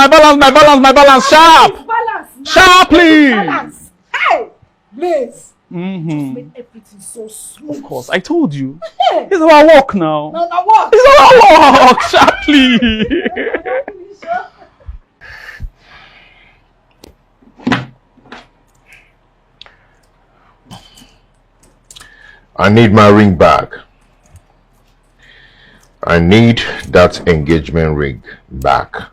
balance, sharp. Balance. Sharp, please. Balance. Hey! Blaze. Mm-hmm. Just made everything so smooth. Of course, I told you. It's our work now. No, what? It's our work, sharply. I need my ring back. I need that engagement ring back.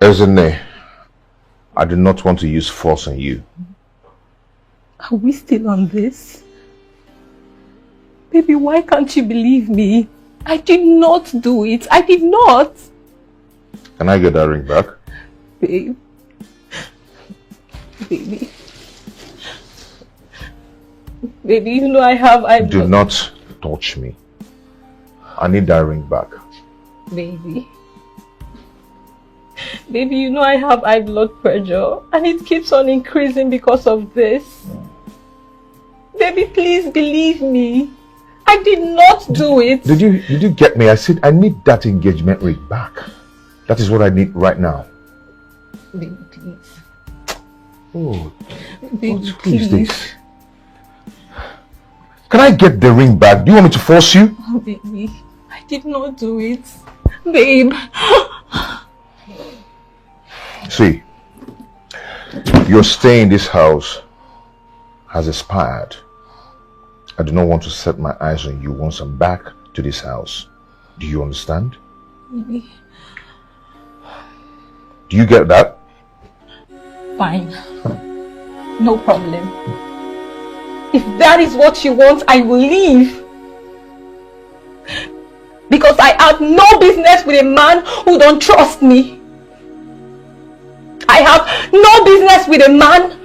Ezene, I do not want to use force on you. Are we still on this? Baby, why can't you believe me? I did not do it. I did not. Can I get that ring back? Babe. Baby. Baby, you know I Do not touch me. I need that ring back. Baby. Baby, you know I have high blood pressure and it keeps on increasing because of this. Baby, please believe me. I did not do it. Did you get me? I said I need that engagement ring back. That is what I need right now. Baby, please. Oh, Baby, who please. is this? Can I get the ring back? Do you want me to force you? Oh, baby, I did not do it. Babe. See, your stay in this house has expired. I do not want to set my eyes on you once I'm back to this house. Do you understand? Baby. Do you get that? Fine. No problem. If that is what you want, I will leave. Because I have no business with a man who don't trust me. I have no business with a man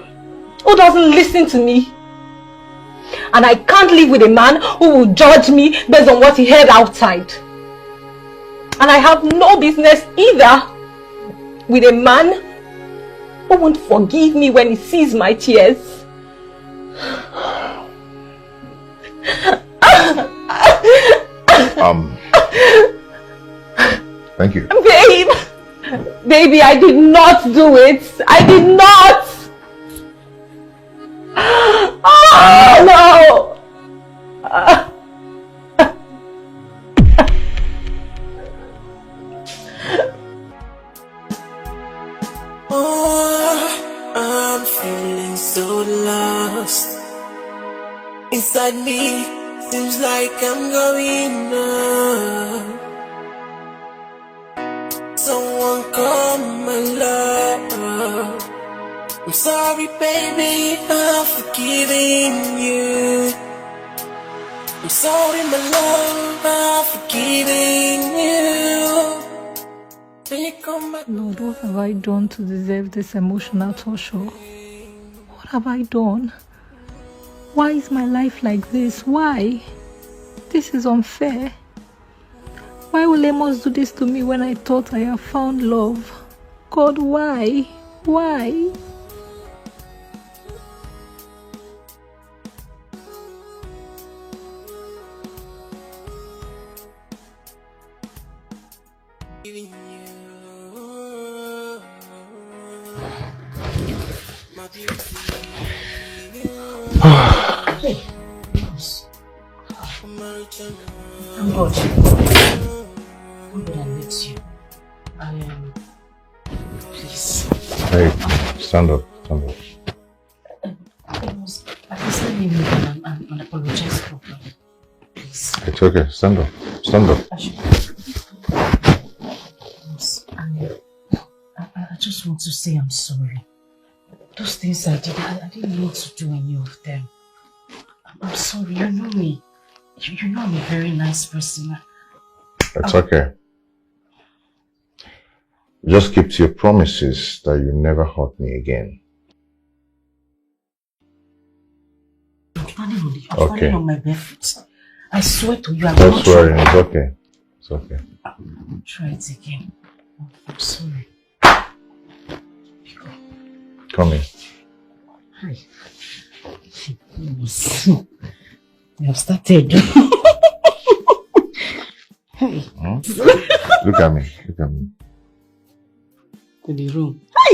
who doesn't listen to me. And I can't live with a man who will judge me based on what he heard outside. And I have no business either with a man who won't forgive me when he sees my tears. Thank you. Babe! Baby, I did not do it. I did not! Oh, no! Oh, I'm feeling so lost. Inside me, seems like I'm going up. Someone call my love. I'm sorry, baby, I'm forgiving you. I'm sorry, my love, I'm forgiving you. Lord, what have I done to deserve this emotional torture? What have I done? Why is my life like this? Why? This is unfair. Why will Amos do this to me when I thought I have found love? God, why? Why? I'm good. I'm good, I need you. Please. Hey, stand up, stand up. I can still leave you and apologize properly. Please. It's okay, stand up, stand up. I just want to say I'm sorry. Those things I did, I didn't need to do any of them. I'm sorry, you know me. You know I'm a very nice person. It's okay. Just keep to your promises that you never hurt me again. I'm falling on my bare feet. I swear to you, I will Don't not swear, try. it's okay. It's okay. Try it again. I'm sorry. Come in. Hi. You have started. Hey. Hmm? Look at me. Look at me. To the room. Hi.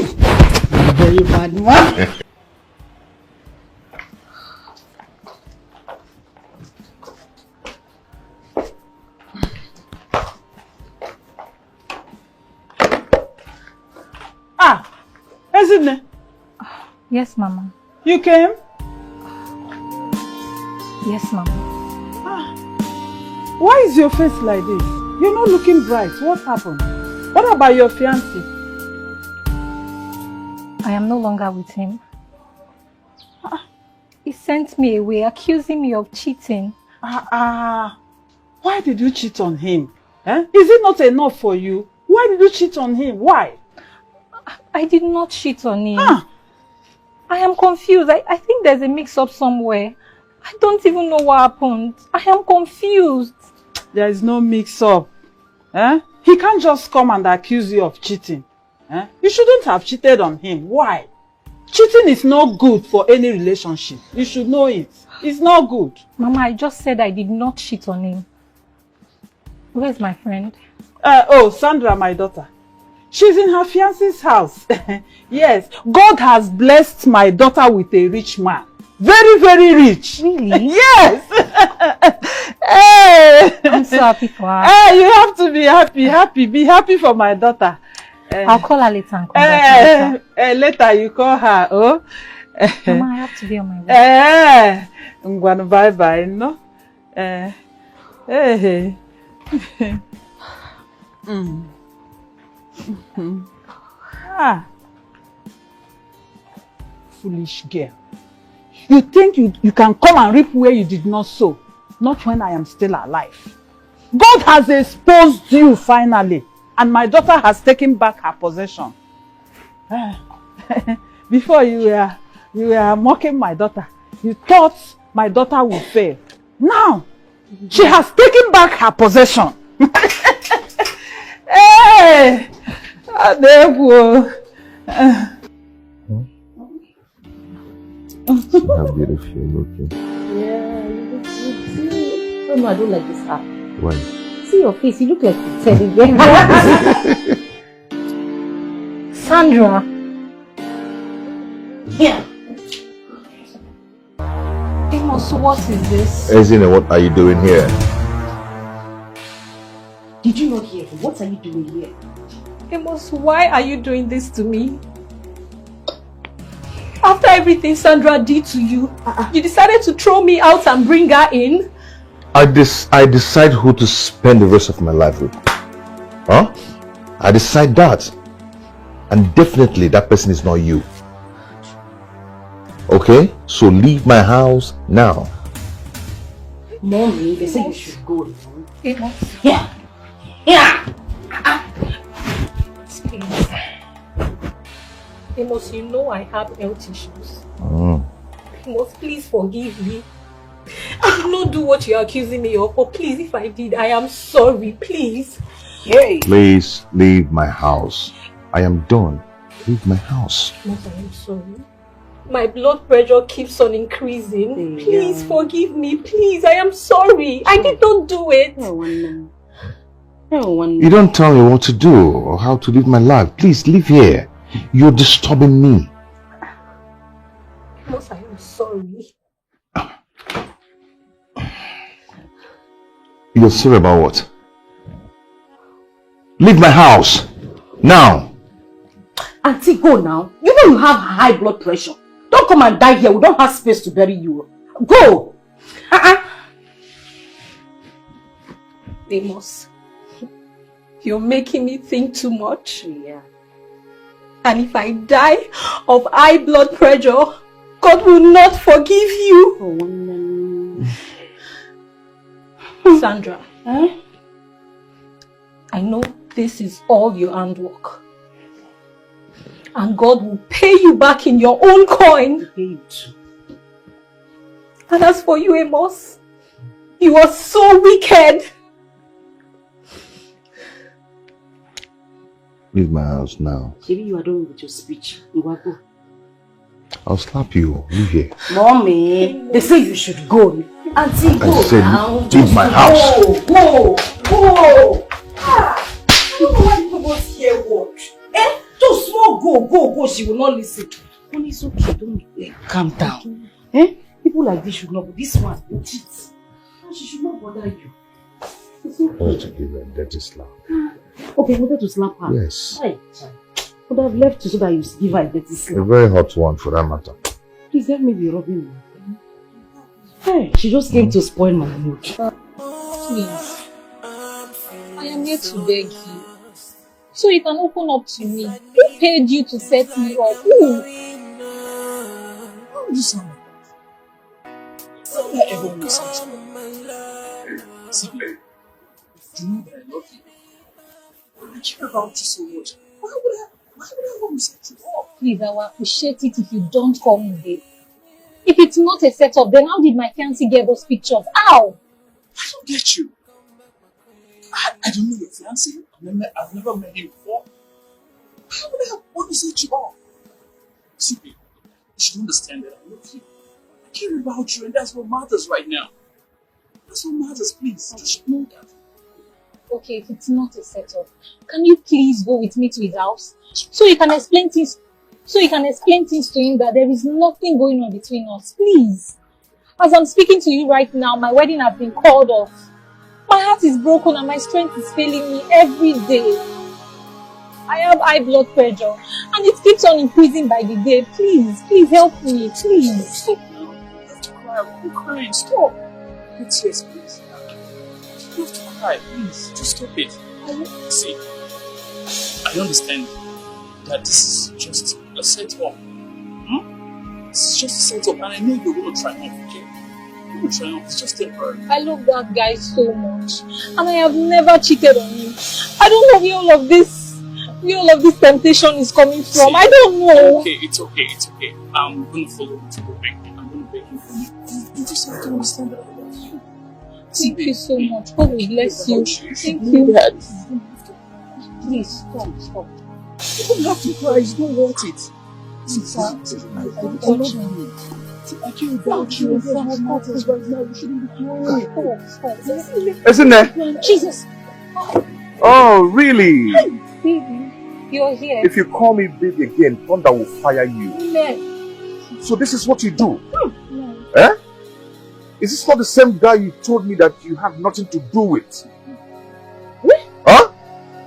You're a very bad man. Isn't it? Yes, Mama. You came? Yes, Mama. Why is your face like this? You're not looking bright. What happened? What about your fiancé? I am no longer with him. He sent me away, accusing me of cheating. Why did you cheat on him? Eh? Is it not enough for you? Why did you cheat on him? Why? I did not cheat on him. Huh? I am confused. I think there's a mix-up somewhere. I don't even know what happened. I am confused. There is no mix-up. Eh? He can't just come and accuse you of cheating. Eh? You shouldn't have cheated on him. Why? Cheating is not good for any relationship. You should know it. It's not good. Mama, I just said I did not cheat on him. Where's my friend? Sandra, my daughter. She's in her fiancé's house. Yes, God has blessed my daughter with a rich man. Very, very rich. Really? Yes. Hey. I'm so happy for her. Hey, you have to be happy. Be happy for my daughter. I'll call her later and congratulate her. Later you call her. Oh. Mama, I have to be on my way. I'm going to bye-bye, no? Hey. Foolish girl. You think you can come and reap where you did not sow, not when I am still alive. God has exposed you finally, and my daughter has taken back her possession. Before you were mocking my daughter. You thought my daughter would fail. Now, she has taken back her possession. Hey! See how beautiful you're looking. Yeah, you look good too. Oh no, I don't like this hat. Why? See your face, you look like a teddy bear. Sandra. Yeah. Amos, what is this? Ezine, what are you doing here? Did you not hear him? What are you doing here? Amos, why are you doing this to me? After everything Sandra did to you, you decided to throw me out and bring her in? I decide who to spend the rest of my life with. Huh? I decide that. And definitely that person is not you. Okay? So leave my house now. Mommy, they say you should go. Amos. Yeah. Yeah. Please. Amos, you know I have health issues. Amos, please forgive me. I did not do what you're accusing me of. But please, if I did, I am sorry. Please. Hey. Please leave my house. I am done. Leave my house. Amos, I am sorry. My blood pressure keeps on increasing. Please forgive me. Please, I am sorry. I did not do it. You don't tell me what to do or how to live my life. Please leave here. You're disturbing me. Amos, I am sorry. You're sorry about what? Leave my house. Now. Auntie, go now. You know you have high blood pressure. Don't come and die here. We don't have space to bury you. Go. Amos, you're making me think too much. Yeah. And if I die of high blood pressure, God will not forgive you. Oh, no. Sandra, I know this is all your handwork. And God will pay you back in your own coin. And as for you, Amos, you are so wicked. Leave my house now. Maybe you are done with your speech. Go. I'll slap you. Leave here. Mommy, they say you should go. Auntie, go I said, now. leave my house. Go. I don't know why people don't hear what. Too small, go. She will not listen. When it's okay, don't calm down. People like this should not, but this one, cheat. She should not bother you. I want to give her a dirty slap. Okay, you wanted to slap her? Yes. I would have left you so that you give her a dirty slap. A very hot one for that matter. Please help me be rubbing her. Hey, she just came to spoil my mood. Please, I am here to beg you, so you can open up to me. Who paid you to set me up? Who? How do you sound like that? Why do you ever want something? See, You know that I love you. I care about you so much. Why would I want to set you up? Please, I will appreciate it if you don't call me babe. If it's not a setup, then how did my fiancé get those pictures? How? I don't get you. I don't know your fiancé. I've never met him before. How would I want to set you up? See, babe, you should understand that I love you. I care about you, and that's what matters right now. That's what matters, please. You should know that. Okay, if it's not a setup, can you please go with me to his house? So you can explain things to him that there is nothing going on between us. Please. As I'm speaking to you right now, my wedding has been called off. My heart is broken and my strength is failing me every day. I have high blood pressure and it keeps on increasing by the day. Please help me, please. Stop now. You have to cry. You're crying. Stop. It's yes, please. You have to cry, please. Just stop it. See, I understand that this is just a setup. This is just a setup, and I know you're going to triumph, okay? You're going to triumph. It's just temporary. I love that guy so much, and I have never cheated on him. I don't know where all of this temptation is coming from. See, I don't know. Okay, it's okay. I'm going to follow you to the bank. I'm going to beg you for me. You just have to understand that I love you. Thank you so much. God will bless you. Thank you. Please, stop. You don't have to cry. It's not worth it. I love you. I care about you. And that's what matters right now. You shouldn't be crying. Stop. Isn't there? Jesus. Oh, really? Baby, you're here. If you call me baby again, thunder will fire you. No. So this is what you do? No. Eh? Is this not the same guy you told me that you have nothing to do with? Huh?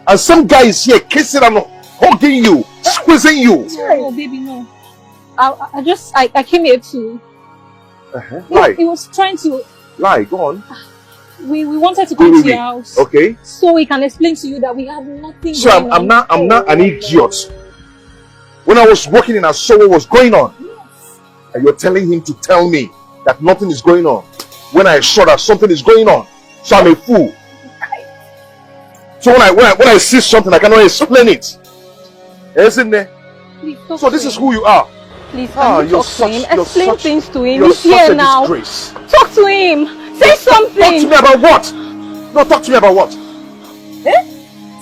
And some guy is here kissing and hugging you, squeezing you. No, baby, no. I came here to... Lie. He was trying to... Lie, go on. We wanted to come to your house. Okay. So we can explain to you that we have nothing So going I'm on. not an idiot. When I was walking in, I saw what was going on. And you're telling him to tell me that nothing is going on when I saw that something is going on. So I'm a fool. So when I see something, I cannot explain it. Isn't there? So this is who you are. Please, can you talk to him? Explain things to him. He's You're here such a now. disgrace. Talk to him. Say something. Talk to me about what? No, talk to me about what?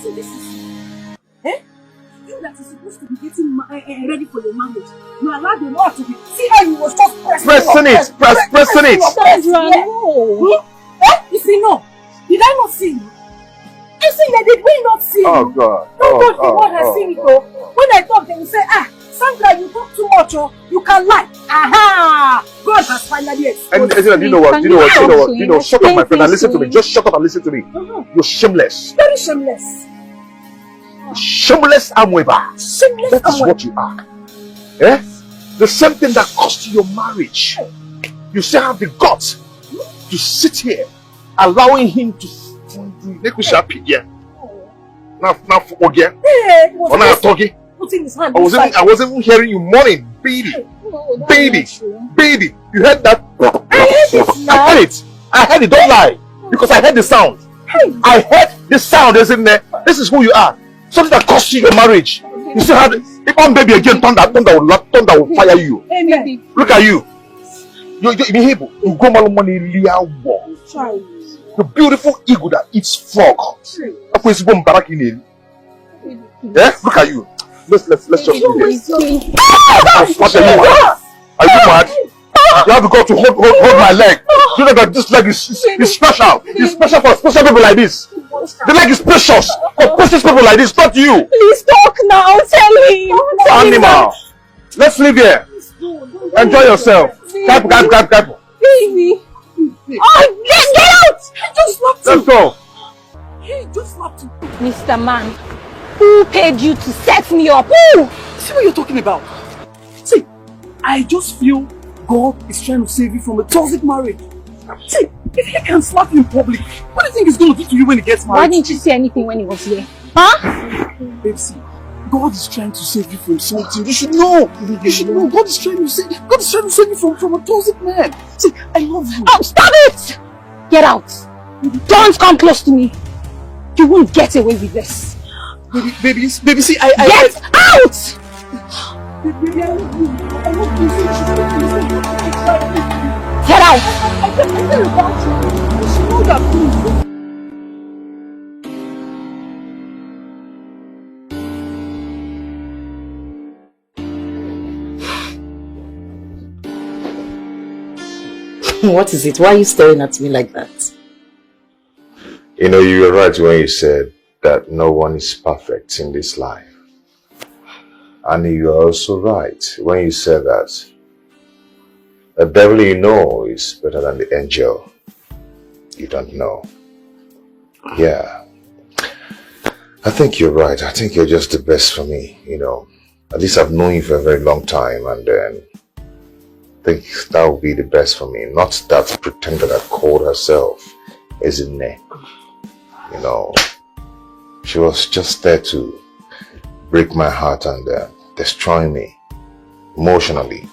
So this is you that is supposed to be getting ready for your marriage. You allow the Lord to be. See how you was just pressing it. Pressing it. You see, no. Did I not see you? I see that. Did we not see you? Oh God. The Lord has seen it though. When I talk, they will say, Sandra, you talk too much, or you can lie. Aha! God has finally exposed. And you know what? Shut up, my friend, and listen to me. Just shut up and listen to me. You're shameless. Very shameless. Shameless Amweba. Shameless That is what you are. Eh? The same thing that cost you your marriage. You still have the guts to sit here, allowing him to make me happy. Yeah. Now, again. When I talking. I wasn't even hearing you mourning, baby. Baby. You heard that? I heard it. Don't lie, because I heard the sound. I heard the sound, isn't there? This is who you are. Something that cost you your marriage. You still have it. If one baby again, thunder will fire you. Look at you. You go money. The beautiful eagle that eats frog. Yeah, look at you. Let's just do this. What are you mad? Are you mad? You have to go to hold my leg. You know that this leg is special. It's special for special people like this. The leg is precious for precious people like this, not you. Please talk now. Tell him. Animal. Let's live here. Enjoy yourself. Cap. Baby. Oh, get out! Just slapped Let's go. Hey, just slapped you. Mr. Man, who paid you to set me up? Who? See what you're talking about. See, I just feel God is trying to save you from a toxic marriage. See, if he can slap you in public, what do you think he's going to do to you when he gets married? Why didn't you say anything when he was here? Huh? Babe, see, God is trying to save you from something. You should know. You should know. God is trying to save you from a toxic man. See, I love you. Oh, stop it! Get out. Don't come close to me. You won't get away with this. Baby, see, Get out! Baby, I love you. I love you. Get out! I care about you. You should know that, please. What is it? Why are you staring at me like that? You know, you were right when you said that no one is perfect in this life. And you are also right when you said that the devil you know is better than the angel you don't know. Yeah. I think you're right. I think you're just the best for me, you know. At least I've known you for a very long time, and then I think that would be the best for me. Not that pretender that called herself Ezinne. You know, she was just there to break my heart and destroy me emotionally.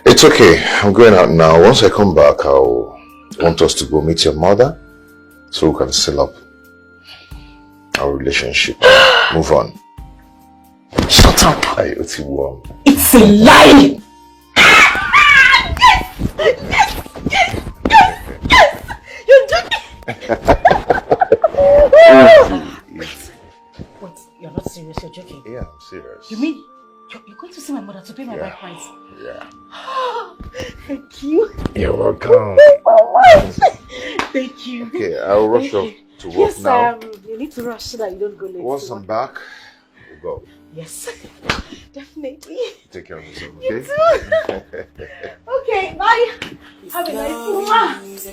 It's okay. I'm going out now. Once I come back, I'll want us to go meet your mother so we can seal up our relationship. Move on. Shut up. It's warm. It's a lie. You're joking. Wait, you're not serious, you're joking? Yeah, I'm serious. You mean you're going to see my mother to pay my bride price? Yeah. Thank you. You're welcome. Thank you. Okay, I'll rush off to work yes, now. You need to rush so that you don't go late. Once I'm back, we'll go. Yes, definitely. Take care of yourself, You okay? too. Okay, bye. Have a nice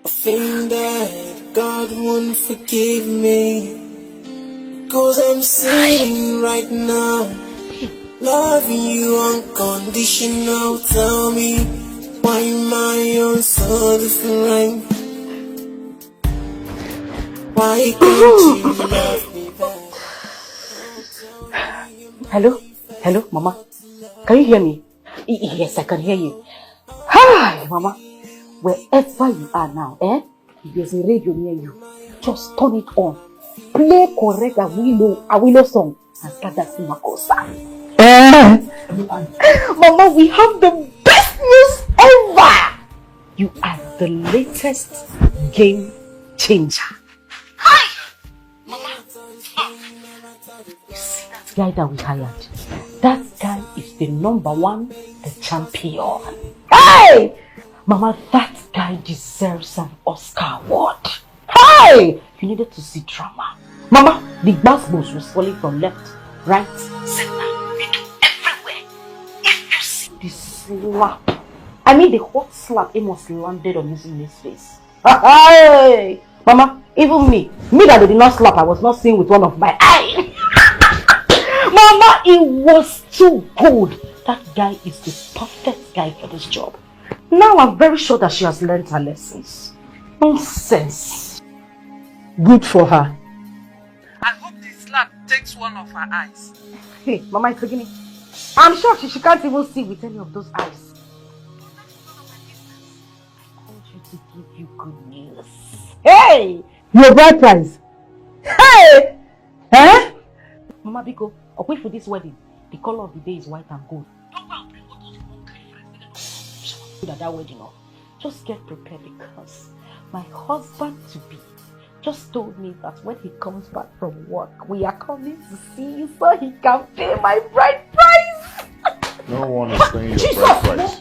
I think that God won't forgive me, 'cause I'm sitting right now, loving you unconditional. Tell me, why am I on so different? Why can't you love me back? Hello? Hello, Mama? Can you hear me? Yes, I can hear you. Hi, Mama. Wherever you are now, if there's a radio near you, just turn it on. Play correct Awilo song and start that Makosa. Mama, we have the best news ever! You are the latest game changer. Hi! Mama, you see that guy that we hired? That guy is the #1, the champion. Hey! Mama, that guy deserves an Oscar award. Hey! You needed to see drama. Mama, the basketballs was falling from left, right, center, middle, everywhere. If you see the slap, I mean the hot slap Amos landed on his face. Hey! Mama, even me that they did not slap, I was not seeing with one of my eyes. Mama, it was too good. That guy is the perfect guy for this job. Now I'm very sure that she has learned her lessons. Nonsense. Good for her. I hope the slap takes one of her eyes. Hey, Mama is beginning. I'm sure she can't even see with any of those eyes. I want you to give you good news. Hey! Your bride price. Hey! Eh? Mama Biko, away for this wedding. The color of the day is white and gold. That wedding off. Just get prepared because my husband to be just told me that when he comes back from work, we are coming to see you so he can pay my bride price. No one is paying your bride price.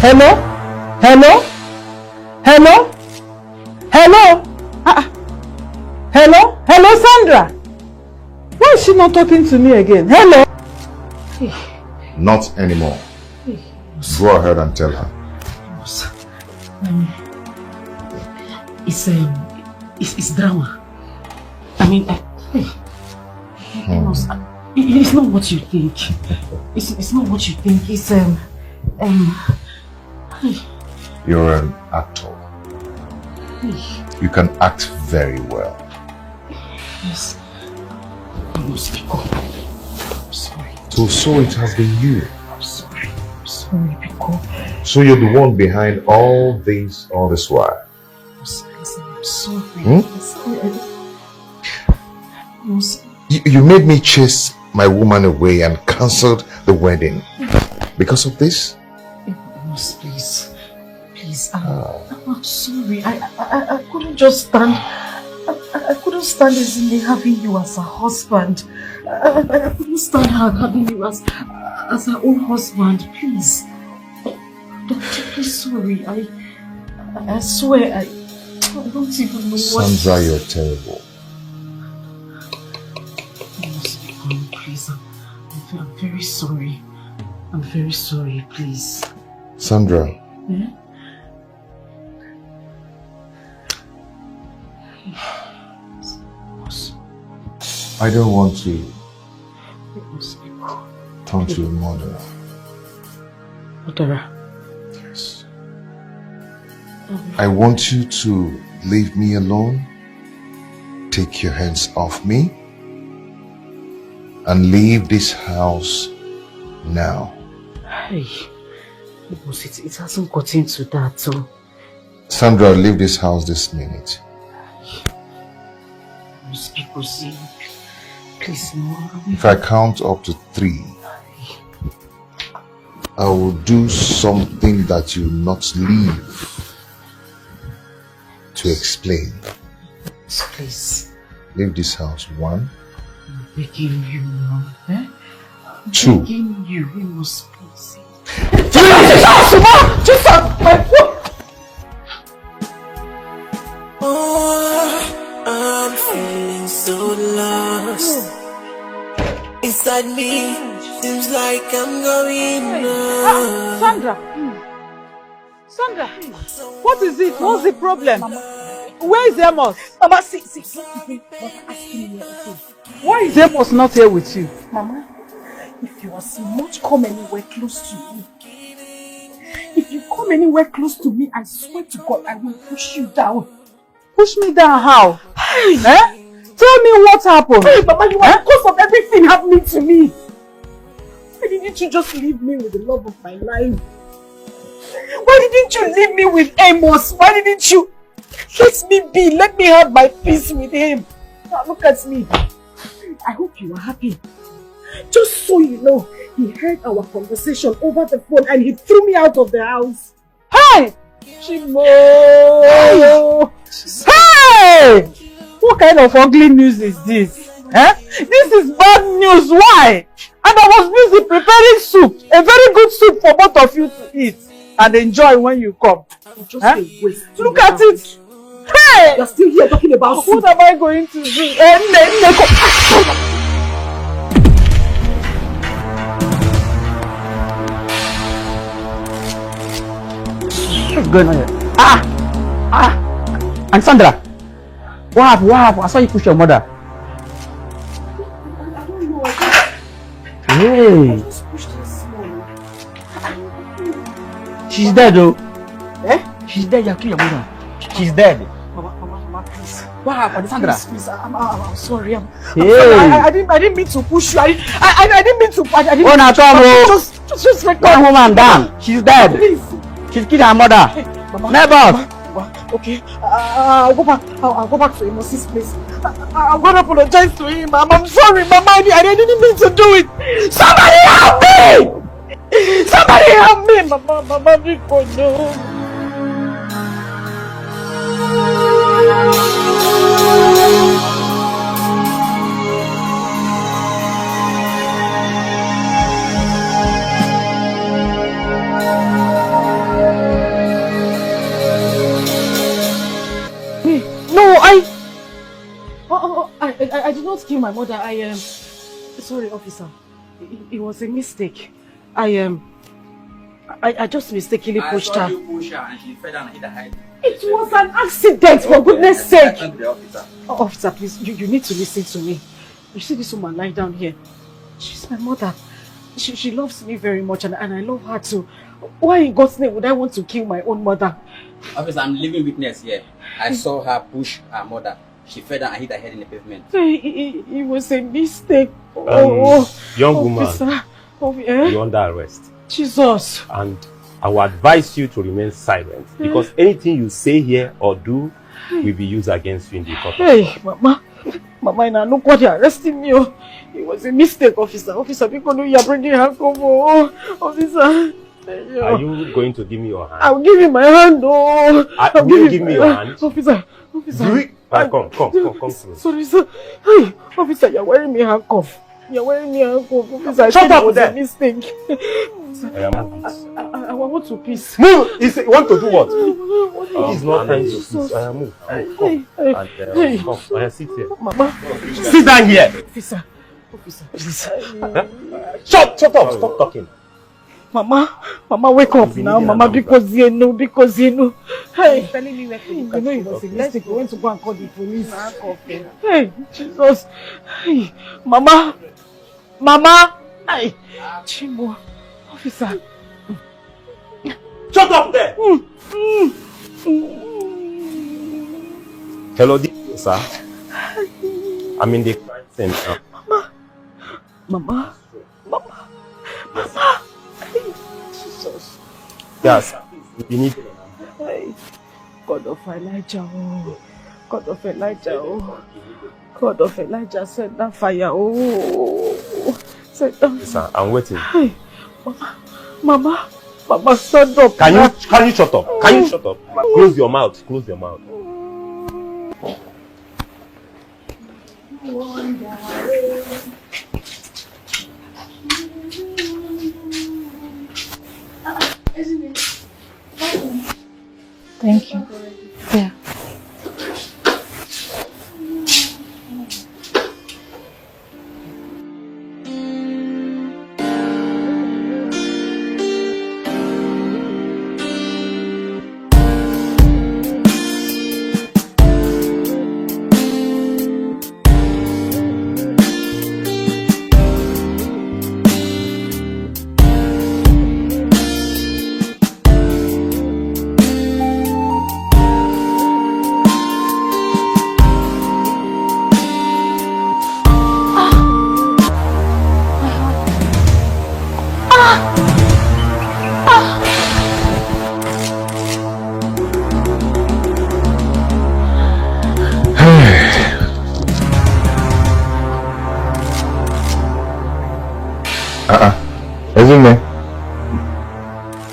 Hello? Hello? Hello? Hello? Hello? Hello, Sandra? Why is she not talking to me again? Hello? Not anymore. Go ahead and tell her. It's drama. I mean, it's not what you think. It's not what you think. It's You're an actor. You can act very well. Yes. I'm sorry. So it has been you. I'm sorry, Biko. So you're the one behind all this while? I'm sorry. You made me chase my woman away and cancelled the wedding. Because of this? Please. I'm sorry. I couldn't just stand. I couldn't stand easily having you as a husband. I couldn't stand having you as her own husband. Please. Please, sorry. I swear I don't even know what. Sandra, you're terrible. Please, I'm very sorry. I'm very sorry, please. Sandra. Yeah? I don't want to turn to a murderer. Murderer? Yes. I want you to leave me alone, take your hands off me, and leave this house now. Hey, it hasn't gotten to that, so... Sandra, leave this house this minute. Most people see. Please, no. If I count up to 3, I will do something that you will not leave to explain. Please. Leave this house. 1. I'm begging you now. Eh? I'm 2. begging you. We must please. I'm feeling so lost. Inside me, seems like I'm going on. Sandra, what is it? What's the problem? Where is Amos? Mama, see, Mama, asking me anything. Why is Amos not here with you? Mama, if you are much come anywhere close to me. If you come anywhere close to me, I swear to God, I will push you down. Push me down how? Eh? Tell me what happened. Hey, Mama, you are the cause of everything happening to me. Why didn't you just leave me with the love of my life? Why didn't you leave me with Amos? Why didn't you let me be? Let me have my peace with him. Now look at me. I hope you are happy. Just so you know, he heard our conversation over the phone and he threw me out of the house. Hey! Chimo! Hey! What kind of ugly news is this? Eh? This is bad news. Why? And I was busy preparing soup. A very good soup for both of you to eat and enjoy when you come. Just a waste. Look at it. Hey! You're still here talking about soup. What am I going to do? What's going on here? And Sandra, what happened? I saw you push your mother. I don't know. Hey, I just pushed her small. she's dead though. Eh? She's dead. You killed your mother. She's dead. Mama, please. What happened, Sandra? Please, I'm sorry. I'm Hey. sorry. I didn't mean to push you. I didn't mean to. I didn't Oh, mean no, to. Just let that woman down. She's dead. Please. She's killed her mother. Hey, Mama. Neighbors. Okay. I'll go back to Amos's place. I'm gonna apologize to him. I'm sorry, Mama. I didn't mean to do it. Somebody help me! Somebody help me, Mama. Before no. No, I did not kill my mother. Sorry, officer. It was a mistake. I just mistakenly pushed her. I saw you push her and she fell down and hit her head. It was an accident, for goodness sake. Officer, please, you need to listen to me. You see this woman lying down here? She's my mother. She loves me very much and I love her too. Why in God's name would I want to kill my own mother? Officer, I'm living witness here. I saw her push her mother. She fell down and hit her head in the pavement. It was a mistake. Young woman, officer. you're under arrest. Jesus. And I will advise you to remain silent because anything you say here or do will be used against you in the court. Hey, Mama. Mama, I know what you're arresting me. It was a mistake, officer. Officer, because you're bringing handcuff. Officer. Are you going to give me your hand? I'll give you my hand. Will you give me your hand? Officer. Come through. Sorry, sir. Hey, officer, you're wearing me handcuff. Officer, shut up with there. A mistake. I want to peace. Move! You want to do what? He's not trying to peace. Move. Come. Sit here. Mama. Sit down here. Officer, please. Shut up. Stop talking. Mama, wake up now. Mama, because you know. Hey, telling me where to look at. It was a mistake. We went to go and call the police. Hey, Jesus. Hey, Mama. Hey, Chimo. Officer. Shut up there. Hello, sir. I'm in the crime center. Mama. Jesus. Yes. You need. Hey, God of Elijah. God of Elijah, send that fire. Send that. Sir, I'm waiting. Hey, Mama, stand up. Can you shut up? Can you shut up? Close your mouth. Thank you. Yeah.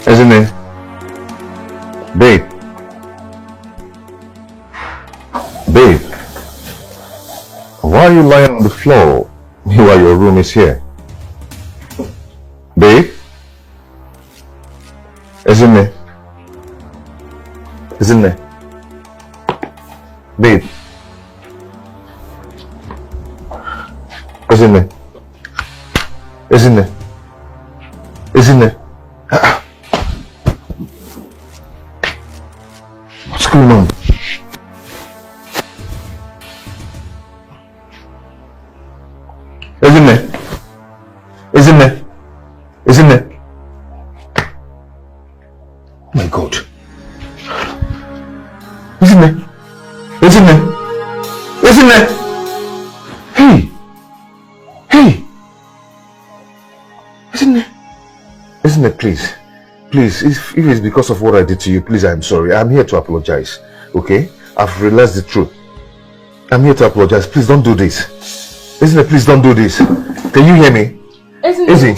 Isn't it? Babe. Why are you lying on the floor while your room is here? Babe? Isn't it? Babe? Isn't it? What's going on? Isn't it? Oh my God. Isn't it? Hey! Isn't it, please, if it's because of what I did to you, please, I'm sorry. I'm here to apologize, okay? I've realized the truth. I'm here to apologize. Please don't do this. Isn't it? Please don't do this. Can you hear me? Izzy,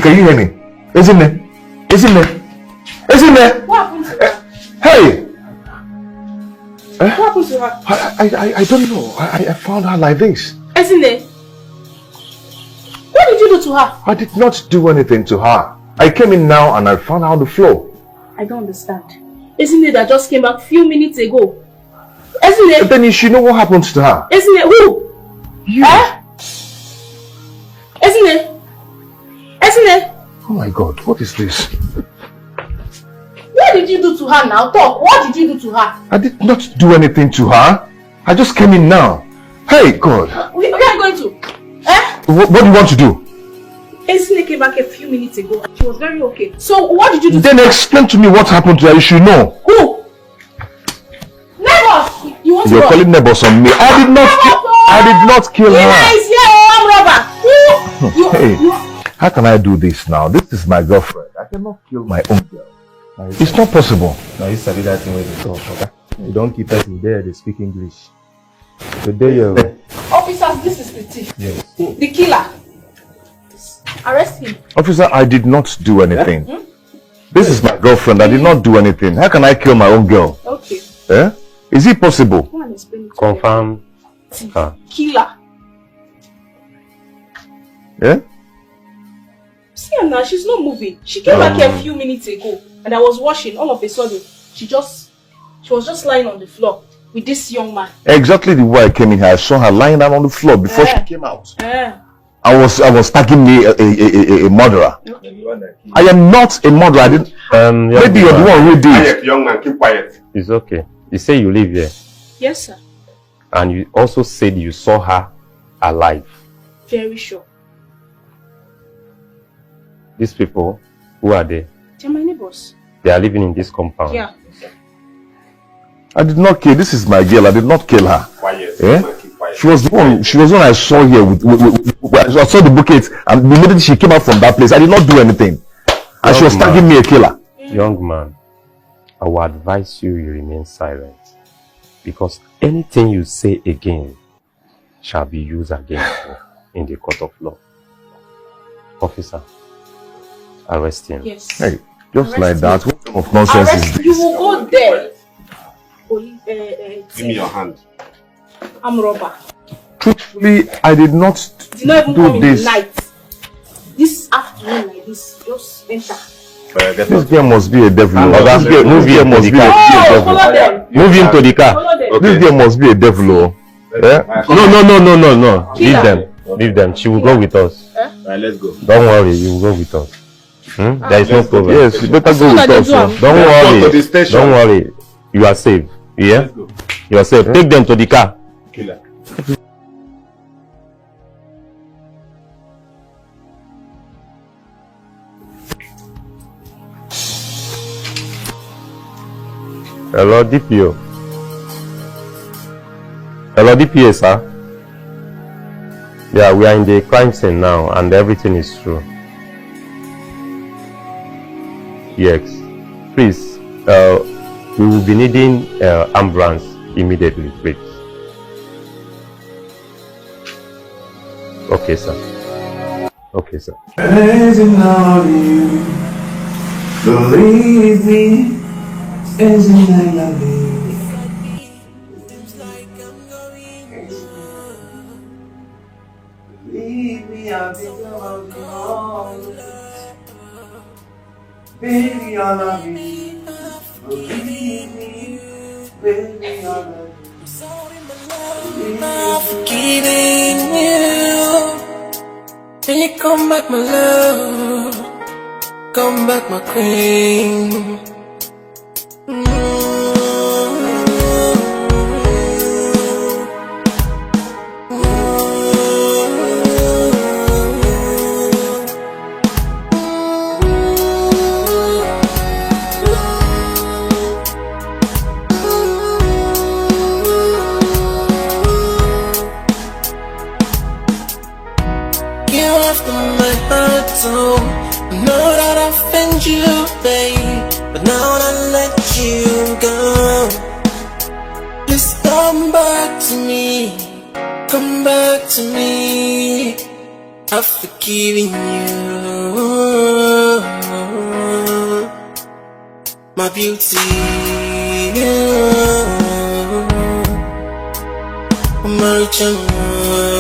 can you hear me? Isn't it? What happened to her? Hey! What happened to her? I don't know. I found her like this. Isn't it? What did you do to her? I did not do anything to her. I came in now and I found her on the floor. I don't understand. Isn't it that just came back a few minutes ago? Isn't it? Then you should know what happened to her. Isn't it? Who? You. Isn't it? Oh my God, what is this? What did you do to her now? Talk. What did you do to her? I did not do anything to her. I just came in now. Hey, God. Where are you going to? What do you want to do? Esme came back a few minutes ago. She was very okay. So what did you do? Then explain to me what happened to her. You should know. Who? Neighbors! You want to You're calling neighbors on me. I did not kill her. Is here, arm robber. Who? Hey. How can I do this now? This is my girlfriend. I cannot kill my own girl. It's not possible. Now you study that thing with the talk, okay? You don't keep us in there, they speak English. Today you're... Officers, this is the thief. Yes. The killer. Arrest him. Officer, I did not do anything. Hmm? This is my girlfriend. I did not do anything. How can I kill my own girl? Okay. Eh? Is it possible? Go and explain it. Confirm. Killer. Yeah? See her now, she's not moving. She came back here a few minutes ago and I was washing. All of a sudden, she was just lying on the floor with this young man. Exactly the way I came in here, I saw her lying down on the floor before she came out. I was tagging me a murderer. I am not a murderer. I didn't. Maybe you're the one who did. Quiet, young man, keep quiet. It's okay. You say you live here. Yes, sir. And you also said you saw her alive. Very sure. These people, who are they? They're my neighbors. They are living in this compound. Yeah. I did not kill. This is my girl. I did not kill her. Quiet. Eh? She was the one. She was the one I saw here with I saw the bucket, and the minute she came out from that place, I did not do anything. And she was tagging me a killer. Young man, I will advise you remain silent, because anything you say again shall be used against you in the court of law. Officer, arrest him. Yes. Hey, just like that. What kind of nonsense is this? You will go there. Give me your hand. I'm robber. Truthfully, I did not Did not even do come in the this. night. This afternoon like this, just enter. This girl must be a devil. Move him to the car. Move him to the car. This girl must be a devil. Oh. Eh? No. Leave them. Leave them. She will go with us. Alright, let's go. Don't worry, you will go with us. There is no problem. Yes, you better go with us. Don't Go to the worry. station. Don't worry. You are safe. Yeah? You are safe. Take them to the car. Killer. Hello, DPO. Hello, DPA, sir. Yeah, we are in the crime scene now, and everything is true. Yes. Please, we will be needing ambulance immediately, please. Okay, sir. Okay, sir. Amazing how you believe me. Isn't I love you? Believe me, I'll be loving all of this. Baby, I love you. Believe me, baby, I love you. I'm forgiving you. Can you come back, my love? Come back, my queen. You, babe, but now I let you go. Please come back to me, come back to me. I've forgiven you, my beauty, my charm.